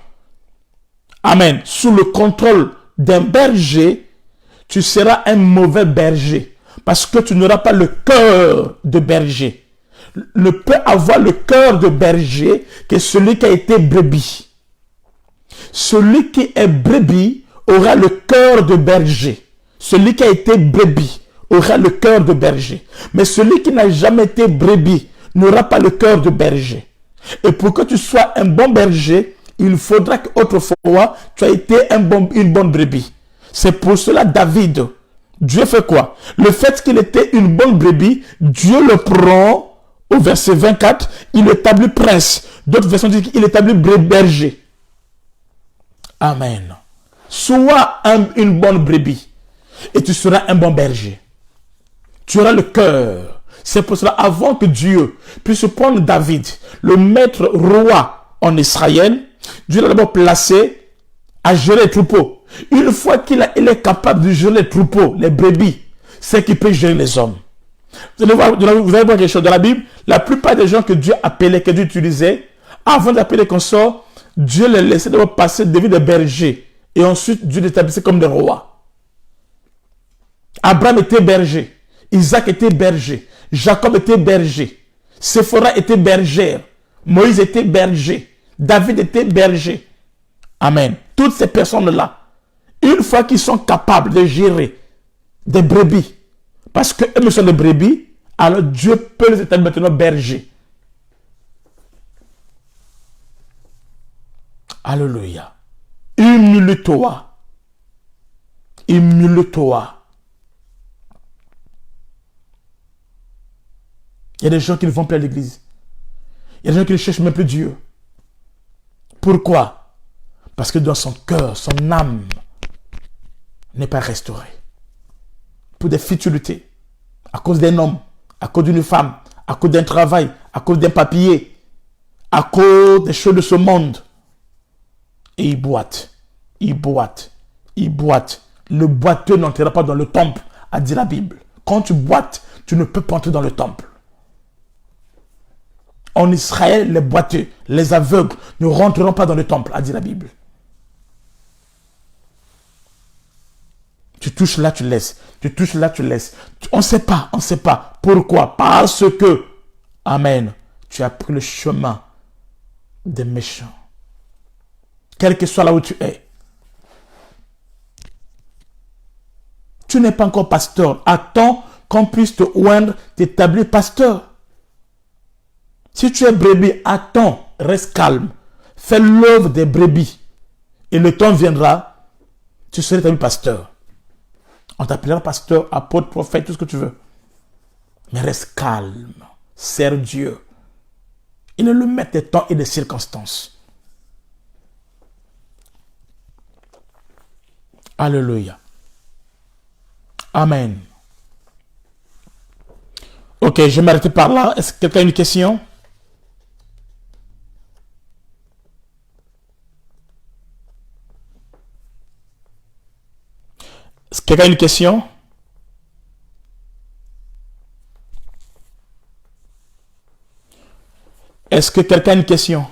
Amen. Sous le contrôle d'un berger, tu seras un mauvais berger parce que tu n'auras pas le cœur de berger. Ne peut avoir le cœur de berger que celui qui a été brebis. Celui qui est brebis aura le cœur de berger. Celui qui a été brebis aura le cœur de berger. Mais celui qui n'a jamais été brebis n'aura pas le cœur de berger. Et pour que tu sois un bon berger, il faudra qu'autrefois, tu as été une bonne brebis. C'est pour cela David, Dieu fait quoi? Le fait qu'il était une bonne brebis, Dieu le prend au verset 24, il établit prince. D'autres versions disent qu'il établit berger. Amen. Sois une bonne brebis et tu seras un bon berger. Tu auras le cœur. C'est pour cela, avant que Dieu puisse prendre David, le maître roi en Israël, Dieu l'a d'abord placé à gérer les troupeaux. Une fois qu'il est capable de gérer les troupeaux, les brebis, c'est qu'il peut gérer les hommes. Vous allez voir quelque chose dans la Bible. La plupart des gens que Dieu appelait, que Dieu utilisait, avant d'appeler qu'on sort, Dieu les laissait d'abord passer devant des bergers. Et ensuite, Dieu les établissait comme des rois. Abraham était berger. Isaac était berger. Jacob était berger. Séphora était bergère. Moïse était berger. David était berger. Amen. Toutes ces personnes-là, une fois qu'ils sont capables de gérer des brebis, parce qu'eux sont des brebis, alors Dieu peut les établir maintenant bergers. Alléluia. Humilie-toi. Humilie-toi. Il y a des gens qui ne vont plus à l'église. Il y a des gens qui ne cherchent même plus Dieu. Pourquoi? Parce que dans son cœur, son âme n'est pas restaurée. Pour des futilités. À cause d'un homme, à cause d'une femme, à cause d'un travail, à cause d'un papier, à cause des choses de ce monde. Et il boite. Il boite. Il boite. Le boiteux n'entrera pas dans le temple, a dit la Bible. Quand tu boites, tu ne peux pas entrer dans le temple. En Israël, les boiteux, les aveugles ne rentreront pas dans le temple, a dit la Bible. Tu touches là, tu laisses. Tu touches là, tu laisses. On ne sait pas, on ne sait pas. Pourquoi? Parce que, amen, tu as pris le chemin des méchants. Quel que soit là où tu es. Tu n'es pas encore pasteur. Attends qu'on puisse te oindre, t'établir pasteur. Si tu es brebis, attends, reste calme. Fais l'œuvre des brebis. Et le temps viendra, tu seras établi pasteur. On t'appellera pasteur, apôtre, prophète, tout ce que tu veux. Mais reste calme. Sers Dieu. Il ne le met des temps et des circonstances. Alléluia. Amen. Ok, je vais m'arrêter par là. Est-ce que quelqu'un a une question? Est-ce que quelqu'un a une question? Est-ce que quelqu'un a une question?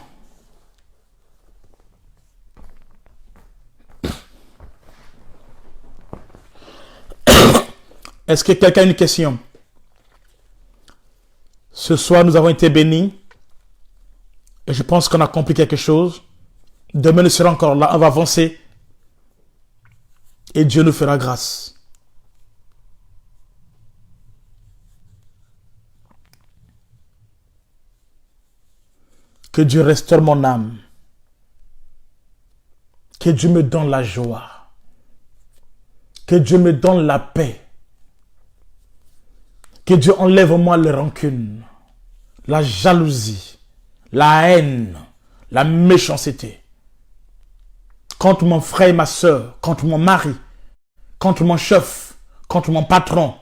Est-ce que quelqu'un a une question? Ce soir, nous avons été bénis. Et je pense qu'on a compris quelque chose. Demain, nous serons encore là. On va avancer. Et Dieu nous fera grâce. Que Dieu restaure mon âme. Que Dieu me donne la joie. Que Dieu me donne la paix. Que Dieu enlève en moi les rancunes, la jalousie, la haine, la méchanceté. contre mon frère et ma soeur, contre mon mari, contre mon chef, contre mon patron,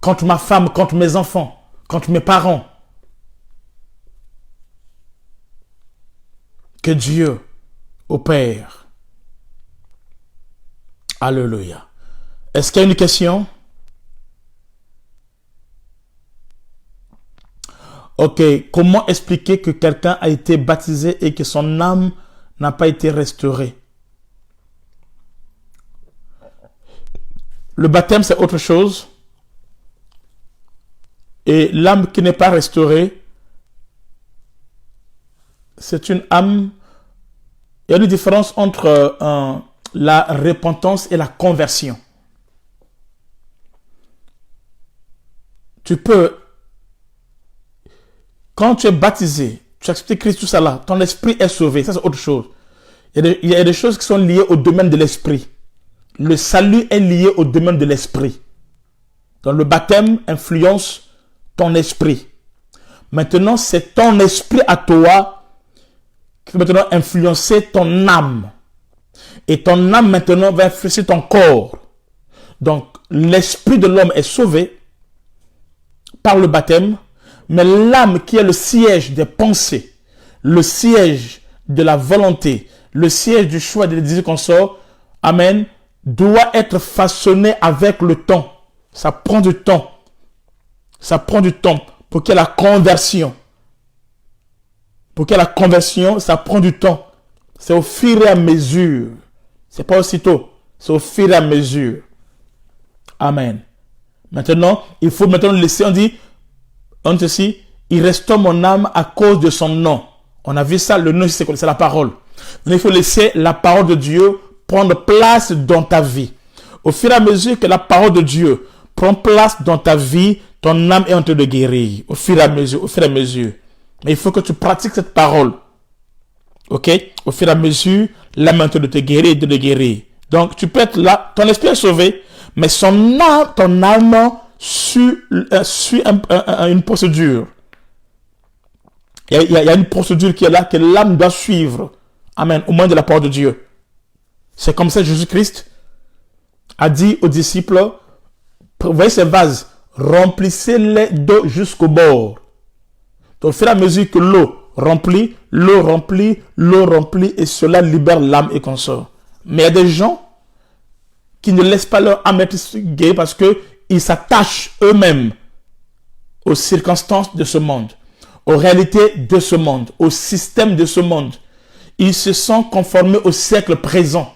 contre ma femme, contre mes enfants, contre mes parents. Que Dieu opère. Alléluia. Est-ce qu'il y a une question? Ok. Comment expliquer que quelqu'un a été baptisé et que son âme n'a pas été restaurée? Le baptême, c'est autre chose. Et l'âme qui n'est pas restaurée, c'est une âme. Il y a une différence entre la repentance et la conversion. Tu peux, quand tu es baptisé, tu as accepté Christ, tout ça là, ton esprit est sauvé. Ça, c'est autre chose. Il y a des choses qui sont liées au domaine de l'esprit. Le salut est lié au domaine de l'esprit. Donc le baptême influence ton esprit. Maintenant, c'est ton esprit à toi qui va maintenant influencer ton âme. Et ton âme maintenant va influencer ton corps. Donc, l'esprit de l'homme est sauvé par le baptême, mais l'âme qui est le siège des pensées, le siège de la volonté, le siège du choix des désirs qu'on sort, amen, doit être façonnée avec le temps. Ça prend du temps. Ça prend du temps pour qu'il y ait la conversion. Pour qu'il y ait la conversion, ça prend du temps. C'est au fur et à mesure. C'est pas aussitôt. C'est au fur et à mesure. Amen. Maintenant, il faut maintenant laisser, on dit, il restaure mon âme à cause de son nom. On a vu ça, le nom, c'est la parole. Mais il faut laisser la parole de Dieu prendre place dans ta vie. Au fur et à mesure que la parole de Dieu prend place dans ta vie, ton âme est en train de guérir. Au fur et à mesure, au fur et à mesure. Mais il faut que tu pratiques cette parole. Ok? Au fur et à mesure, l'âme est en train de te guérir, de te guérir. Donc, tu peux être là, ton esprit est sauvé, mais ton âme suit une procédure. Il y a une procédure qui est là, que l'âme doit suivre. Amen. Au moins de la parole de Dieu. C'est comme ça que Jésus-Christ a dit aux disciples, voyez ces vases, remplissez-les d'eau jusqu'au bord. Donc, au fur et à mesure que l'eau remplit, et cela libère l'âme et consort. Mais il y a des gens qui ne laissent pas leur âme être guérie parce qu'ils s'attachent eux-mêmes aux circonstances de ce monde, aux réalités de ce monde, au système de ce monde. Ils se sont conformés au siècle présent.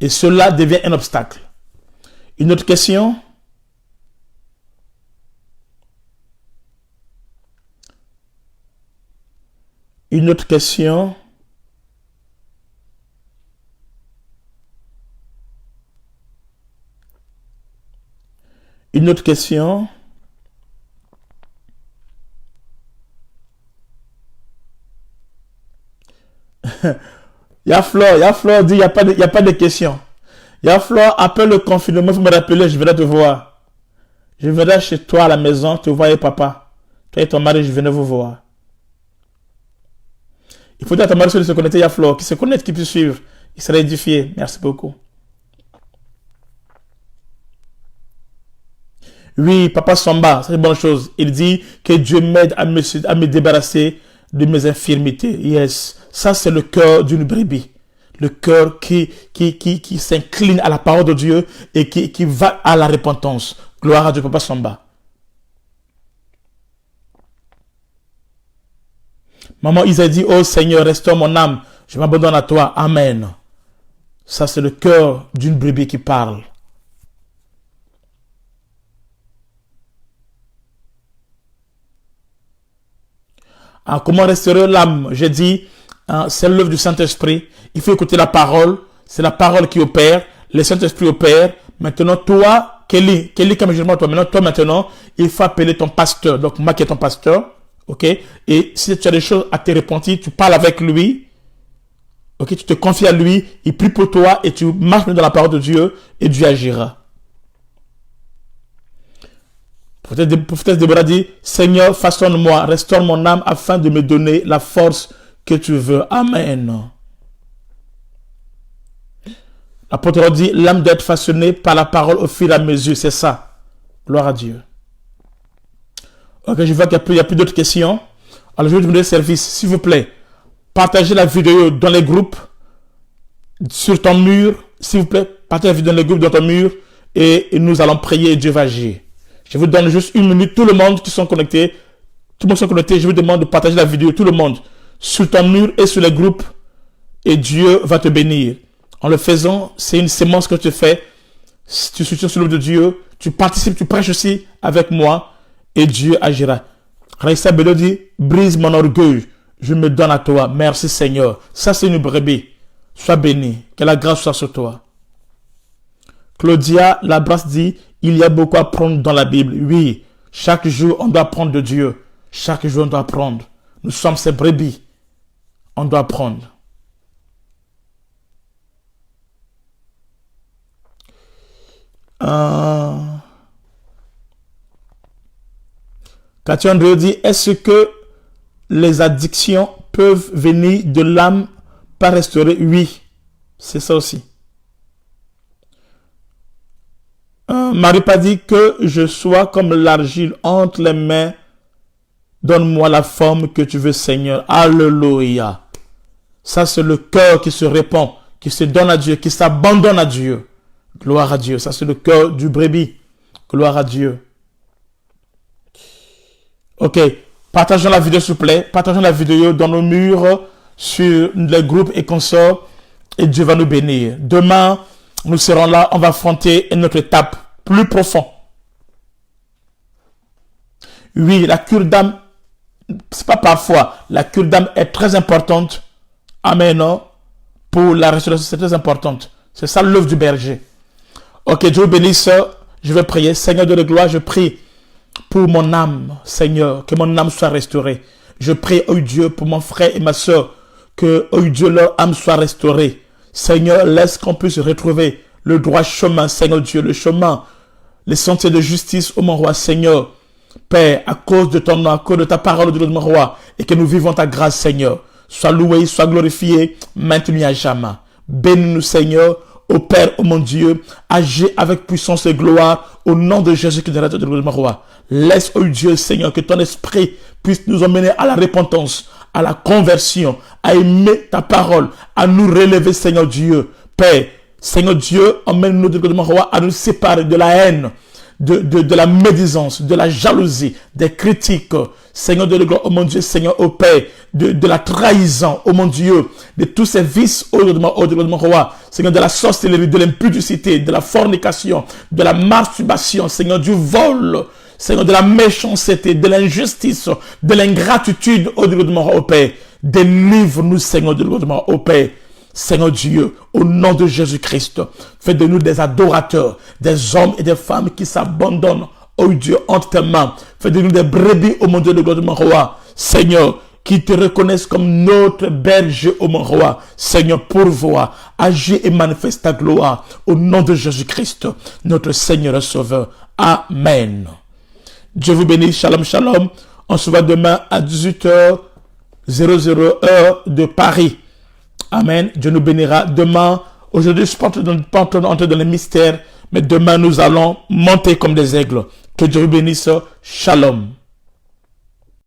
Et cela devient un obstacle. Une autre question? Une autre question? Une autre question? Flore dit, il n'y a pas de question. Flore, après le confinement, il faut me rappeler, je viendrai te voir. Je viendrai chez toi à la maison, te voir et papa. Toi et ton mari, je viendrai vous voir. Il faut dire à ton mari de se connecter, Flore, qui se connecte, qui puisse suivre. Il sera édifié. Merci beaucoup. Oui, papa Samba, c'est une bonne chose. Il dit que Dieu m'aide à me débarrasser de mes infirmités. Yes. Ça, c'est le cœur d'une brebis. Le cœur qui s'incline à la parole de Dieu et qui va à la repentance. Gloire à Dieu, papa Samba. Maman Isa dit, oh Seigneur, restaure mon âme. Je m'abandonne à toi. Amen. Ça, c'est le cœur d'une brebis qui parle. Comment restaurer l'âme? J'ai dit, c'est l'œuvre du Saint-Esprit. Il faut écouter la parole. C'est la parole qui opère. Le Saint-Esprit opère. Maintenant, toi, Kelly, comme je dis, toi maintenant, il faut appeler ton pasteur. Donc, moi qui est ton pasteur. Ok? Et si tu as des choses à te repentir, tu parles avec lui. Ok? Tu te confies à lui. Il prie pour toi et tu marches dans la parole de Dieu et Dieu agira. Peut-être Déborah dit, Seigneur, façonne-moi, restaure mon âme afin de me donner la force que tu veux. Amen. L'apôtre dit, l'âme doit être façonnée par la parole au fur et à mesure. C'est ça. Gloire à Dieu. Ok, je vois qu'il n'y a plus d'autres questions. Alors, je vais vous demander service. S'il vous plaît, partagez la vidéo dans les groupes, sur ton mur. S'il vous plaît, partagez la vidéo dans les groupes, dans ton mur. Et nous allons prier et Dieu va agir. Je vous donne juste une minute. Tout le monde qui sont connectés, tout le monde qui sont connectés, je vous demande de partager la vidéo. Tout le monde, sur ton mur et sur les groupes. Et Dieu va te bénir. En le faisant, c'est une sémence que tu fais. Tu soutiens sur l'œuvre de Dieu. Tu participes, tu prêches aussi avec moi. Et Dieu agira. Raissa Bello dit, brise mon orgueil. Je me donne à toi. Merci Seigneur. Ça c'est une brebis. Sois béni. Que la grâce soit sur toi. Claudia Labrasse dit, il y a beaucoup à apprendre dans la Bible. Oui, chaque jour on doit apprendre de Dieu. Chaque jour on doit apprendre. Nous sommes ces brebis. On doit apprendre. Cathy André dit, est-ce que les addictions peuvent venir de l'âme pas restaurée? Oui, c'est ça aussi. Marie pas dit que je sois comme l'argile entre les mains. Donne-moi la forme que tu veux, Seigneur. Alléluia. Ça, c'est le cœur qui se répand, qui se donne à Dieu, qui s'abandonne à Dieu. Gloire à Dieu. Ça, c'est le cœur du brebis. Gloire à Dieu. Ok. Partageons la vidéo, s'il vous plaît. Partageons la vidéo dans nos murs, sur les groupes et consorts. Et Dieu va nous bénir. Demain, nous serons là. On va affronter notre étape plus profonde. Oui, la cure d'âme, c'est pas parfois. La cure d'âme est très importante. Amen. Non? Pour la restauration, c'est très importante. C'est ça l'œuvre du berger. Ok, Dieu vous bénisse. Je vais prier. Seigneur de la gloire, je prie pour mon âme, Seigneur, que mon âme soit restaurée. Je prie, oh Dieu, pour mon frère et ma soeur, que, oh Dieu, leur âme soit restaurée. Seigneur, laisse qu'on puisse retrouver le droit chemin, Seigneur Dieu, le chemin, les sentiers de justice, oh mon roi, Seigneur. Père, à cause de ton nom, à cause de ta parole, de mon roi, et que nous vivons ta grâce, Seigneur. Sois loué, sois glorifié, maintenant à jamais. Bénis-nous, Seigneur. Ô Père, ô mon Dieu, agis avec puissance et gloire au nom de Jésus-Christ de mon roi. Laisse, ô Dieu, Seigneur, que ton esprit puisse nous emmener à la repentance, à la conversion, à aimer ta parole, à nous relever, Seigneur Dieu. Père, Seigneur Dieu, emmène-nous de mon roi à nous séparer de la haine, de la médisance, de la jalousie, des critiques, Seigneur de gloire, oh mon Dieu, Seigneur, oh Père, de la trahison, oh mon Dieu, de tous ces vices, oh de mon roi, Seigneur, de la sorcellerie, de l'impudicité, de la fornication, de la masturbation, Seigneur, du vol, Seigneur, de la méchanceté, de l'injustice, de l'ingratitude, oh de mon roi, oh Père. Délivre-nous, Seigneur, de mon oh Père. Seigneur Dieu, au nom de Jésus-Christ, fais de nous des adorateurs, des hommes et des femmes qui s'abandonnent, oh Dieu, entre tes mains. Fais de nous des brebis, oh mon Dieu, de gloire de mon roi. Seigneur, qui te reconnaissent comme notre berger, oh mon roi. Seigneur, pourvois, agis et manifeste ta gloire, au nom de Jésus-Christ, notre Seigneur et Sauveur. Amen. Dieu vous bénisse. Shalom, shalom. On se voit demain à 18h00 heure de Paris. Amen. Dieu nous bénira. Demain, aujourd'hui, je ne peux pas entrer dans les mystères, mais demain, nous allons monter comme des aigles. Que Dieu vous bénisse. Shalom.